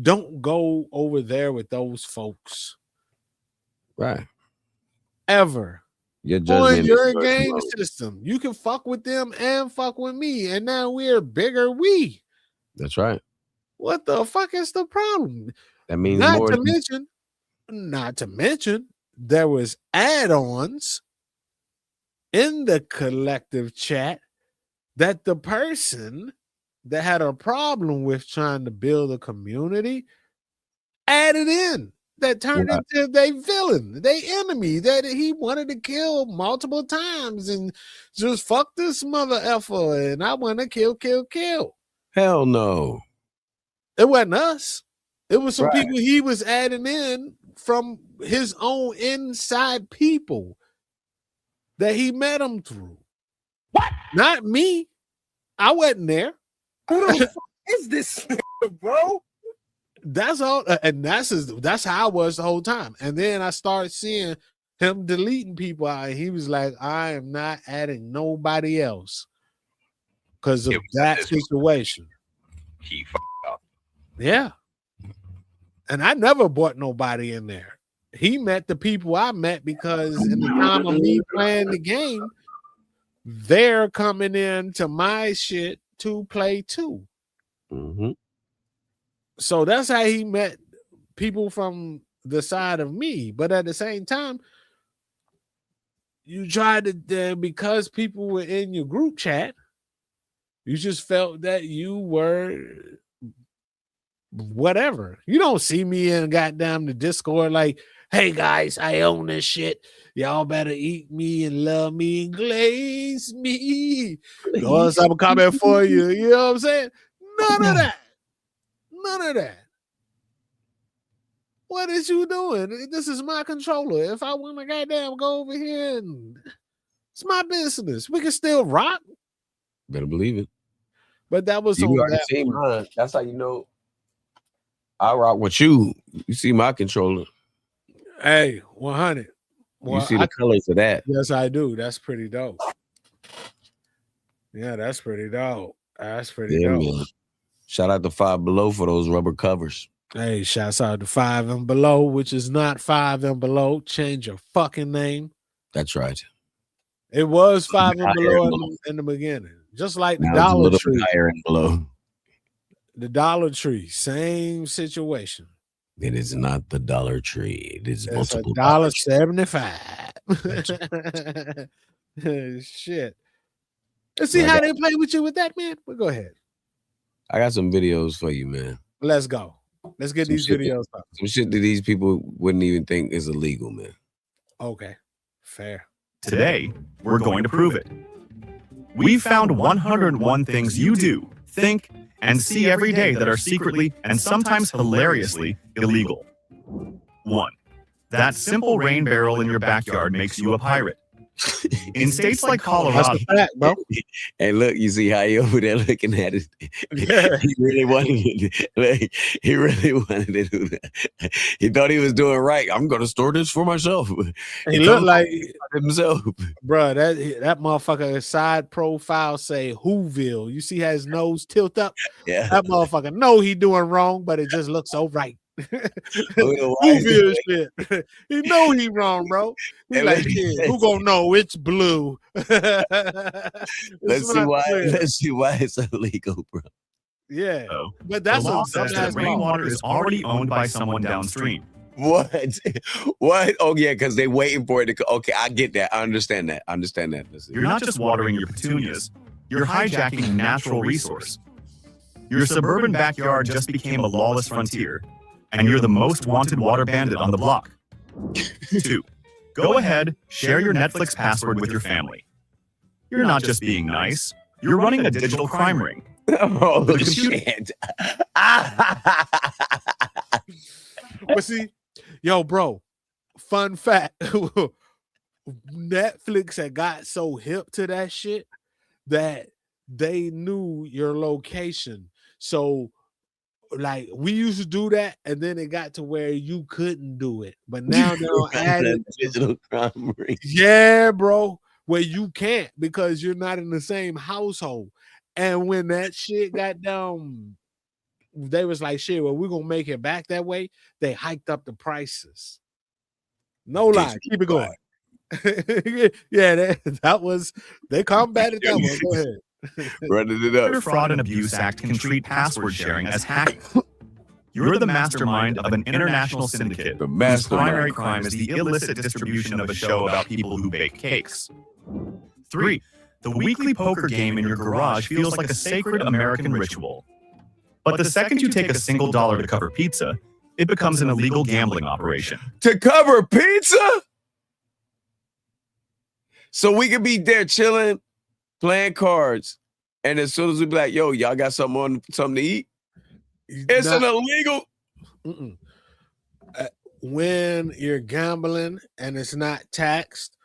S1: don't go over there with those folks.
S2: Right.
S1: Ever.
S2: Your judgment
S1: on your game system. You can fuck with them and fuck with me. And now we're bigger we.
S2: That's right.
S1: What the fuck is the problem?
S2: That means
S1: not
S2: more.
S1: Not to mention, there was add-ons in the collective chat that the person that had a problem with trying to build a community added in that turned into their villain, their enemy that he wanted to kill multiple times and just fuck this mother effer and I want to kill.
S2: Hell no.
S1: It wasn't us. It was some people he was adding in from his own inside people that he met him through. What? Not me. I wasn't there.
S3: Who the fuck is this, bro?
S1: That's all, and that's how I was the whole time. And then I started seeing him deleting people out, and he was like, "I am not adding nobody else because of that situation."
S4: He fucked up.
S1: Yeah, and I never brought nobody in there. He met the people I met because in the time of me playing the game, they're coming into my shit to play too.
S2: Mm-hmm.
S1: So that's how he met people from the side of me. But at the same time, you tried to, because people were in your group chat, you just felt that you were whatever. You don't see me in goddamn the Discord like, hey guys, I own this shit. Y'all better eat me and love me and glaze me. Go else I'm coming for you. You know what I'm saying? None of that. None of that. What is you doing? This is my controller. If I want to goddamn go over here and it's my business. We can still rock.
S2: Better believe it.
S1: But that was
S2: you
S1: on
S2: already
S1: that
S2: seen mine. That's how you know I rock with you. You see my controller.
S1: Hey, 100.
S2: Well, you see the colors of that.
S1: Yes, I do. That's pretty dope. Yeah, that's pretty dope. That's pretty dope. Man.
S2: Shout out to Five Below for those rubber covers.
S1: Hey, shouts out to Five and Below, which is not Five and Below. Change your fucking name.
S2: That's right.
S1: It was Five and Below in the beginning. Just like the Dollar Tree.
S2: Higher and below.
S1: The Dollar Tree, same situation.
S2: It is not the Dollar Tree. It is multiple
S1: $1.75. Shit. Let's see how they play with you with that, man. Well, go ahead.
S2: I got some videos for you, man.
S1: Let's go. Let's get these videos up.
S2: Some shit that these people wouldn't even think is illegal, man.
S1: Okay. Fair.
S5: Today, we're going to prove it. We found 101 things you do, think, and see every day that are secretly and sometimes hilariously illegal. 1. That simple rain barrel in your backyard makes you a pirate. In states like Colorado,
S1: that's a fact, bro.
S2: Hey, look, you see how he over there looking at it.
S1: Yeah.
S2: He really wanted it. Like, he really wanted to do that. He thought he was doing right. I'm gonna store this for myself.
S1: He looked like
S2: himself,
S1: bro. That motherfucker side profile say Whoville. You see how his nose tilt up?
S2: Yeah.
S1: That motherfucker know he doing wrong, but it just looks so right. Whoville shit. He know he wrong, bro. He
S2: Hey,
S1: like, yeah, who gonna know it's blue?
S2: Let's see why. Let's see why it's illegal, bro.
S1: Yeah, but that's
S5: the law says that rainwater is already owned by someone downstream.
S2: What? What? Oh yeah, because they waiting for it to. Okay, I get that. I understand that. Listen.
S5: You're not just watering your petunias. You're hijacking a natural resource. Your suburban backyard just became a lawless frontier, and you're the most wanted water bandit on the block. 2. Go ahead, share your Netflix password with your family. You're not just being nice. You're running a digital crime ring.
S2: Oh shit!
S1: But see, yo, bro, fun fact. Netflix had got so hip to that shit that they knew your location. So like we used to do that, and then it got to where you couldn't do it. But now they're adding
S2: digital crime ring.
S1: Yeah, bro, where you can't because you're not in the same household. And when that shit got down, they was like, shit, well, we're gonna make it back that way. They hiked up the prices. No lie, keep it going. Yeah, that was they combated that one. Go ahead.
S2: Running it up.
S5: The Fraud and Abuse Act can treat password sharing as hacking. You're the mastermind of an international syndicate whose primary crime is the illicit distribution of a show about people who bake cakes. 3. The weekly poker game in your garage feels like a sacred American ritual. But the second you take a single dollar to cover pizza, it becomes an illegal gambling operation.
S2: To cover pizza? So we could be there chilling, playing cards, and as soon as we be like, yo, y'all got something to eat? It's an illegal.
S1: When you're gambling and it's not taxed,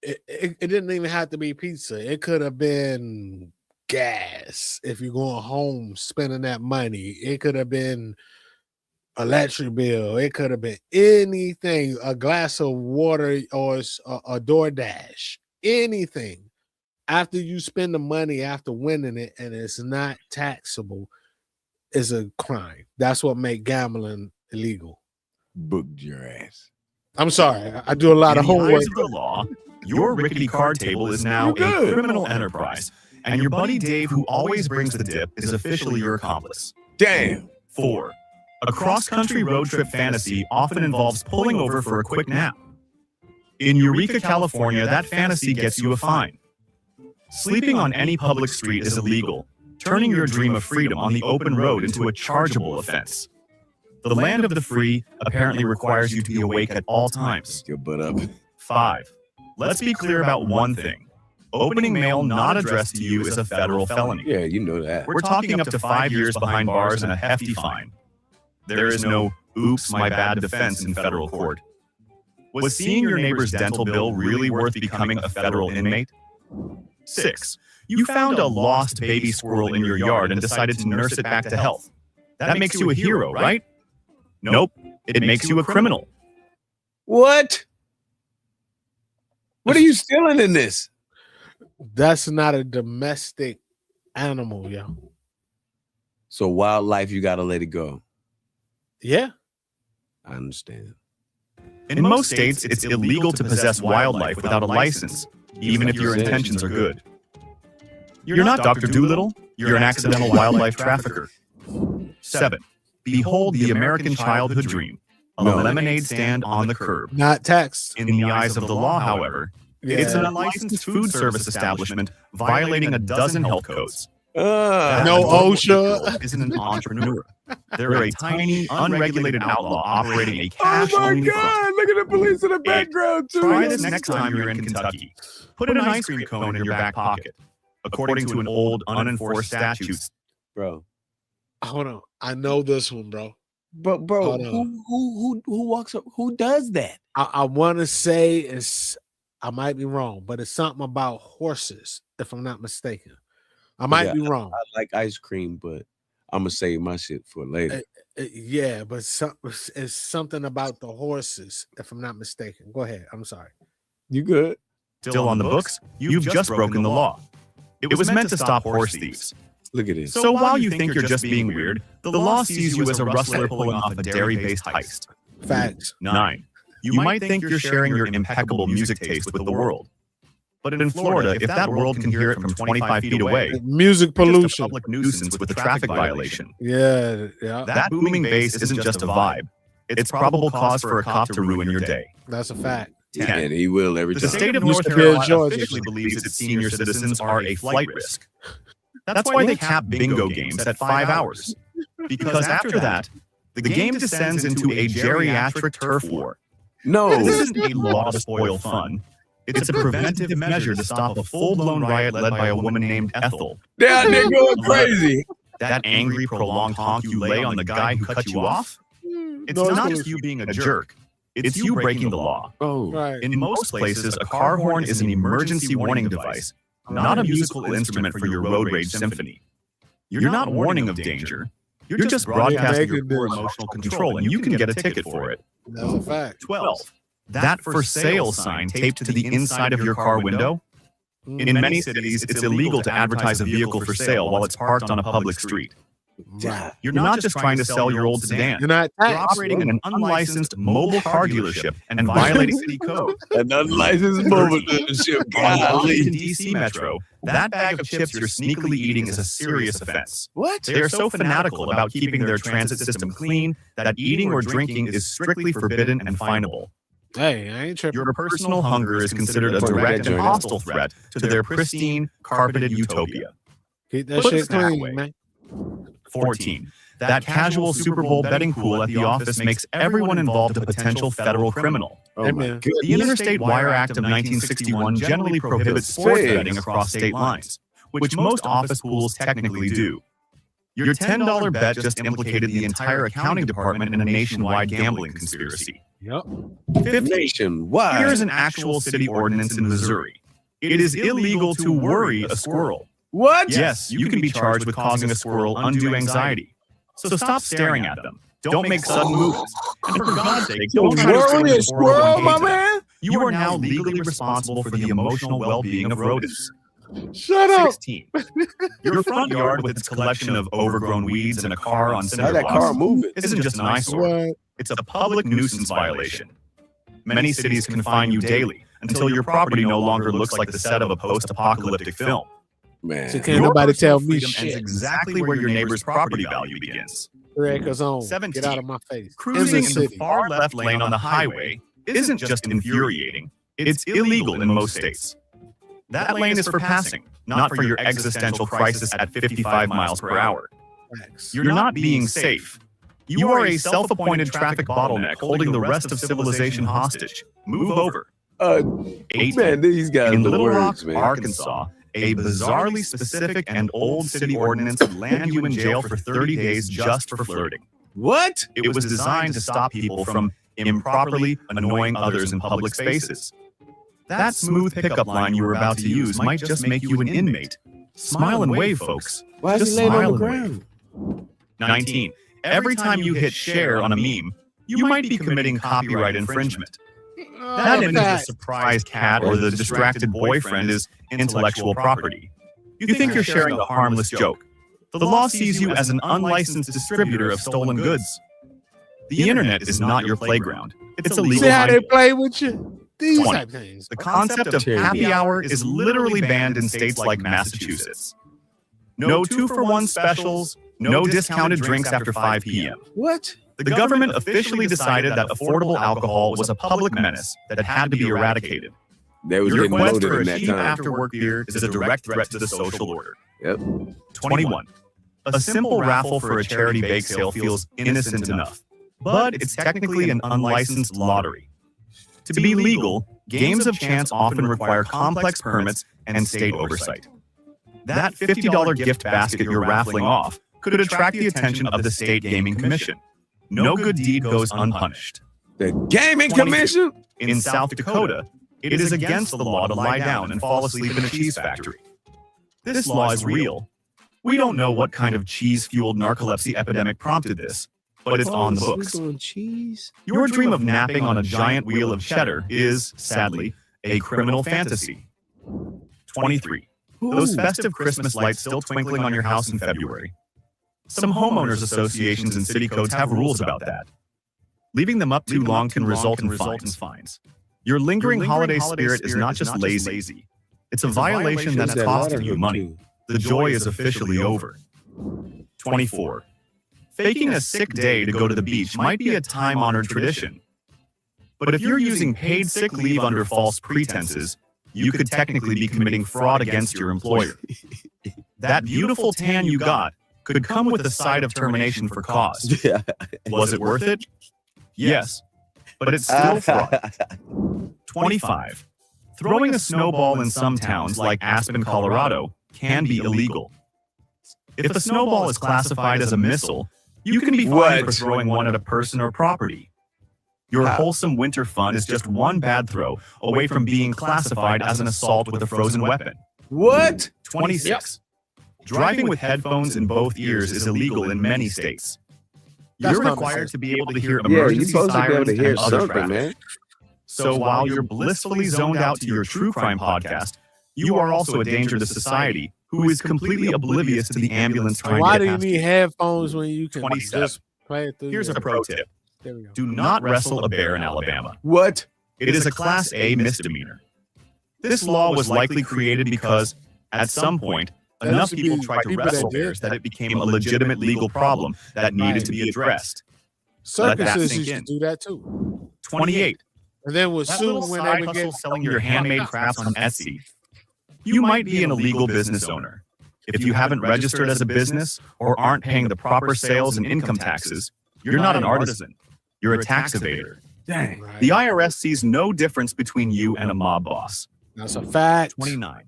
S1: it didn't even have to be pizza. It could have been gas if you're going home spending that money. It could have been electric bill. It could have been anything, a glass of water or a DoorDash, anything. After you spend the money after winning it and it's not taxable, is a crime. That's what make gambling illegal.
S2: Booked your ass.
S1: I'm sorry. I do a lot of homework.
S5: In the eyes of the law, your rickety card table is now a criminal enterprise, and your buddy Dave, who always brings the dip, is officially your accomplice.
S2: Damn.
S5: 4. A cross-country road trip fantasy often involves pulling over for a quick nap. In Eureka, California, that fantasy gets you a fine. Sleeping on any public street is illegal, turning your dream of freedom on the open road into a chargeable offense. The land of the free apparently requires you to be awake at all times.
S2: Your butt up.
S5: 5. Let's be clear about one thing. Opening mail not addressed to you is a federal felony.
S2: Yeah, you know that.
S5: We're talking up to 5 years behind bars and a hefty fine. There is no oops, my bad defense in federal court. Was seeing your neighbor's dental bill really worth becoming a federal inmate? 6. You found a lost baby squirrel in your yard and decided to nurse it back to health. That makes you a hero, right? Nope. It makes you a criminal.
S2: What? What are you stealing in this?
S1: That's not a domestic animal, yo.
S2: So wildlife, you gotta let it go.
S1: Yeah.
S2: I understand.
S5: In most states, it's illegal to possess wildlife without a license, even if your intentions are good. You're not Dr. Doolittle, you're an accidental wildlife trafficker. 7. Behold the American childhood dream, a lemonade stand on the curb.
S1: Not taxed.
S5: In the eyes of the law, however, it's an unlicensed food service establishment violating a dozen health codes.
S1: No OSHA.
S5: Isn't an entrepreneur. They're a tiny, unregulated outlaw operating a cash-only front.
S2: Look at the police in the background, too.
S5: Try this next time you're in Kentucky. Put an ice cream cone in your back pocket. According to an old, unenforced statute.
S2: Bro.
S1: Hold on. I know this one, bro.
S2: But bro, who walks up? Who does that?
S1: I want to say it's, I might be wrong, but it's something about horses, if I'm not mistaken. I might be wrong.
S2: I like ice cream, but I'm gonna save my shit for later.
S1: Yeah, but it's something about the horses, if I'm not mistaken. Go ahead. I'm sorry.
S2: You good?
S5: Still on the books? You've just broken the law. It was meant to stop horse thieves.
S2: Look at this.
S5: So while you think you're just being weird, the law sees you as a rustler pulling off a dairy-based heist.
S1: Facts.
S5: 9. You might think you're sharing your impeccable music taste with the world. But in Florida, if that world can hear it from 25 feet away,
S1: Music
S5: just a
S1: pollution.
S5: public nuisance with a traffic violation.
S1: Yeah.
S5: That booming bass isn't just a vibe. It's probable cause for a cop to ruin your day.
S1: That's a fact.
S5: 10.
S2: And he will every
S5: The
S2: time.
S5: state of
S1: Used
S5: North
S1: to be in
S5: Carolina
S1: Georgia.
S5: officially believes its senior citizens are a flight risk. That's why they cap bingo games at 5 hours. Because after that, the game descends into a geriatric turf war.
S2: No.
S5: This isn't a law to spoil fun. It's a preventive measure to stop a full-blown riot led by a woman named Ethel.
S2: They're going crazy.
S5: That angry, prolonged honk you lay on the guy who cut you off? It's not just you being a jerk. It's you breaking the law.
S2: Oh.
S1: Right.
S5: In most places, a car horn is an emergency warning device, not a musical instrument for your road rage symphony. You're not warning of danger. You're just broadcasting your poor emotional control, and you can get a ticket for it.
S1: That's a fact.
S5: 12. That for sale sign taped to the inside of your car window. In many cities, it's illegal to advertise a vehicle for sale while it's parked on a public street.
S1: Right.
S5: You're not just trying to sell your old sedan.
S1: You're not
S5: You're operating an unlicensed mobile car dealership and violating city code.
S2: An unlicensed mobile dealership.
S5: On the
S2: Golly.
S5: Washington, D.C. Metro, that bag of chips you're sneakily eating is a serious offense.
S2: What?
S5: They are so fanatical about keeping their transit system clean that eating or drinking is strictly forbidden and finable.
S1: Hey, I ain't tripping.
S5: Your personal hunger is considered a direct and hostile threat to their pristine, carpeted utopia.
S1: Keep that
S5: Put
S1: shit
S5: it that
S1: clean,
S5: way.
S1: man.
S5: 14. That casual Super Bowl betting pool at the office makes everyone involved a potential federal criminal.
S2: Oh
S1: Hey,
S2: my
S1: man.
S2: goodness.
S5: The Interstate Wire Act of 1961 generally prohibits sports betting across state lines, which most office pools technically do. Your $10 bet just implicated the entire accounting department in a nationwide gambling conspiracy.
S1: Yep.
S5: 15.
S2: Nationwide.
S5: Here's an actual city ordinance in Missouri. It is illegal to worry a squirrel.
S2: What?
S5: Yes, you can be charged with causing a squirrel undue anxiety. So stop staring at them. Don't make sudden movements. And for God's sake, don't try to
S2: Worry
S5: turn
S2: a
S5: the
S2: squirrel,
S5: 401k
S2: my
S5: to-
S2: man.
S5: You are now legally responsible for the emotional well-being of rodents.
S1: Shut up.
S5: 16. Your front yard with its collection of overgrown weeds and a car on
S2: How
S5: cinder
S2: that car
S5: blocks
S2: moving?
S5: isn't just an eyesore.
S1: What?
S5: It's a public nuisance violation. Many cities can fine you daily until your property no longer looks like the set of a post-apocalyptic film.
S2: Man.
S1: So can't nobody tell me
S5: freedom ends
S1: shit.
S5: exactly where your neighbor's property value begins.
S1: Records on.
S5: 17.
S1: Get out of my face.
S5: Cruising in the
S1: city.
S5: far left lane on the highway isn't just infuriating, it's illegal in most states. That lane is for passing, not for your existential crisis at 55 miles per hour.
S1: Facts.
S5: You're not being safe. You are a self-appointed traffic bottleneck holding the rest of civilization hostage. Move over. 18.
S2: Man, these guys
S5: In
S2: are the
S5: Little Rock,
S2: words, man.
S5: Arkansas, a bizarrely specific and old city ordinance would land you in jail for 30 days just for flirting.
S2: What?
S5: It was designed to stop people from improperly annoying others in public spaces. That smooth pickup line you were about to use might just make you an inmate. Smile and wave, folks.
S2: Why is
S5: Just
S2: he laying on
S5: smile
S2: the
S5: and wave.
S2: ground?
S5: 19. Every time you hit share on a meme, you might be committing copyright infringement. That
S1: Oh,
S5: image of the
S1: facts.
S5: surprised cat or the distracted boyfriend is intellectual property. You think you're sharing a harmless joke. The law sees you as an unlicensed distributor of stolen goods. The internet is not your playground. It's a legal
S1: See how they
S5: minefield.
S1: play with you? These
S5: 20.
S1: type things.
S5: The concept of happy hour is literally banned in states like Massachusetts. No 2-for-1 specials, no discounted drinks after 5 p.m.
S2: What?
S5: The government officially decided that affordable alcohol was a public menace that had to be eradicated.
S2: They was
S5: Your
S2: getting
S5: quest
S2: loaded
S5: for
S2: in
S5: a
S2: that
S5: cheap
S2: time.
S5: after-work beer is a direct threat to the social order.
S2: Yep.
S5: 21. A simple raffle for a charity bake sale feels innocent enough, but it's technically an unlicensed lottery. To be legal, games of chance often require complex permits and state oversight. That $50 gift basket you're raffling off could attract the attention of the State Gaming Commission. No good deed goes unpunished.
S2: The Gaming
S5: 22.
S2: Commission?
S5: In South Dakota, it is against the law to lie down and fall asleep in a cheese factory. This law is real. We don't know what kind of cheese-fueled narcolepsy epidemic prompted this, but it's on the books.
S2: On cheese?
S5: Your dream of napping on a giant wheel of cheddar is, sadly, a criminal fantasy. 23. Those festive Christmas lights still twinkling on your house in February. Some homeowners associations and city codes have rules about that. Leaving them up too long can result in fines. Your lingering holiday spirit is not just lazy. It's a violation that's costing you money. The joy is officially over. 24. Faking a sick day to go to the beach might be a time-honored tradition. But if you're using paid sick leave under false pretenses, you could technically be committing fraud against your employer. That beautiful tan you got could come with a side of termination for cause. Was it worth it? Yes, but it's still fraud. 25. Throwing a snowball in some towns like Aspen, Colorado, can be illegal. If a snowball is classified as a missile, you can be fined for throwing one at a person or property. Your wholesome winter fun is just one bad throw away from being classified as an assault with a frozen weapon.
S2: What?
S5: 26. Driving with headphones in both ears is illegal in many states. You're required to be able to hear emergency sirens and other traffic. So while you're blissfully zoned out to your true crime podcast, you are also a danger to society who is completely oblivious to the ambulance trying
S1: Why
S5: to
S1: do
S5: get
S1: you
S5: past
S1: need headphones when you can
S5: 27.
S1: just play it through?
S5: Here's a pro tip.
S1: There we go.
S5: Do not wrestle a bear in Alabama.
S2: What?
S5: It is a Class A misdemeanor. This law was likely created because, at some point, enough people tried to wrestle bears that it became a legitimate legal problem that needed to be addressed.
S1: Circuses used to do that too.
S5: 28.
S1: And then was
S5: That
S1: soon
S5: little
S1: when
S5: side
S1: they would
S5: hustle
S1: get
S5: selling your handmade crafts on Etsy. You might be an illegal business owner. If you haven't registered as a business or aren't paying the proper sales and income taxes, you're not an artisan. You're a tax evader.
S1: dang. Right.
S5: The IRS sees no difference between you and a mob boss.
S1: That's a fact.
S5: 29.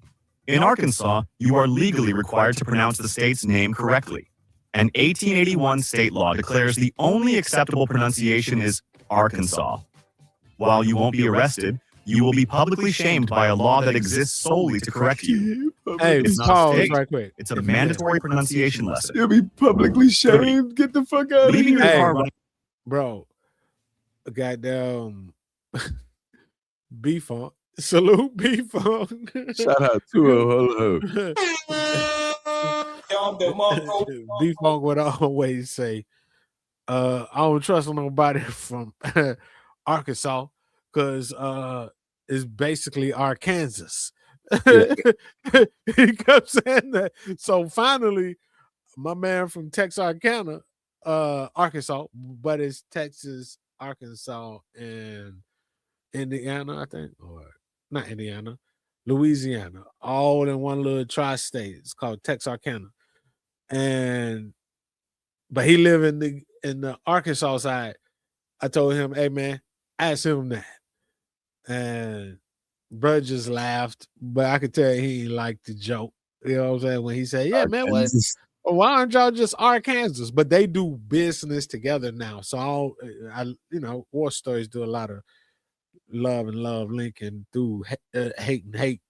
S5: In Arkansas, you are legally required to pronounce the state's name correctly. An 1881 state law declares the only acceptable pronunciation is Arkansas. While you won't be arrested, you will be publicly shamed by a law that exists solely to correct you.
S1: Hey,
S5: It's not
S1: pause
S5: state.
S1: right quick.
S5: It's a mandatory pronunciation lesson.
S2: You'll be publicly shamed. Get the fuck out of
S5: Leaving your
S1: Hey.
S5: car running.
S1: Bro, goddamn B-Funk. Salute B-Funk.
S2: Shout out to him. Hello.
S1: B-Funk would always say, I don't trust nobody from Arkansas because it's basically Arkansas. He kept saying that. So finally, my man from Texarkana, Arkansas, but it's Texas, Arkansas, and Indiana, I think, or not Indiana, Louisiana, all in one little tri-state. It's called Texarkana, but he live in the Arkansas side. I told him, hey man, ask him that, and bro just laughed, but I could tell he ain't like the joke. You know what I'm saying? When he said, yeah, man, why aren't y'all just Arkansas? But they do business together now. So I War Stories do a lot of love linking through hate and hate.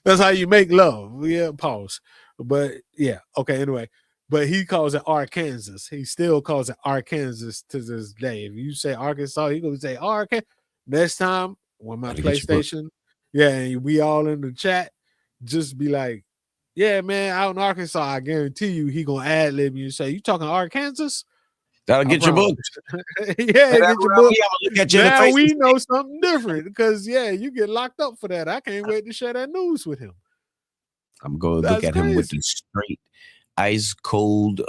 S1: That's how you make love. Yeah, pause. But yeah, okay, anyway. But he calls it Arkansas. He still calls it Arkansas to this day. If you say Arkansas, he gonna say Arkansas. Next time when my PlayStation, yeah, and we all in the chat, just be like, yeah, man, out in Arkansas, I guarantee you he gonna ad lib you and say, you talking Arkansas?
S2: That'll get your book.
S1: Yeah, get your book.
S2: Look at you
S1: Now we know something different because you get locked up for that. I can't wait to share that news with him.
S2: I'm going to look at him with the straight, ice cold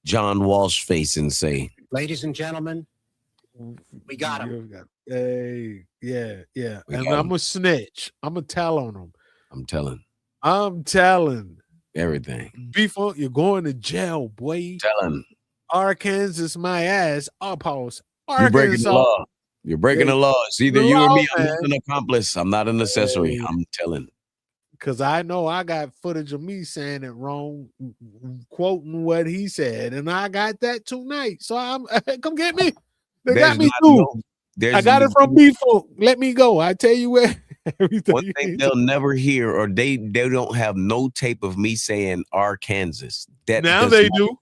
S2: John Walsh face and say,
S6: ladies and gentlemen, we got him.
S1: Hey, yeah. And I'm a snitch. I'm gonna tell on him. I'm telling
S2: everything.
S1: B-Funk, you're going to jail, boy.
S2: Telling.
S1: Arkansas, my ass. I'll pause.
S2: You're breaking the law. You're breaking the law. It's either you or me. I'm not an accomplice. I'm not an accessory. I'm telling.
S1: Because I know I got footage of me saying it wrong, quoting what he said, and I got that tonight. So come get me. They got me too. I got it from B-Funk. Let me go. I tell you where.
S2: One thing they'll never hear, or they don't have no tape of me saying Arkansas. That
S1: now they do.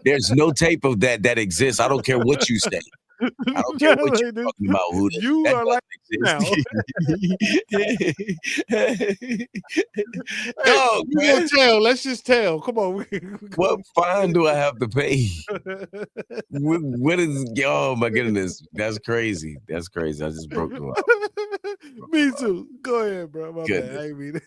S2: There's no tape of that exists. I don't care what you say. I don't care what you're talking about, Huda.
S1: You are like now.
S2: No,
S1: we gonna tell. Let's just tell. Come on.
S2: What fine do I have to pay? What is? Oh my goodness, that's crazy. That's crazy. I just broke the law.
S1: Me too. Go ahead, bro. My
S2: Goodness.
S1: bad. I ain't mean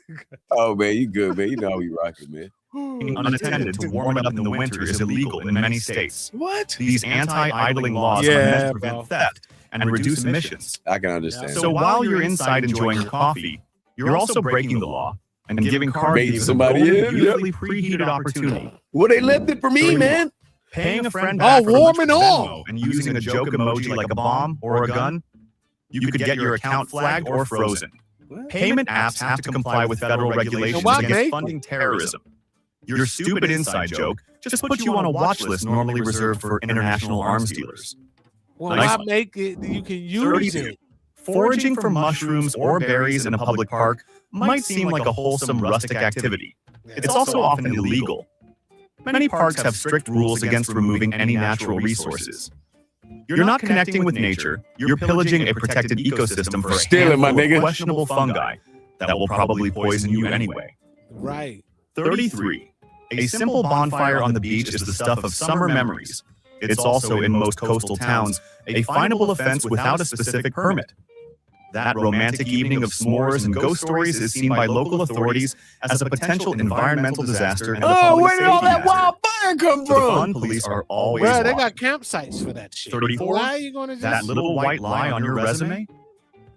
S2: Oh man, you good, man. You know how we rocking, man.
S5: Being unattended to warm it up in the winter is illegal in many states.
S2: What?
S5: These anti-idling laws are meant to prevent theft and reduce emissions.
S2: I can understand.
S5: So while you're inside enjoying your coffee, you're also breaking the law and giving car
S2: Baiting
S5: thieves
S2: somebody
S5: a
S2: in,
S5: beautifully preheated opportunity.
S2: Well, they left it for me, man.
S5: Paying a friend back for
S1: warming
S5: Venmo and using a joke emoji like a bomb or a gun, you could get your account flagged or frozen. Payment apps have to comply with federal regulations against funding terrorism. Your stupid inside joke just put you on a watch list normally reserved for international arms dealers.
S1: well,
S5: Nice
S1: why make it? You can use
S5: 32.
S1: it.
S5: Foraging for mushrooms or berries in a public park might seem like a wholesome rustic activity. It's also often illegal. Many parks have strict rules against removing any natural resources. You're not connecting with nature. You're pillaging a protected ecosystem for a
S2: Stealing, my
S5: handful of
S2: nigga.
S5: questionable fungi that will probably poison you anyway.
S1: Right.
S5: 33. A simple bonfire on the beach is the stuff of summer memories. It's also, in most coastal towns, a finable offense without a specific permit. That romantic evening of s'mores and ghost stories is seen by local authorities as a potential environmental disaster and a
S2: Oh,
S5: public
S2: where did all
S5: safety
S2: that
S5: hazard.
S2: wildfire come
S5: So the
S2: from?
S5: fun police are always
S1: Bro, they
S5: watching.
S1: got campsites for that shit.
S5: 34?
S1: Why are you going to just...
S5: That little white lie on your resume?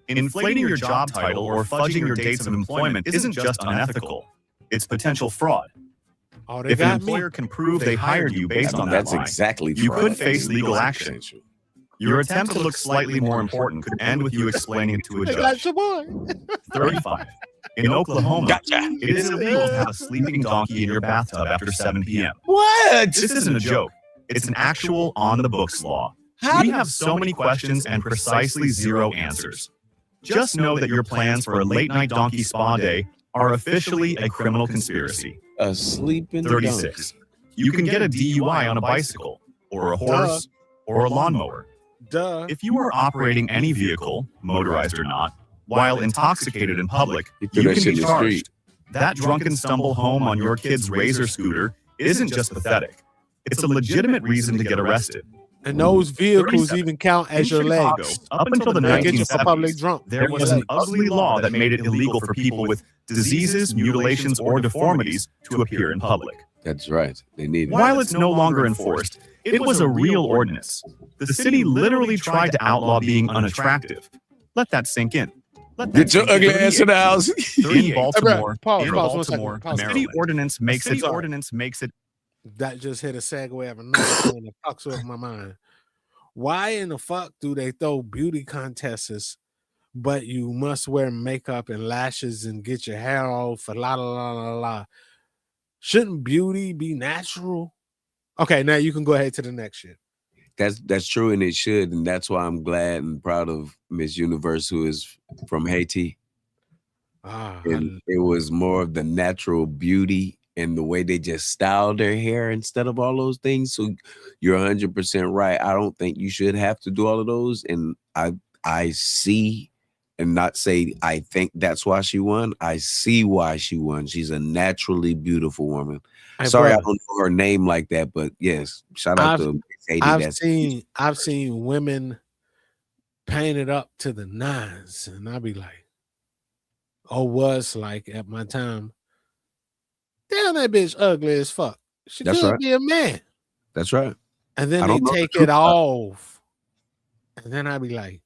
S5: Inflating your job title or fudging your dates of employment isn't just unethical. It's potential fraud.
S1: Oh, they
S5: If an
S1: got me.
S5: employer can prove they hired you based on that
S2: That's
S5: lie,
S2: exactly
S5: you
S2: fraud.
S5: could face legal action. Your attempt to look slightly more important could end with you explaining it to a
S1: They got
S5: judge.
S1: your boy.
S5: 35. In Oklahoma,
S2: Gotcha.
S5: it is illegal to have a sleeping donkey in your bathtub after 7 p.m.
S2: What?
S5: This isn't a joke. It's an actual on-the-books law. We have so many questions and precisely zero answers. Just know that your plans for a late-night donkey spa day are officially a criminal conspiracy.
S2: A sleeping
S5: 36. You can get a DUI on a bicycle, or a horse, or a lawnmower.
S1: Duh.
S5: If you are operating any vehicle, motorized or not, while intoxicated in public,
S2: You
S5: you
S2: threw that
S5: can
S2: shit
S5: be
S2: in the street.
S5: charged. That drunken stumble home on your kid's Razor scooter isn't just pathetic. It's a legitimate reason to get arrested.
S1: And those vehicles
S5: 37.
S1: even count as
S5: In
S1: your
S5: Chicago,
S1: legs.
S5: up until the
S1: They get you for public
S5: 1970s,
S1: drunk.
S5: there was an ugly law that made it illegal for people with diseases, mutilations, or deformities to appear in public.
S2: That's right. They need it.
S5: While it's no longer enforced, it was a real ordinance. The city literally tried to outlaw being unattractive. Let that sink in. Let that
S2: Get your
S5: sink in.
S2: ugly ass in the house.
S5: In Baltimore,
S1: Pause,
S5: in
S1: pause, 1 second.
S5: Baltimore,
S1: Pause.
S5: city ordinance makes
S1: City
S5: it. Ordinance makes it.
S1: That just hit a segue of another thing that fucks with my mind. Why in the fuck do they throw beauty contests, but you must wear makeup and lashes and get your hair off for la la la la la? Shouldn't beauty be natural? Okay, now you can go ahead to the next shit.
S2: That's true, and it should, and that's why I'm glad and proud of Miss Universe, who is from Haiti. And it was more of the natural beauty and the way they just styled their hair instead of all those things. So you're 100% right. I don't think you should have to do all of those. And I see, and not say I think that's why she won. I see why she won. She's a naturally beautiful woman. Sorry, I don't know her name like that, but yes, shout out to Haiti.
S1: I've seen women painted up to the nines, and I'd be like, was like at my time, damn, that bitch ugly as fuck. She could be a man.
S2: That's right.
S1: And then they take it off, and then I'd be like,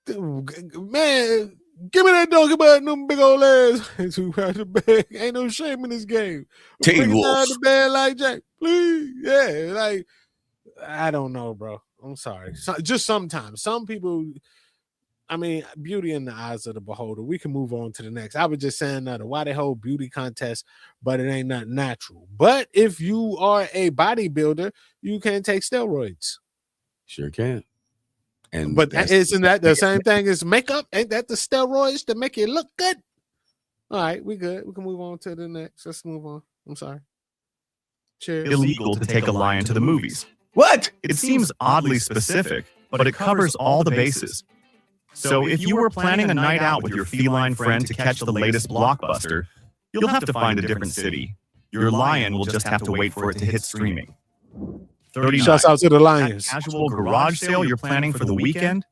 S1: man, give me that donkey butt and them big old legs. Ain't no shame in this game. Bring it down the bed like Jack, please. Yeah, like, I don't know, bro. I'm sorry. Just sometimes. Some people, I mean, beauty in the eyes of the beholder. We can move on to the next. I was just saying that why they hold beauty contests, but it ain't nothing natural. But if you are a bodybuilder, you can take steroids.
S2: Sure can. And
S1: but isn't that the same thing as makeup? Ain't that the steroids that make you look good? All right, we good. We can move on to the next. Let's move on. I'm sorry. Cheers.
S5: Illegal to take a lion to the movies.
S2: What?
S5: It seems oddly specific, but it covers all the bases. So if you were planning a night out with your feline friend to catch the latest blockbuster, you'll have to find a different city. Your lion will just have to wait for it to hit streaming. 39.
S1: Shouts out to the Lions.
S5: That casual garage sale you're planning for the weekend?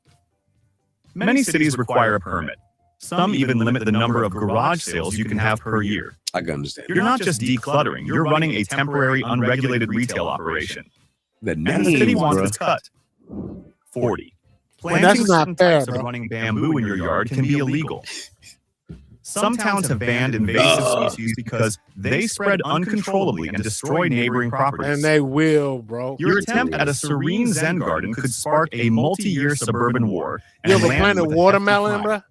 S5: Many cities require a permit. Some even limit the number of garage sales you can have per year.
S2: I can understand.
S5: You're not just decluttering, you're running a temporary, unregulated retail operation. And the city wants its cut. 40. Planting certain types of running bamboo in your yard can be illegal. Some towns have banned invasive species because they spread uncontrollably and destroy neighboring properties.
S1: And they will, bro.
S5: Your attempt at a serene Zen garden could spark a multi-year suburban war.
S1: You ever planted watermelon, bro?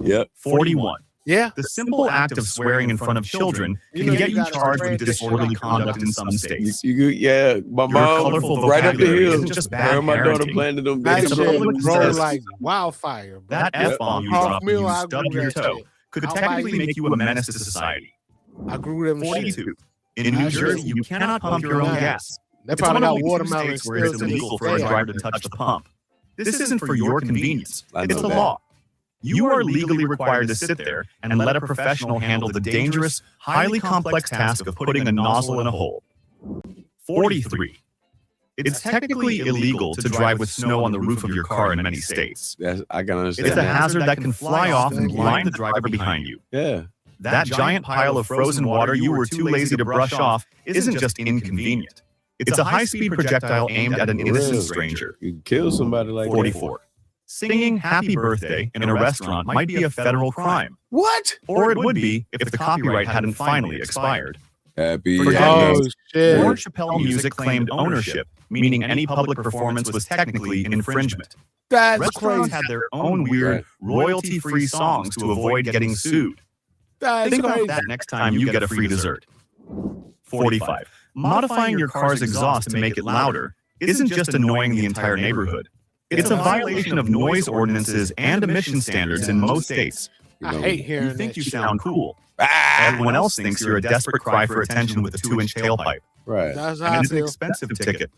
S2: Yep.
S5: 41.
S1: Yeah.
S5: The simple act of swearing in front of children can get you charged with disorderly conduct in some states.
S2: Yeah, my mom right up the hill.
S5: Isn't just bad
S2: my daughter
S5: parenting.
S2: planted them.
S1: That
S5: the
S1: shit
S5: public
S1: grow
S5: says
S1: like wildfire, bro.
S5: That F-bomb you
S1: Half
S5: drop when
S1: meal,
S5: you
S1: I
S5: stub
S1: grew
S5: your
S1: that
S5: toe
S1: shit.
S5: could technically make you a menace to society.
S1: I grew them shit.
S5: 42. In New Jersey, you cannot pump your own gas.
S1: They
S5: It's one
S1: probably
S5: of
S1: got
S5: only 2
S1: watermelon
S5: states where it's
S1: still to
S5: illegal
S1: this
S5: for a
S1: day.
S5: driver to touch the pump. This isn't for your convenience.
S2: I
S5: It's
S2: know
S5: a
S2: that.
S5: law. You are legally required to sit there and let a professional handle the dangerous, highly complex task of putting a nozzle in a hole. 43. It's technically illegal to drive with snow on the roof of your car in many states.
S2: I can understand.
S5: It's a
S2: that.
S5: hazard that can fly off and blind the driver behind you.
S2: Yeah.
S5: That giant pile of frozen water you were too lazy to brush off isn't just inconvenient. It's a high-speed projectile aimed at an innocent stranger.
S2: You can kill somebody like
S5: 44. Singing Happy Birthday in a restaurant might be a federal crime.
S2: What?
S5: Or it would be if the copyright hadn't finally expired.
S2: Happy.
S5: For
S1: Oh,
S5: decades,
S1: shit.
S5: Lord Chappelle Music claimed ownership, meaning any public performance was technically infringement.
S1: That's
S5: Restaurants
S1: crazy.
S5: had their own weird, royalty-free songs to avoid getting sued.
S1: That's
S5: Think
S1: crazy.
S5: about that next time you get a free dessert. 45. Modifying your car's exhaust to make it louder isn't just annoying the entire neighborhood. It's a violation of noise ordinances and emission standards in most states.
S1: I hate hearing
S5: You think
S1: that
S5: you
S1: shit.
S5: sound cool. Everyone else thinks you're a desperate cry for attention with a 2-inch tailpipe.
S2: Right.
S1: That's how
S5: And
S1: I
S5: it's an
S1: feel.
S5: expensive ticket.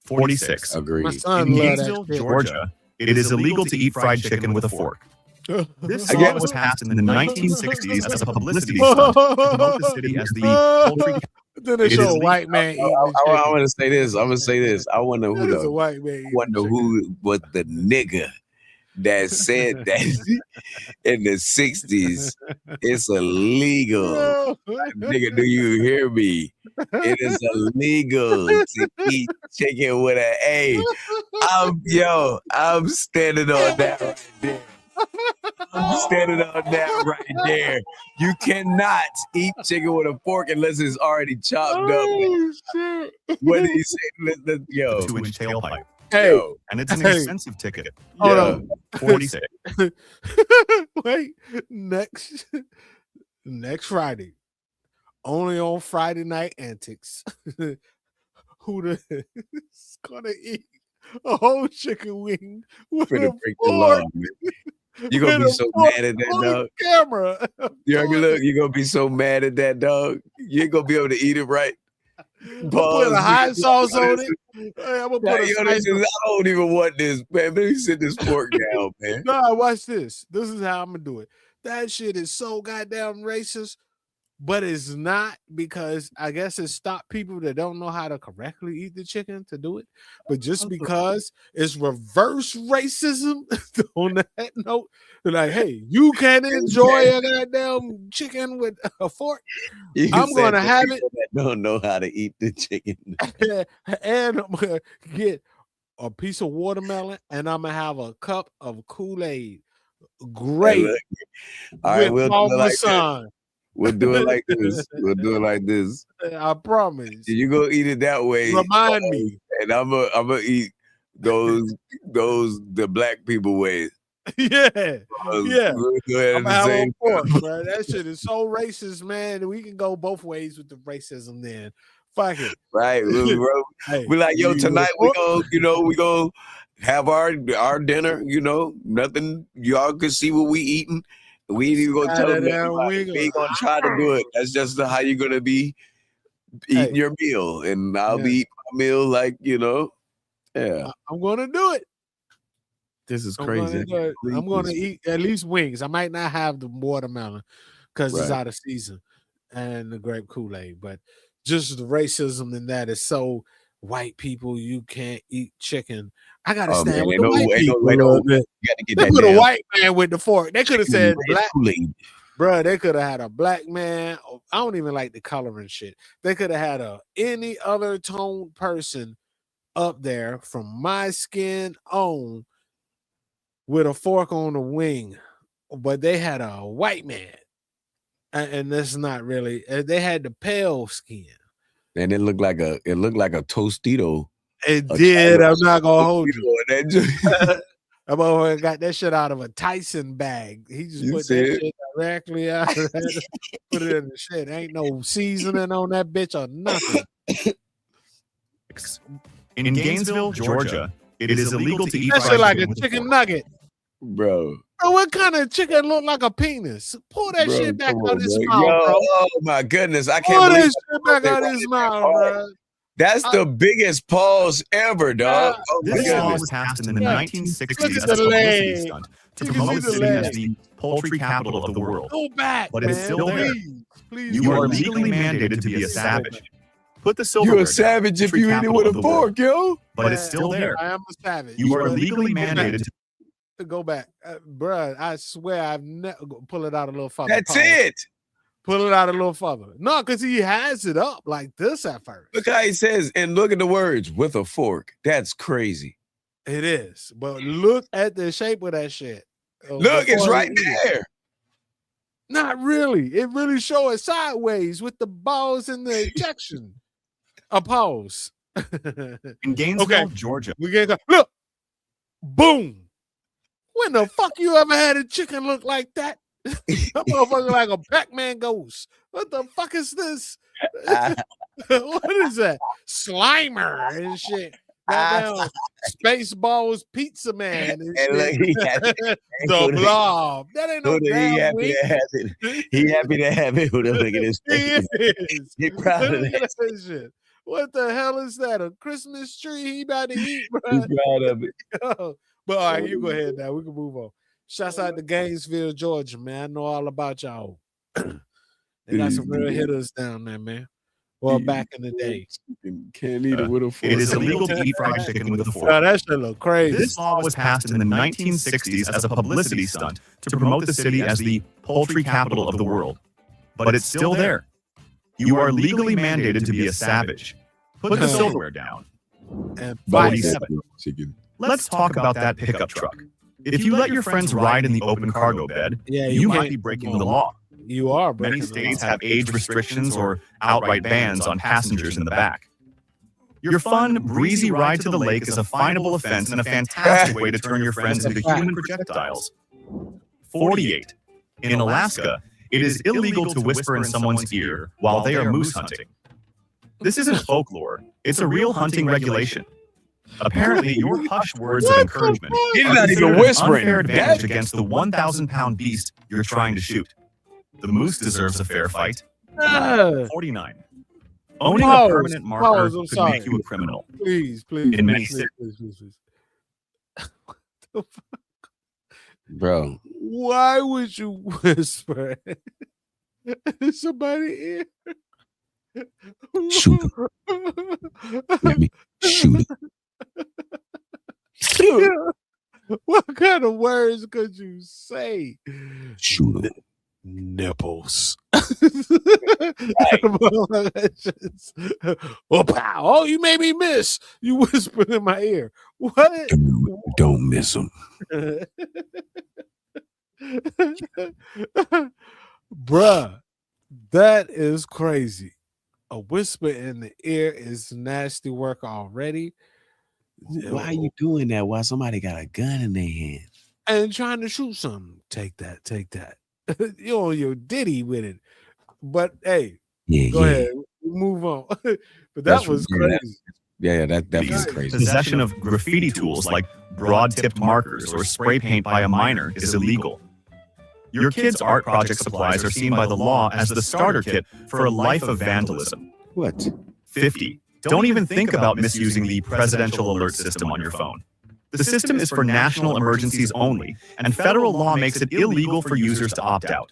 S5: 46.
S1: My
S2: Agreed.
S1: son
S5: In
S1: love
S5: Gainesville,
S1: that shit.
S5: Georgia, it is illegal to eat fried chicken with a fork. This
S2: Again-
S5: law was passed in the 1960s as a publicity stunt to promote the city as the poultry.
S1: Then they
S5: It
S1: show
S5: is
S1: a white man eating
S2: I
S1: the chicken.
S2: want to say this. I'm gonna say this. I wonder
S1: That
S2: who
S1: is a
S2: the
S1: white man eating
S2: wonder
S1: chicken.
S2: who was the nigga that said that in the 60s it's illegal. Nigga, do you hear me? It is illegal to eat chicken with an A. I'm standing on that right there. I'm standing on that right there. You cannot eat chicken with a fork unless it's already chopped up.
S1: Oh, shit.
S2: What did he say? Yo,
S5: 2-inch tailpipe.
S1: Hey,
S2: yo,
S5: And it's an
S1: Hey.
S5: expensive ticket.
S1: hold
S2: yeah.
S1: on.
S5: 46.
S1: Wait, next Friday, only on Friday Night Antics, who is gonna eat a whole chicken wing with
S2: Finna
S1: a
S2: break the
S1: fork?
S2: law, man. You're gonna
S1: With
S2: be
S1: a
S2: so
S1: fork
S2: mad at that
S1: on
S2: dog.
S1: camera.
S2: You're gonna be so mad at that dog. You ain't gonna be able to eat it right.
S1: I'm putting a hot sauce on it. Hey, I'm gonna
S2: Nah,
S1: put a
S2: yo,
S1: slice
S2: this is, I don't even want this, man. Let me sit this fork down, man.
S1: No, watch this. This is how I'm gonna do it. That shit is so goddamn racist, but it's not, because I guess it stopped people that don't know how to correctly eat the chicken to do it. But just because it's reverse racism on that note, they're like, hey, you can enjoy a goddamn chicken with a fork.
S2: You
S1: I'm
S2: said
S1: gonna
S2: the
S1: have
S2: people that don't know how to eat the chicken.
S1: And I'm gonna get a piece of watermelon, and I'm gonna have a cup of Kool-Aid. Great.
S2: look, all right,
S1: with
S2: we'll do it like this.
S1: Parmesan.
S2: We'll do it like this. We'll do it like this.
S1: I promise.
S2: You go eat it that way.
S1: Remind me.
S2: And I'm gonna eat the black people way.
S1: Yeah. Yeah.
S2: We'll do it at
S1: I'm
S2: the
S1: gonna have
S2: same
S1: a fork, bro. That shit is so racist, man. We can go both ways with the racism then. Fuck it.
S2: right.
S1: Hey,
S2: We're like, yo,
S1: you
S2: tonight
S1: a
S2: we
S1: fork?
S2: go have our dinner, nothing. Y'all can see what we eating. We ain't even gonna tell them
S1: Goddamn,
S2: nothing about
S1: we
S2: it. We ain't
S1: gonna-
S2: gonna try to do it. That's just how you're gonna be eating
S1: Hey.
S2: your meal. And I'll
S1: Yeah.
S2: be eating my meal like, yeah.
S1: I'm gonna do it.
S2: This is
S1: I'm
S2: crazy.
S1: gonna do it. I'm gonna eat at least wings. I might not have the watermelon because it's
S2: Right.
S1: out of season, and the grape Kool-Aid, but just the racism in that is so white people, you can't eat chicken. I gotta
S2: Oh,
S1: stand
S2: man,
S1: with
S2: ain't
S1: the
S2: no
S1: white
S2: way,
S1: people.
S2: no way,
S1: a
S2: no.
S1: little bit.
S2: You got to get
S1: They
S2: that
S1: put a
S2: damn
S1: white man with the fork. They could have said
S2: red
S1: black.
S2: Kool-Aid.
S1: Bro, they could have had a black man. I don't even like the color and shit. They could have had any other toned person up there from my skin on with a fork on the wing, but they had a white man, and that's not really. They had the pale skin.
S2: And it looked like a Tostito.
S1: It
S2: A
S1: did. I'm
S2: Chinese
S1: not gonna hold you.
S2: Tostito in that
S1: That motherfucker got that shit out of a Tyson bag. He just
S2: You
S1: put
S2: see
S1: that
S2: it?
S1: shit directly out of that, put it in the shit. Ain't no seasoning on that bitch or nothing.
S5: In Gainesville, Georgia, it is illegal to eat
S1: That
S5: fried
S1: shit like a
S5: chicken with a
S1: chicken
S5: fork.
S1: nugget.
S2: Bro.
S1: Bro, what kind of chicken look like a penis? Pull that
S2: Bro,
S1: shit back
S2: come
S1: out
S2: on,
S1: his
S2: bro.
S1: mouth,
S2: Yo,
S1: bro.
S2: oh my goodness. I can't
S1: Pull
S2: believe
S1: that shit back
S2: they
S1: out
S2: running
S1: his
S2: that
S1: mouth,
S2: hard.
S1: bro.
S2: That's the biggest pause ever, dog.
S1: Yeah.
S2: Oh my
S5: This law
S2: goodness.
S5: was passed in the
S1: Yeah.
S5: 1960s
S1: Look at
S5: as
S1: the
S5: a publicity
S1: leg.
S5: stunt to
S1: You can
S5: promote
S1: see
S5: the
S1: the
S5: city as
S1: leg.
S5: the poultry capital of the world.
S1: Go back,
S5: But
S1: man.
S5: it's still there.
S1: Please
S5: You
S1: go
S5: are
S1: back.
S5: legally mandated to be a savage. Put the silverware
S2: You're a
S5: down.
S2: savage if
S5: Poultry
S2: you eat it
S5: capital
S2: with
S5: of
S2: a
S5: the world.
S2: fork, yo.
S5: But it's still there.
S1: I am a savage.
S5: You are
S1: but
S5: legally
S1: go back.
S5: mandated to
S1: Go back, bruh. I swear I've never pull it out a little further.
S2: That's
S1: Pause.
S2: it.
S1: Pull it out a little further. No, because he has it up like this at first.
S2: Look how he says, and look at the words, with a fork. That's crazy.
S1: It is, but look at the shape of that shit.
S2: Look, it's
S1: before
S2: right
S1: he eat it.
S2: there.
S1: Not really. It really show it sideways with the balls and the ejection. A pause.
S5: in Gainesville,
S1: Okay.
S5: Georgia.
S1: We get look. Boom. When the fuck you ever had a chicken look like that? That motherfucker like a Pac-Man ghost. What the fuck is this? What is that? Slimer and shit. Goddamn Spaceballs Pizza Man and
S2: And look,
S1: shit.
S2: he happy.
S1: The Blob. That ain't no
S2: He
S1: damn
S2: happy
S1: wing.
S2: to have it. He happy to have it. Look at his
S1: He
S2: face.
S1: is.
S2: He proud of
S1: Look
S2: that.
S1: at that shit. What the hell is that? A Christmas tree he about to eat,
S2: He
S1: bro?
S2: proud of it.
S1: But all right, you go ahead now. We can move on. Shouts out to Gainesville, Georgia, man. I know all about y'all. They got some real hitters down there, man. Well, back in the day.
S2: Can't eat it with a fork.
S5: It is illegal to eat fried chicken with a fork.
S1: Oh, that shit look crazy.
S5: This law was passed in the 1960s as a publicity stunt to promote the city as the poultry capital of the world. But it's still there. You are legally mandated to be a savage. Put the silverware down.
S1: And
S5: Body
S1: fight.
S5: seven. Let's talk about that pickup truck. If you let your friends ride in the open cargo bed,
S1: Yeah,
S5: you might
S1: can't-
S5: be breaking the law.
S1: You are breaking
S5: Many
S1: the
S5: states
S1: law.
S5: have age restrictions or outright bans on passengers in the back. Your fun, breezy ride to the lake is a finable offense and a fantastic way to turn your friends into human projectiles. 48. In Alaska, it is illegal to whisper in someone's ear while they are moose hunting. This isn't folklore, it's a real hunting regulation. Apparently, your hush words of encouragement
S2: He's
S5: are
S2: not
S5: considered
S2: even
S5: an
S2: whispering.
S5: unfair advantage against the 1,000-pound beast you're trying to shoot. The moose deserves a fair fight.
S1: Ah,
S5: 49. Owning
S1: Pause.
S5: a permanent marker
S1: Pause, I'm
S5: could
S1: sorry.
S5: make you a criminal.
S1: please, please.
S5: In many
S1: please,
S5: cities.
S1: please.
S2: Bro,
S1: Why would you whisper in somebody's ear?
S2: Shoot let me shoot it.
S1: What kind of words could you say?
S2: Shoot him.
S1: Nipples. Oh, pow. Oh, you made me miss. You whispered in my ear. What?
S2: Don't miss him.
S1: Bruh, that is crazy. A whisper in the ear is nasty work already.
S2: Why are you doing that while somebody got a gun in their hand?
S1: And trying to shoot something. Take that, take that. You on your ditty with it. But hey,
S2: Yeah,
S1: go ahead. Move on. But that
S2: That's
S1: was
S2: yeah, that-
S1: crazy.
S2: Yeah, that was
S5: These
S2: crazy.
S5: Possession of graffiti tools like broad-tipped markers or spray paint by a minor is illegal. Your kids' art project supplies are seen by the law as the starter kit for a life of vandalism.
S2: What?
S5: 50. Don't even think about misusing the presidential alert system on your phone. The system is for national emergencies only, and federal law makes it illegal for users to opt out.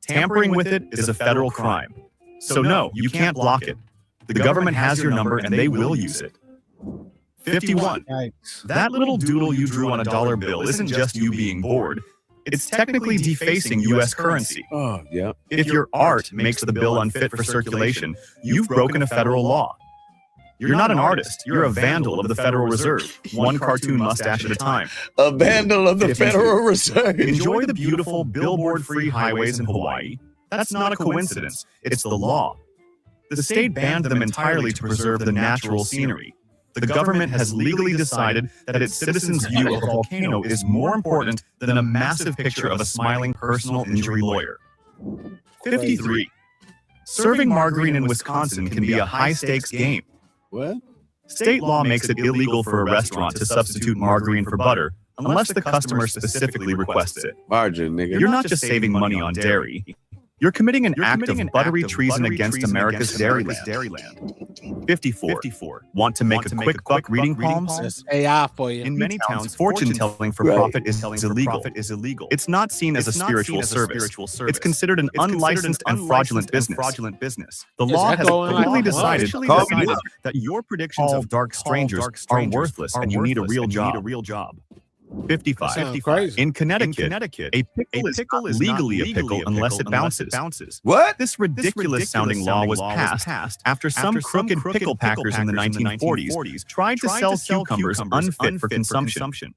S5: Tampering with it is a federal crime. So no, you can't block it. The government has your number and they will use it. 51.
S1: Yikes.
S5: That little doodle you drew on a dollar bill isn't just you being bored. It's technically defacing U.S. currency.
S2: Oh, yeah.
S5: If your art makes the bill unfit for circulation, you've broken a federal law. You're not an artist. You're a vandal of the Federal Reserve, one cartoon mustache at a time.
S2: A vandal of the Federal Reserve.
S5: Enjoy the beautiful billboard-free highways in Hawaii. That's not a coincidence. It's the law. The state banned them entirely to preserve the natural scenery. The government has legally decided that its citizens' view of a volcano is more important than a massive picture of a smiling personal injury lawyer. 53. Serving margarine in Wisconsin can be a high-stakes game.
S1: What?
S5: State law makes it illegal for a restaurant to substitute margarine for butter unless the customer specifically requests it.
S2: Margin, nigga.
S5: You're not just saving money on dairy. You're committing an act of buttery treason against America's dairyland. 54. Want to make a quick buck reading palms?
S1: That's AI for you.
S5: In many towns, fortune-telling for profit is illegal. It's not seen as a spiritual service. It's considered an unlicensed and fraudulent business. The law has clearly decided that your predictions of dark strangers are worthless and you need a real job. 55.
S1: Crazy.
S5: In Connecticut, a pickle is legally a pickle unless it bounces.
S2: What?
S5: This ridiculous-sounding law was passed after some crooked pickle packers in the 1940s tried to sell cucumbers unfit for consumption.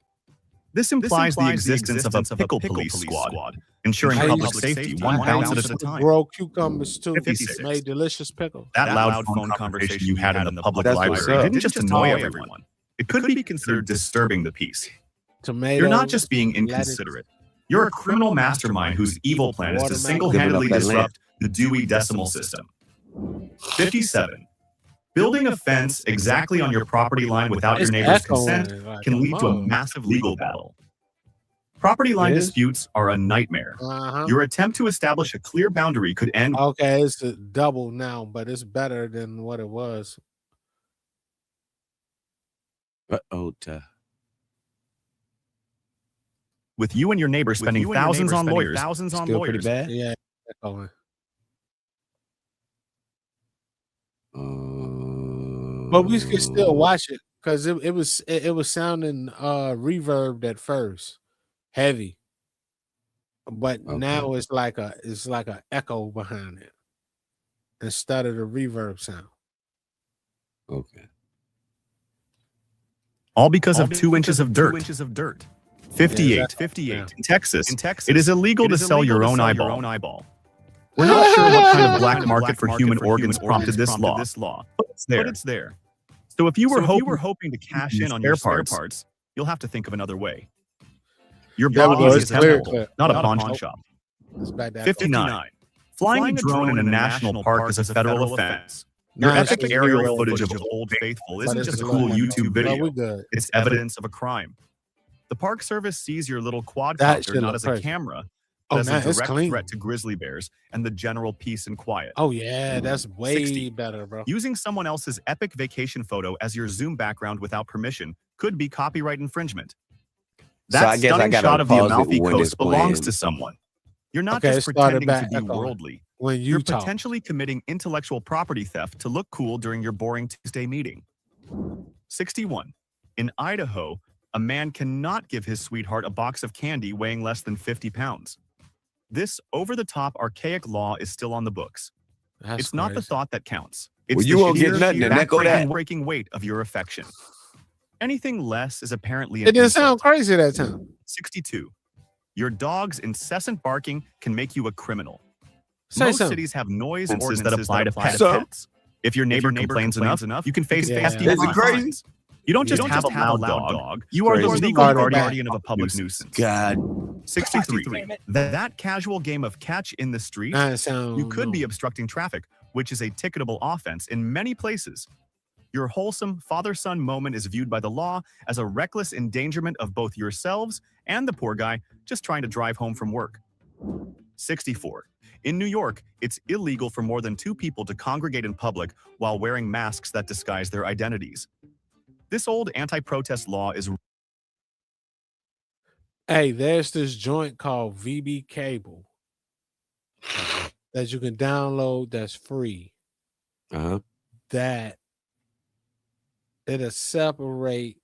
S5: This implies the existence of a pickle police squad, ensuring public safety one bounce at a time.
S1: Grow cucumbers too.
S5: 56.
S1: Made delicious pickle.
S5: That loud phone conversation you had in the public library didn't just annoy everyone. It could be considered disturbing the peace.
S1: Tomatoes,
S5: You're not just being inconsiderate. You're a criminal mastermind whose evil plan is to single-handedly disrupt the Dewey Decimal System. 57. Building a fence exactly on your property line without your neighbor's consent can lead to a massive legal battle. Property line disputes are a nightmare. Your attempt to establish a clear boundary could end.
S1: Okay, it's a double now, but it's better than what it was.
S5: With you and your neighbor spending thousands on lawyers.
S2: Still pretty bad.
S1: Yeah. But we could still watch it because it was sounding reverbed at first, heavy. But now it's like a echo behind it instead of the reverb sound.
S2: Okay.
S5: All because of 2 inches of dirt. 58.
S1: Yeah.
S5: In Texas, it is illegal to sell your own eyeball. We're not sure what kind of black market for human organs prompted this law, but it's there. So if you were hoping to cash in on your spare parts, you'll have to think of another way. Your body is a temple, not a pawn shop. 59. Flying a drone in a national park is a federal offense. Your epic aerial footage of Old Faithful isn't just a cool YouTube video. It's evidence of a crime. The Park Service sees your little quadcopter not as a camera, but as a direct threat to grizzly bears and the general peace and quiet.
S1: Oh, yeah, that's way
S5: 60.
S1: better, bro.
S5: Using someone else's epic vacation photo as your Zoom background without permission could be copyright infringement. That stunning shot of the Amalfi Coast belongs to someone. You're not just pretending to be worldly. You're potentially committing intellectual property theft to look cool during your boring Tuesday meeting. 61. In Idaho, a man cannot give his sweetheart a box of candy weighing less than 50 pounds. This over-the-top archaic law is still on the books. It's not the thought that counts. It's
S2: you won't get nothing and echo that.
S5: Breaking weight of your affection. Anything less is apparently
S1: It didn't sound crazy that time.
S5: 62. Your dog's incessant barking can make you a criminal.
S1: Most
S5: cities have noise ordinances that apply to pets. If your neighbor complains enough, you can face hefty fines. You don't just have a loud dog. You are the legal guardian of a public nuisance.
S2: God.
S5: 63. That casual game of catch in the street, you could be obstructing traffic, which is a ticketable offense in many places. Your wholesome father-son moment is viewed by the law as a reckless endangerment of both yourselves and the poor guy just trying to drive home from work. 64. In New York, it's illegal for more than 2 people to congregate in public while wearing masks that disguise their identities. This old anti-protest law is...
S1: Hey, there's this joint called VB Cable that you can download that's free. That it'll separate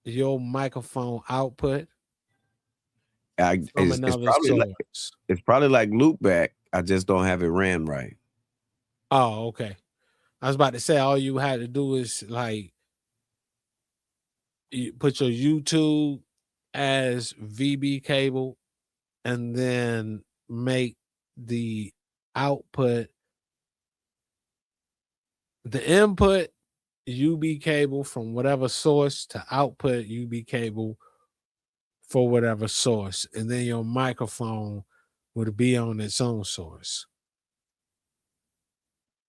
S1: your microphone output from another source.
S2: It's probably like loopback. I just don't have it ran right.
S1: Oh, okay. I was about to say all you had to do is like you put your YouTube as VB cable and then make the output, the input UB cable from whatever source to output UB cable for whatever source, and then your microphone would be on its own source.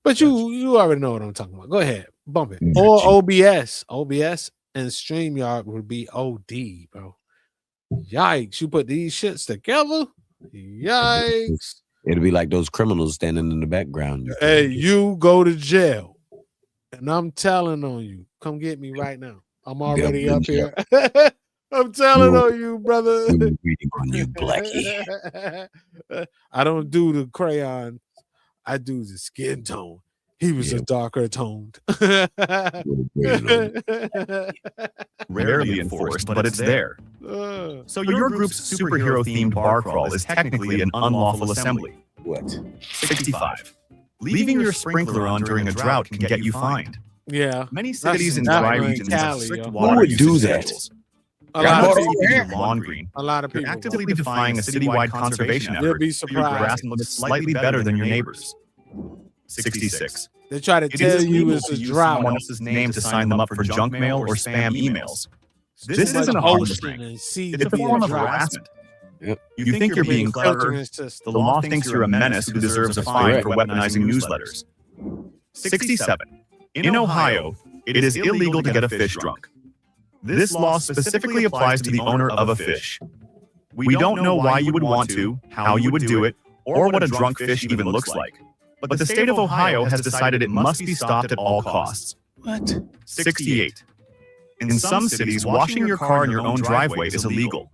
S1: But you already know what I'm talking about. Go ahead, bump it. Or OBS and StreamYard would be OD, bro. Yikes! You put these shits together. Yikes!
S2: It'll be like those criminals standing in the background.
S1: Hey, you go to jail, and I'm telling on you. Come get me right now. I'm already up here. I'm telling on you, brother.
S2: We're reading on you, Blackie.
S1: I don't do the crayon. I do the skin tone. He was a darker toned.
S5: Rarely enforced, but it's there. So your group's superhero-themed bar crawl is technically an unlawful assembly.
S2: What?
S5: 65. Leaving your sprinkler on during a drought can get you fined.
S1: Yeah.
S5: Many cities and dry regions have strict
S1: yo.
S5: water
S2: Who would
S5: usage
S2: do that?
S5: schedules.
S1: A lot of
S5: Keeping
S1: people.
S5: your lawn green.
S1: A lot of
S5: You're
S1: people.
S5: actively defying a citywide conservation
S1: You'll
S5: effort.
S1: be
S5: so your grass
S1: surprised.
S5: looks slightly better than your neighbors. 66.
S1: They try to
S5: It
S1: tell
S5: is
S1: you
S5: illegal
S1: it's
S5: to
S1: a
S5: use
S1: drought.
S5: someone else's name to sign them up for junk mail or spam emails. This
S1: Much
S5: isn't a harmless
S1: ocean
S5: thing.
S1: and sea
S5: It's
S1: to
S5: a
S1: be
S5: form of
S1: drought.
S5: harassment.
S2: Yep.
S5: You think you're being clever.
S1: Filtering system.
S5: The law thinks you're a menace who deserves a fine for weaponizing newsletters. 67. In Ohio, it is illegal to get a fish drunk. This law specifically applies to the owner of a fish. We don't know why you would want to, how you would do it, or what a drunk fish even looks like. But the state of Ohio has decided it must be stopped at all costs.
S2: What?
S5: 68. In some cities, washing your car in your own driveway is illegal.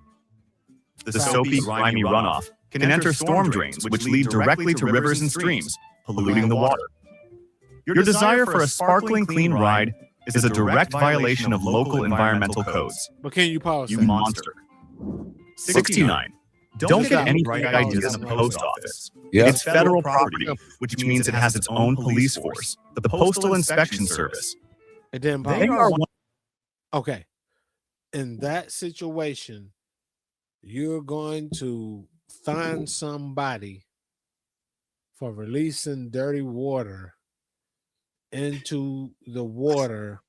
S5: The soapy, grimy runoff can enter storm drains, which lead directly to rivers and streams, polluting the water. Your desire for a sparkling, clean ride is a direct violation of local environmental codes.
S1: But can you pause?
S5: You
S1: that?
S5: monster. 69. Don't get any bright ideas in the post office.
S2: Yeah.
S5: It's federal property, which means it has its own police force, the Postal Inspection Service.
S1: It didn't pause.
S5: They are one.
S1: Okay. In that situation, you're going to find somebody for releasing dirty water into the water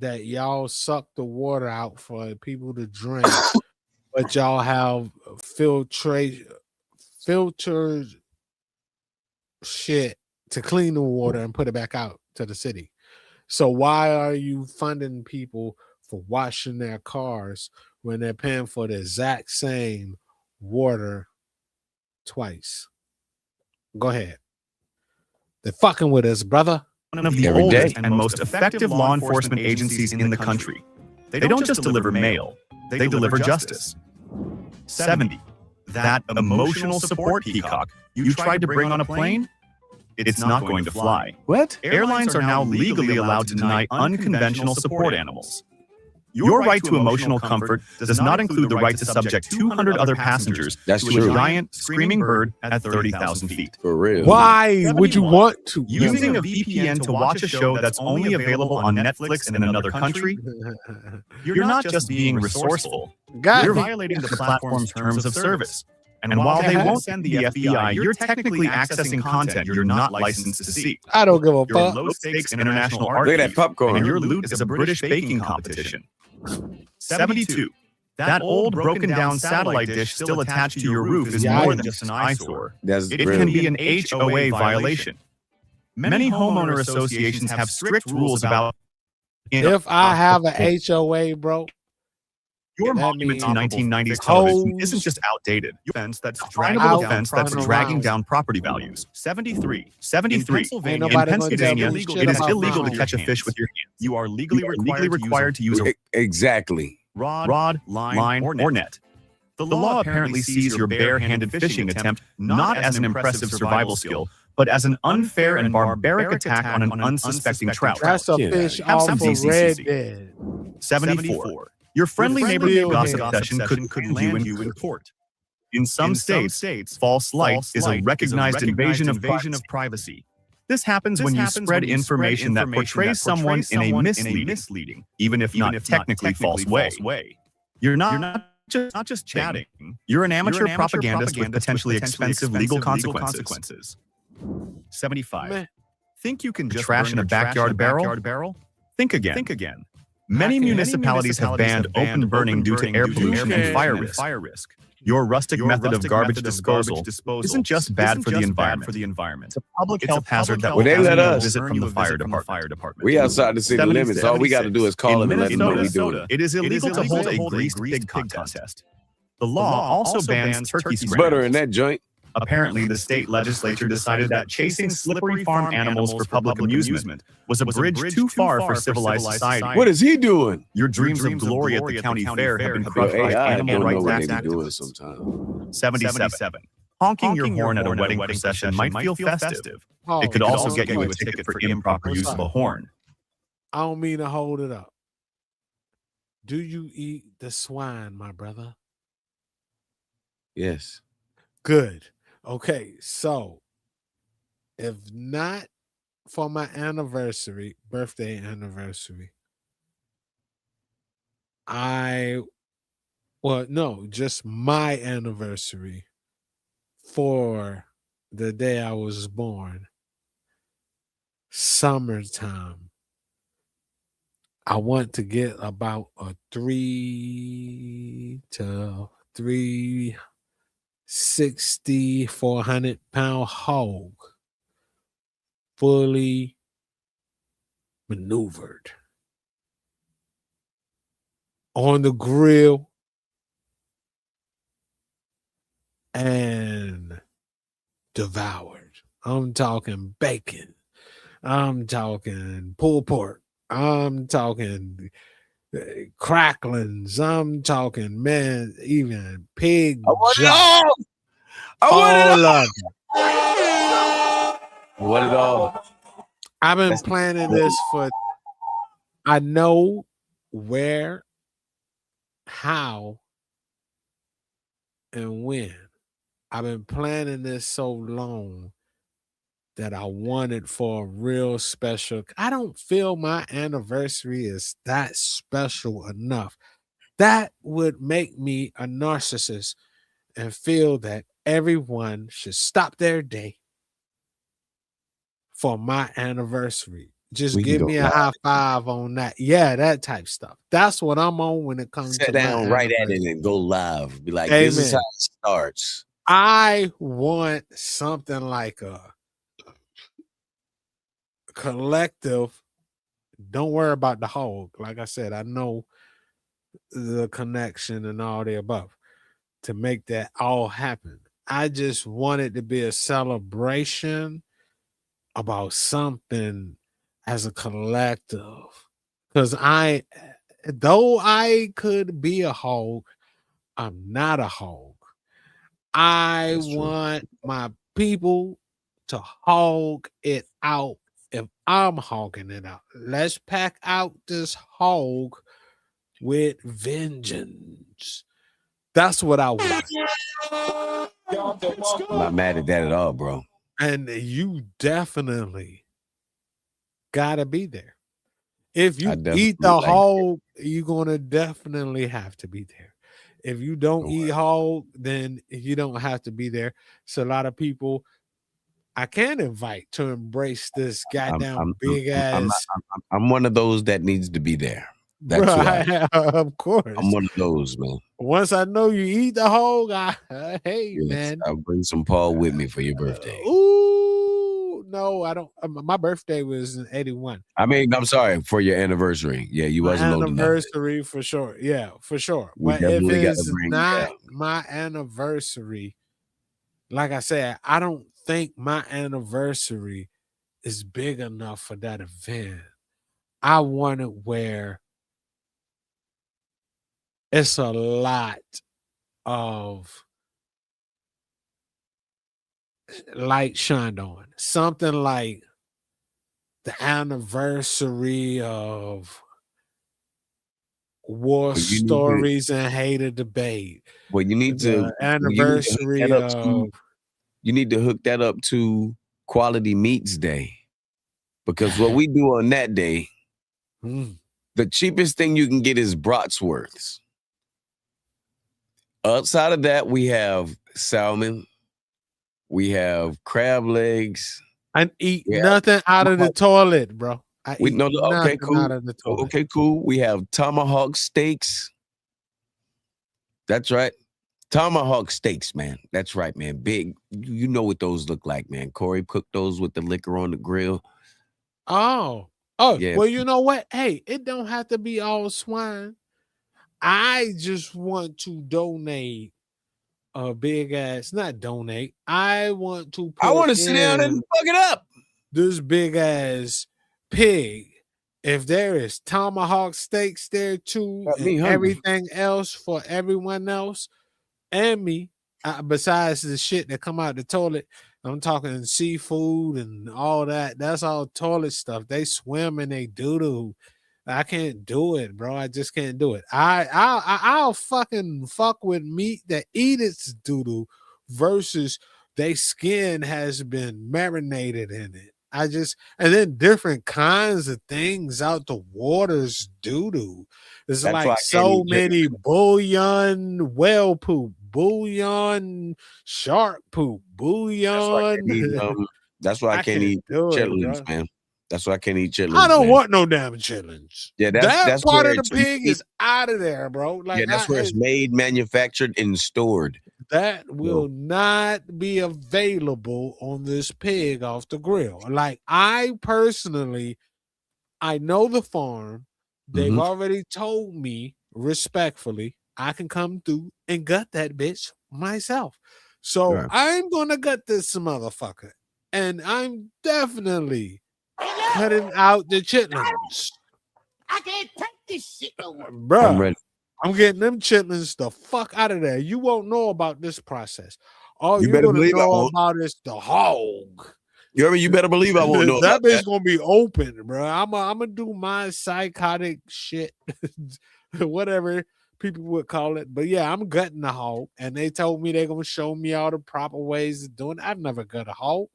S1: that y'all suck the water out for people to drink, but y'all have filtered shit to clean the water and put it back out to the city. So why are you funding people for washing their cars when they're paying for the exact same water twice? Go ahead. They're fucking with us, brother.
S5: One of the
S2: Every
S5: oldest
S2: day.
S5: and most effective law enforcement agencies in the country. They don't just deliver mail, they deliver justice. 70. That emotional support peacock you tried to bring on a plane? It's not going to fly.
S2: What?
S5: Airlines are now legally allowed to deny unconventional support animals. Your right to emotional comfort does not include the right to subject 200 other passengers
S2: That's
S5: to
S2: true.
S5: a giant screaming bird at 30,000 feet.
S2: For real.
S1: Why would you want to?
S5: Using a VPN to watch a show that's only available on Netflix in another country, you're not just being resourceful,
S1: God,
S5: you're violating the platform's terms of service. And while they won't send the FBI, you're technically accessing content you're not licensed to see.
S1: I don't give a
S5: You're a
S1: fuck.
S5: low-stakes international art
S2: Look at that
S5: thief,
S2: popcorn.
S5: and your loot is a British baking competition. 72. That old broken-down satellite dish still attached to your roof is more than just an eyesore.
S2: That's
S5: It
S2: real.
S5: can be an HOA violation. Many homeowner associations have strict rules about
S1: If I have an HOA, bro,
S5: your
S1: that
S5: monument to
S1: means
S5: 1990s television
S1: hoes
S5: isn't just outdated. Fence that's
S1: out
S5: dragging
S1: around.
S5: down property values. 73. 73.
S1: Ain't
S5: In
S1: nobody gonna tell
S5: Pennsylvania,
S1: me shit
S5: it is
S1: about
S5: illegal
S1: my
S5: to catch a fish with your hands. You are legally required to use a
S2: Exactly.
S5: rod, line, or net. The law apparently sees your bare-handed fishing attempt not as an impressive survival skill, but as an unfair and barbaric attack on an unsuspecting trout.
S1: That's a
S2: Yeah.
S1: fish
S5: Have some
S1: off of Red
S5: DCCC.
S1: Dead.
S5: 74. Your friendly neighborhood
S1: Steelhead.
S5: gossip session could land you in court. In some states, false light is a recognized invasion of privacy. This happens when you spread information that portrays someone in a misleading, even if not technically false way. You're not just chatting. You're an amateur propagandist with potentially expensive legal consequences. 75.
S1: Man.
S5: Think you can just trash in a backyard barrel? Think again. Many municipalities have banned open burning due to air pollution and fire risk. Your rustic method of garbage disposal isn't just bad for the environment. It's a public health hazard that will
S2: they let us
S5: visit from the fire department.
S2: We outside the city limits. All we got to do is call them and let them know we doing it.
S5: It is illegal to hold a greased pig contest. The law also bans turkey
S2: Butter in
S5: scrams.
S2: that joint.
S5: Apparently, the state legislature decided that chasing slippery farm animals for public amusement was a bridge too far for civilized society.
S2: What is he doing?
S5: Your dreams of glory at the county fair have been crushed by
S2: AI
S5: animal
S2: don't know
S5: rights
S2: what they be doing
S5: activists.
S2: sometimes.
S5: 77. Honking your horn at a wedding procession might feel festive.
S1: Oh,
S5: It could also get you a ticket for improper use of a horn.
S1: I don't mean to hold it up. Do you eat the swine, my brother?
S2: Yes.
S1: Good. Okay, so if not for my birthday anniversary, just my anniversary for the day I was born, summertime, I want to get about a 3 to 360, 400-pound hog, fully maneuvered on the grill and devoured. I'm talking bacon. I'm talking pulled pork. I'm talking cracklings. I'm talking, man, even pig junk. All of it.
S2: I want it all.
S1: I've been planning this I know where, how, and when. I've been planning this so long that I wanted for a real special. I don't feel my anniversary is that special enough. That would make me a narcissist and feel that everyone should stop their day for my anniversary. Just give me a high five on that. Yeah, that type stuff. That's what I'm on when it comes to
S2: sit down right at it and go live. Be like, this is how it starts.
S1: I want something like a collective. Don't worry about the hog. Like I said, I know the connection and all the above to make that all happen. I just want it to be a celebration about something as a collective. Because though I could be a hog, I'm not a hog. I want my people to hog it out if I'm hogging it out. Let's pack out this hog with vengeance. That's what I want.
S2: I'm not mad at that at all, bro.
S1: And you definitely gotta be there. If you eat the hog, you're gonna definitely have to be there. If you don't eat hog, then you don't have to be there. So a lot of people I can invite to embrace this goddamn big ass.
S2: I'm one of those that needs to be there. That's right.
S1: Of course.
S2: I'm one of those, man.
S1: Once I know you eat the hog, man.
S2: I'll bring some Paul with me for your birthday.
S1: No, I don't. My birthday was in 81.
S2: I mean, I'm sorry, for your anniversary. Yeah, you wasn't old enough.
S1: Anniversary for sure. Yeah, for sure. But if it's not my anniversary, like I said, I don't think my anniversary is big enough for that event. I want it where it's a lot of light shined on. Something like the anniversary of War
S2: But you need to.
S1: Stories and Hater Debate.
S2: Well, you need to.
S1: The
S2: You need to hook
S1: anniversary
S2: that up
S1: of
S2: to. You need to hook that up to Quality Meats Day, because what we do on that day, the cheapest thing you can get is bratwursts. Outside of that, we have salmon, we have crab legs.
S1: I eat
S2: Yeah.
S1: nothing out of the toilet, bro. I
S2: We
S1: eat
S2: know. Okay,
S1: nothing
S2: cool.
S1: out of the toilet.
S2: Okay, cool. We have tomahawk steaks. That's right. Tomahawk steaks, man. That's right, man. Big. You know what those look like, man. Corey cooked those with the liquor on the grill.
S1: Oh,
S2: Yeah.
S1: well, you know what? Hey, it don't have to be all swine. I just want to donate a big ass, not donate. I want to
S2: I want to
S1: put
S2: sit down and
S1: in
S2: fuck it up.
S1: this big ass pig. If there is tomahawk steaks there too,
S2: Got me
S1: and
S2: hungry.
S1: everything else for everyone else and me, besides the shit that come out the toilet, I'm talking seafood and all that. That's all toilet stuff. They swim and they doo-doo. I can't do it, bro. I just can't do it. I'll fucking fuck with meat that eat its doo-doo versus they skin has been marinated in it. And then different kinds of things out the water's doo-doo. It's
S2: That's why
S1: like
S2: I can't
S1: so
S2: eat chicken.
S1: many bouillon whale poop, bouillon shark poop, bouillon.
S2: That's why I
S1: I
S2: can't
S1: can't
S2: eat
S1: do it,
S2: chitlins,
S1: bro.
S2: man. That's why I can't eat chitlins.
S1: I don't
S2: man.
S1: want no damn chitlins.
S2: Yeah,
S1: That
S2: that's
S1: part
S2: where
S1: of the
S2: it's
S1: pig
S2: made.
S1: is out of there, bro.
S2: Yeah,
S1: Like
S2: that's where it's made, manufactured, and stored.
S1: that will not be available on this pig off the grill. Like I personally, I know the farm. They've
S2: Mhm.
S1: already told me respectfully, I can come through and gut that bitch myself. So
S2: Right.
S1: I'm gonna gut this motherfucker, and I'm definitely cutting out the chitlins.
S6: I can't take this shit no more.
S1: Bruh,
S2: I'm ready.
S1: I'm getting them chitlins the fuck out of there. You won't know about this process. All
S2: You
S1: you're
S2: better
S1: gonna
S2: believe I
S1: know
S2: won't.
S1: about is the hog.
S2: You hear me? You better believe I won't know
S1: That
S2: about
S1: bitch
S2: that.
S1: gonna be open, bro. I'm gonna do my psychotic shit, whatever people would call it. But yeah, I'm gutting the hog, and they told me they're gonna show me all the proper ways of doing it. I've never gut a hog,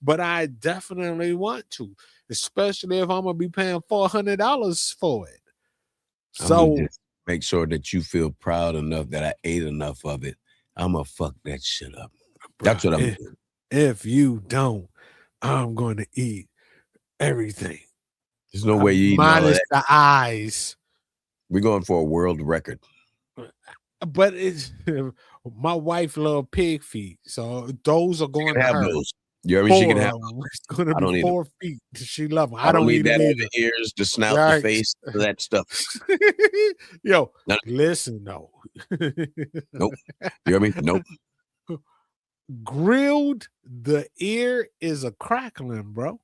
S1: but I definitely want to, especially if I'm gonna be paying $400 for it.
S2: I'm gonna
S1: So
S2: just make sure that you feel proud enough that I ate enough of it. I'm gonna fuck that shit up. That's
S1: bruh,
S2: what I'm gonna do.
S1: if you don't, I'm going to eat everything.
S2: There's no way you eating all of
S1: Minus
S2: that.
S1: the eyes.
S2: We're going for a world record.
S1: But it's my wife love pig feet, so those are
S2: She
S1: going
S2: can
S1: to
S2: have
S1: her.
S2: those. You hear me? She can
S1: 4
S2: have
S1: of them.
S2: those.
S1: It's going to
S2: I
S1: be
S2: don't need them.
S1: 4 feet. She love them.
S2: I don't need
S1: eat
S2: that
S1: them
S2: on
S1: either.
S2: the ears, the snout, the
S1: Yikes.
S2: face, that stuff.
S1: Yo,
S2: None.
S1: listen though.
S2: Nope. You hear me? Nope.
S1: Grilled, the ear is a crackling, bro.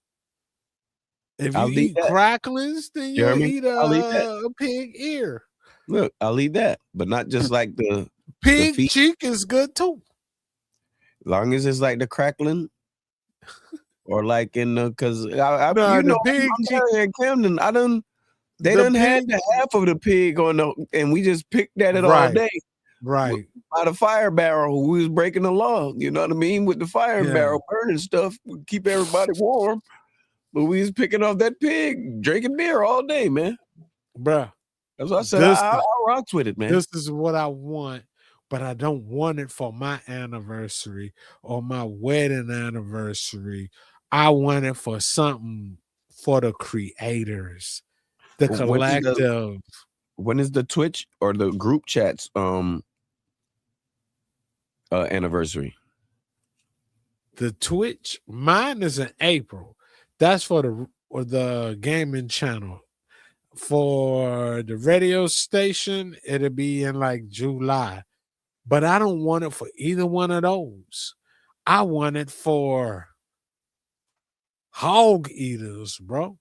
S1: If
S2: I'll
S1: you
S2: eat
S1: eat
S2: that.
S1: cracklings, then
S2: You hear
S1: you'll
S2: me?
S1: eat
S2: I'll eat that.
S1: a pig ear.
S2: Look, I'll eat that, but not just like the
S1: Pig
S2: feet.
S1: cheek is good too.
S2: Long as it's like the crackling, or like in the because I
S1: Nah,
S2: you
S1: the
S2: know
S1: pig
S2: I'm
S1: cheek,
S2: down here in Camden. They
S1: the
S2: done had
S1: pig,
S2: the half of the pig on the, and we just picked at it all
S1: right,
S2: day
S1: right.
S2: by the fire barrel. We was breaking the law, you know what I mean, with the fire
S1: Yeah.
S2: barrel burning stuff, keep everybody warm. But we was picking off that pig, drinking beer all day, man.
S1: Bruh.
S2: That's what I said.
S1: This
S2: I
S1: is
S2: rocks with it, man.
S1: this is what I want, but I don't want it for my anniversary or my wedding anniversary. I want it for something for the creators, the collective.
S2: When is the Twitch or the group chats anniversary?
S1: The Twitch, mine is in April. That's for the gaming channel. For the radio station, it'll be in like July. But I don't want it for either one of those. I want it for hog eaters, bro.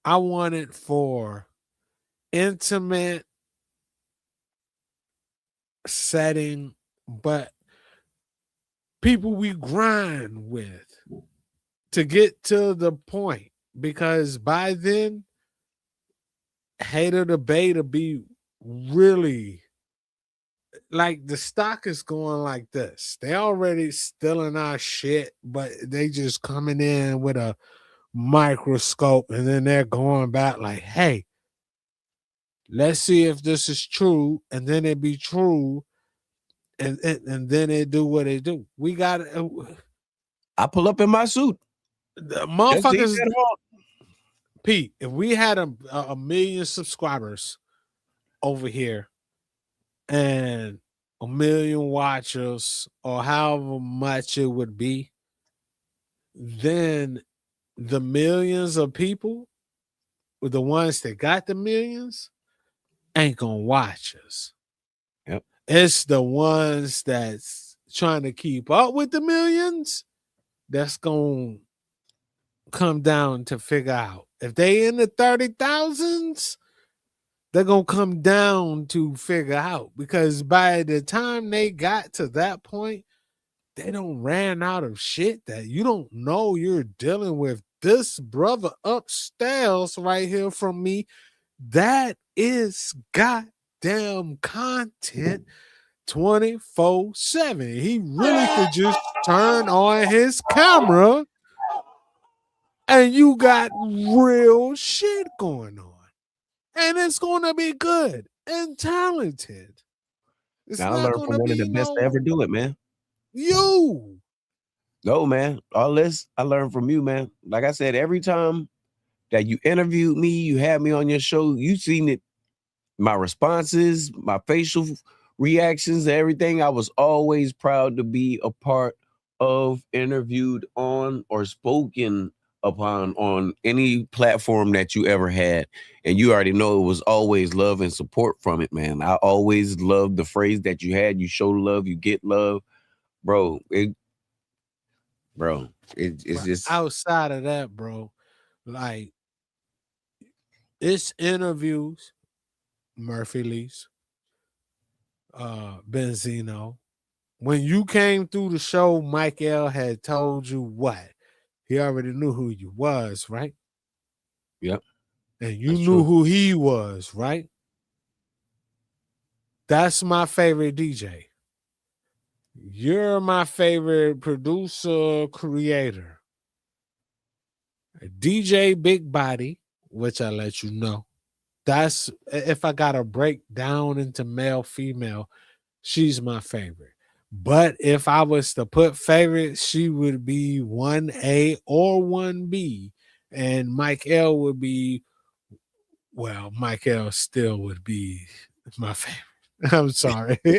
S1: I want it for intimate setting, but people we grind with to get to the point, because by then, hater debate will be really like the stock is going like this. They already stealing our shit, but they just coming in with a microscope and then they're going back like, hey, let's see if this is true, and then it be true, and then they do what they do. We got
S2: I pull up in my suit.
S1: the
S2: Just to eat
S1: motherfuckers.
S2: that hog.
S1: Pete, if we had a million subscribers over here and a million watchers or however much it would be, then the millions of people, the ones that got the millions, ain't gonna watch us.
S2: Yep.
S1: It's the ones that's trying to keep up with the millions that's gonna come down to figure out if they in the 30,000s. They're gonna come down to figure out, because by the time they got to that point, they don't ran out of shit that you don't know you're dealing with. This brother upstairs right here from me, that is goddamn content 24/7. He really could just turn on his camera and you got real shit going on. And it's gonna be good and talented. It's
S2: Now I
S1: not
S2: learned from
S1: gonna
S2: one of the
S1: be
S2: best to ever do it, man.
S1: you.
S2: No, man. All this I learned from you, man. Like I said, every time that you interviewed me, you had me on your show, you seen it, my responses, my facial reactions, everything. I was always proud to be a part of, interviewed on, or spoken upon on any platform that you ever had. And you already know it was always love and support from it, man. I always loved the phrase that you had: you show love, you get love. Bro, it's just
S1: Outside of that, bro, like it's interviews, Murphy Lee's, Benzino. When you came through the show, Mike L had told you what? He already knew who you was, right?
S2: Yep.
S1: And you
S2: That's
S1: knew
S2: true.
S1: who he was, right? That's my favorite DJ. You're my favorite producer, creator. DJ Big Body, which I let you know. That's if I gotta break down into male, female, she's my favorite. But if I was to put favorites, she would be 1A or 1B. And Mike L would be, well, Mike L still would be my favorite. I'm sorry.
S2: He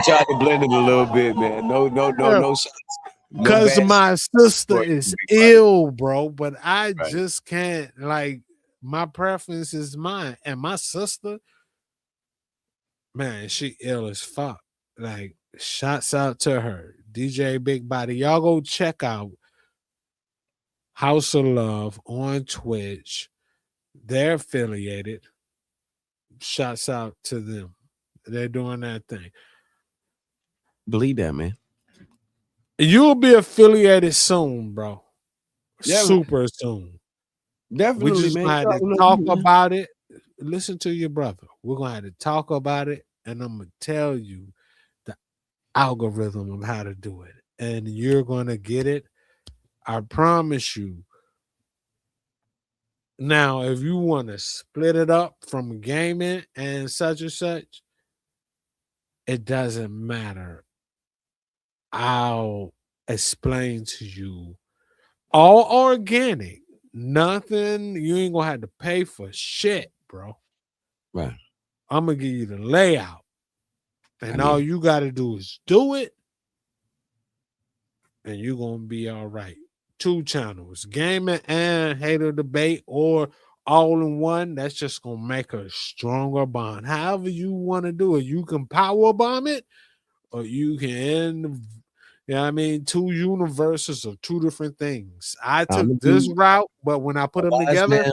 S2: tried to blend it a little bit, man. No shots. No
S1: Because
S2: bad
S1: my sister is ill, bro. But I
S2: Right.
S1: just can't, like, my preference is mine. And my sister, man, she ill as fuck. Like, shouts out to her. DJ Big Body. Y'all go check out House of Love on Twitch. They're affiliated. Shouts out to them. They're doing that thing.
S2: Believe that, man.
S1: You'll be affiliated soon, bro.
S2: Yeah,
S1: Super soon.
S2: Definitely,
S1: We just
S2: man.
S1: gonna have to talk about it. Listen to your brother. We're gonna have to talk about it, and I'm gonna tell you the algorithm of how to do it, and you're gonna get it. I promise you. Now, if you want to split it up from gaming and such, it doesn't matter. I'll explain to you. All organic. Nothing. You ain't gonna have to pay for shit, bro.
S2: Right.
S1: I'm gonna give you the layout. And all you gotta do is do it. And you're gonna be all right. 2 channels, gaming and hater debate, or all in one. That's just gonna make a stronger bond. However you want to do it. You can power bomb it, or you can, you know what I mean, 2 universes of 2 different things. I took this route, but when I put them together,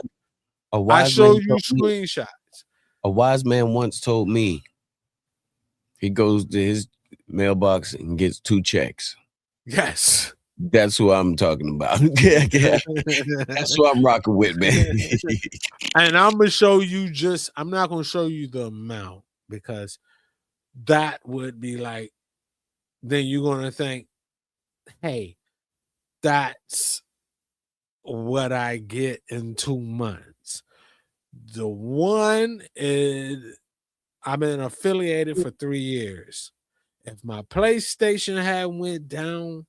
S1: I show you screenshots.
S2: A wise man once told me He goes to his mailbox and gets 2 checks.
S1: Yes.
S2: That's who I'm talking about. That's who I'm rocking with, man.
S1: And I'm gonna show you I'm not gonna show you the amount because that would be like, then you're gonna think, hey, that's what I get in 2 months. The one is I've been affiliated for 3 years. If my PlayStation had went down,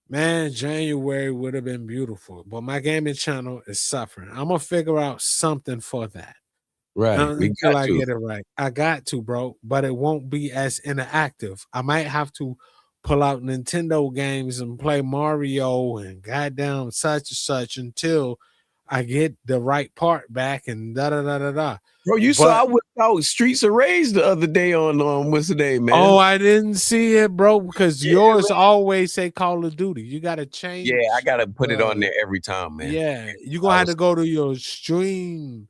S1: man, January would have been beautiful. But my gaming channel is suffering. I'm gonna figure out something for that.
S2: Right. We
S1: Until
S2: got
S1: I
S2: to.
S1: get it right. I got to, bro, but it won't be as interactive. I might have to pull out Nintendo games and play Mario and goddamn such and such until I get the right part back and da da da da da.
S2: Bro, you saw I went out Streets of Rage the other day on what's the name, man?
S1: Oh, I didn't see it, bro, because
S2: Yeah,
S1: yours
S2: man.
S1: always say Call of Duty. You gotta change.
S2: Yeah, I gotta put it on there every time, man.
S1: Yeah, you're gonna have to go to your stream.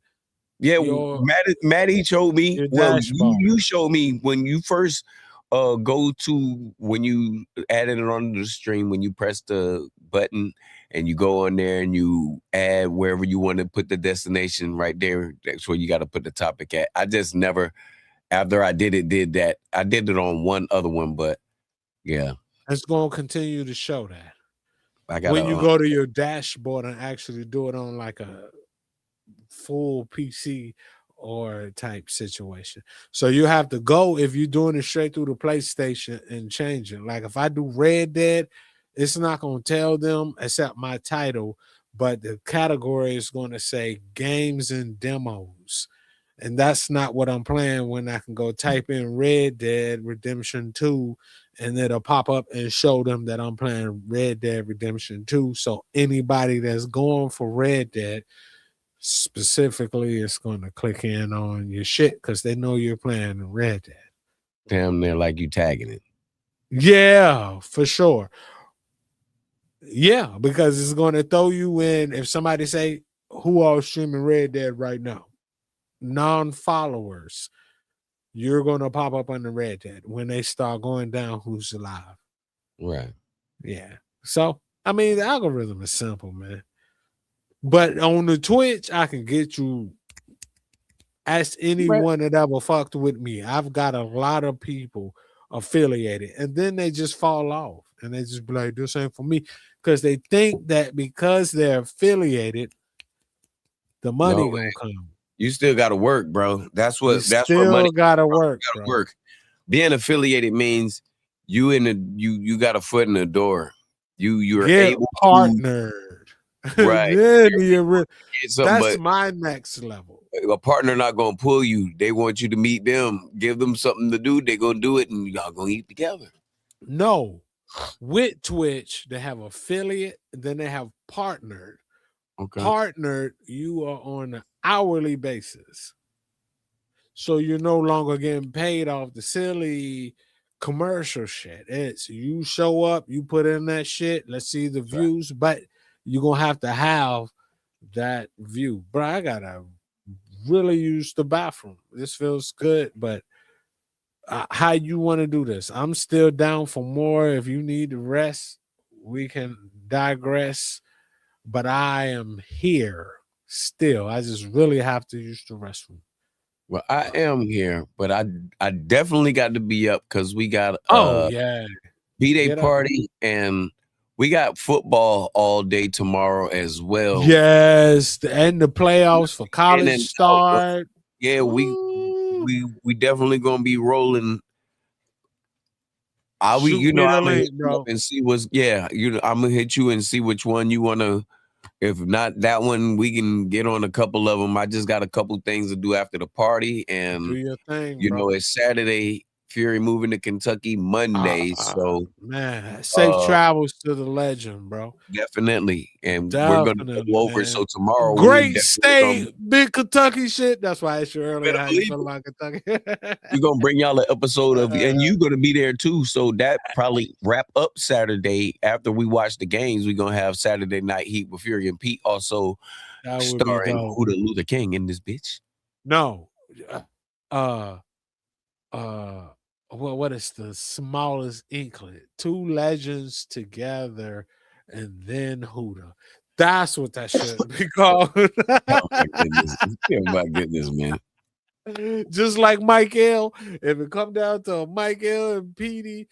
S2: Yeah,
S1: Your
S2: Maddie showed me.
S1: your
S2: Well,
S1: dashboard.
S2: you showed me when you first go to when you added it on the stream, when you press the button and you go on there and you add wherever you want to put the destination right there. That's where you got to put the topic at. I just never, after I did that. I did it on one other one, but yeah.
S1: It's gonna continue to show that.
S2: I got
S1: When you go to your dashboard and actually do it on like a full PC or type situation. So you have to go, if you're doing it straight through the PlayStation, and change it. Like if I do Red Dead, it's not going to tell them except my title, but the category is going to say games and demos. And that's not what I'm playing when I can go type in Red Dead Redemption 2 and it'll pop up and show them that I'm playing Red Dead Redemption 2. So anybody that's going for Red Dead specifically is going to click in on your shit because they know you're playing Red Dead.
S2: Damn, they're like you tagging it.
S1: Yeah, for sure. Yeah, because it's going to throw you in. If somebody say, who are streaming Red Dead right now? Non-followers. You're going to pop up on the Red Dead when they start going down who's alive.
S2: Right.
S1: Yeah. So, I mean, the algorithm is simple, man. But on the Twitch, I can get you. Ask anyone that ever fucked with me. I've got a lot of people affiliated, and then they just fall off, and they just be like, "This ain't for me," because they think that because they're affiliated, the money gonna come.
S2: You still got to work, bro. That's what
S1: money gotta work.
S2: Gotta work. Being affiliated means you got a foot in the door. You're able
S1: partnered.
S2: Right.
S1: That's my next level.
S2: A partner not gonna pull you. They want you to meet them, give them something to do. They're gonna do it, and y'all gonna eat together.
S1: No, with Twitch, they have affiliate, then they have partnered.
S2: Okay.
S1: Partnered, you are on an hourly basis. So you're no longer getting paid off the silly commercial shit. It's you show up, you put in that shit, let's see the views, but you're gonna have to have that view. Bro, I gotta really use the bathroom. This feels good, but how you want to do this? I'm still down for more. If you need to rest, we can digress. But I am here still. I just really have to use the restroom.
S2: Well, I am here, but I definitely got to be up because we got B-Day party and we got football all day tomorrow as well.
S1: Yes, and the playoffs for college start.
S2: Yeah, we definitely gonna be rolling. I'm gonna hit you up and see what's I'm gonna hit you and see which one you wanna. If not that one, we can get on a couple of them. I just got a couple things to do after the party, and
S1: do your thing,
S2: it's Saturday. Fury moving to Kentucky Monday, so
S1: man, safe travels to the legend, bro.
S2: Definitely, and we're gonna go over. So tomorrow,
S1: great state, big Kentucky shit. That's why I asked you earlier how you feel about Kentucky.
S2: We're gonna bring y'all an episode of, and you're gonna be there too. So that probably wrap up Saturday after we watch the games. We're gonna have Saturday Night Heat with Fury and Pete, also starring Huda Luther King in this bitch.
S1: No, what is the smallest inklet? Two legends together, and then Huda. That's what that should be called.
S2: Oh my goodness. Oh my goodness, man.
S1: Just like Mike L. If it come down to Mike L and Petey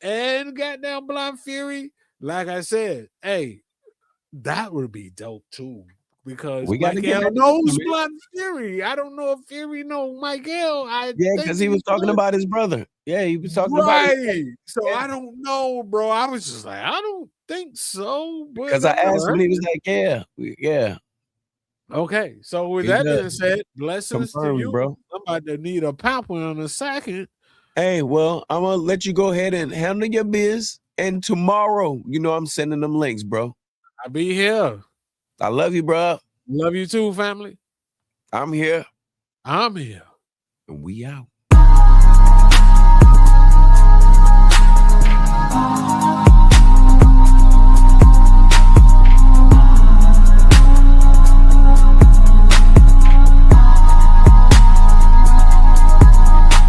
S1: and goddamn Blind Fury, like I said, hey, that would be dope too. Because
S2: We gotta
S1: Mike
S2: get
S1: L
S2: that
S1: knows
S2: together, man.
S1: Blind Fury. I don't know if Fury know Mike L.
S2: Yeah, because he was talking about his brother. Yeah, he was talking about his brother.
S1: So
S2: Yeah.
S1: I don't know, bro. I was just like, I don't think so.
S2: Because I asked him, and he was like, yeah.
S1: Okay, so with
S2: He
S1: that
S2: does.
S1: being said, blessings to
S2: Confirmed,
S1: you.
S2: bro.
S1: I'm about to need a pamper in a second.
S2: Hey, well, I'm gonna let you go ahead and handle your biz. And tomorrow, I'm sending them links, bro.
S1: I'll be here.
S2: I love you, bro.
S1: Love you too, family.
S2: I'm here.
S1: I'm here.
S2: And we out.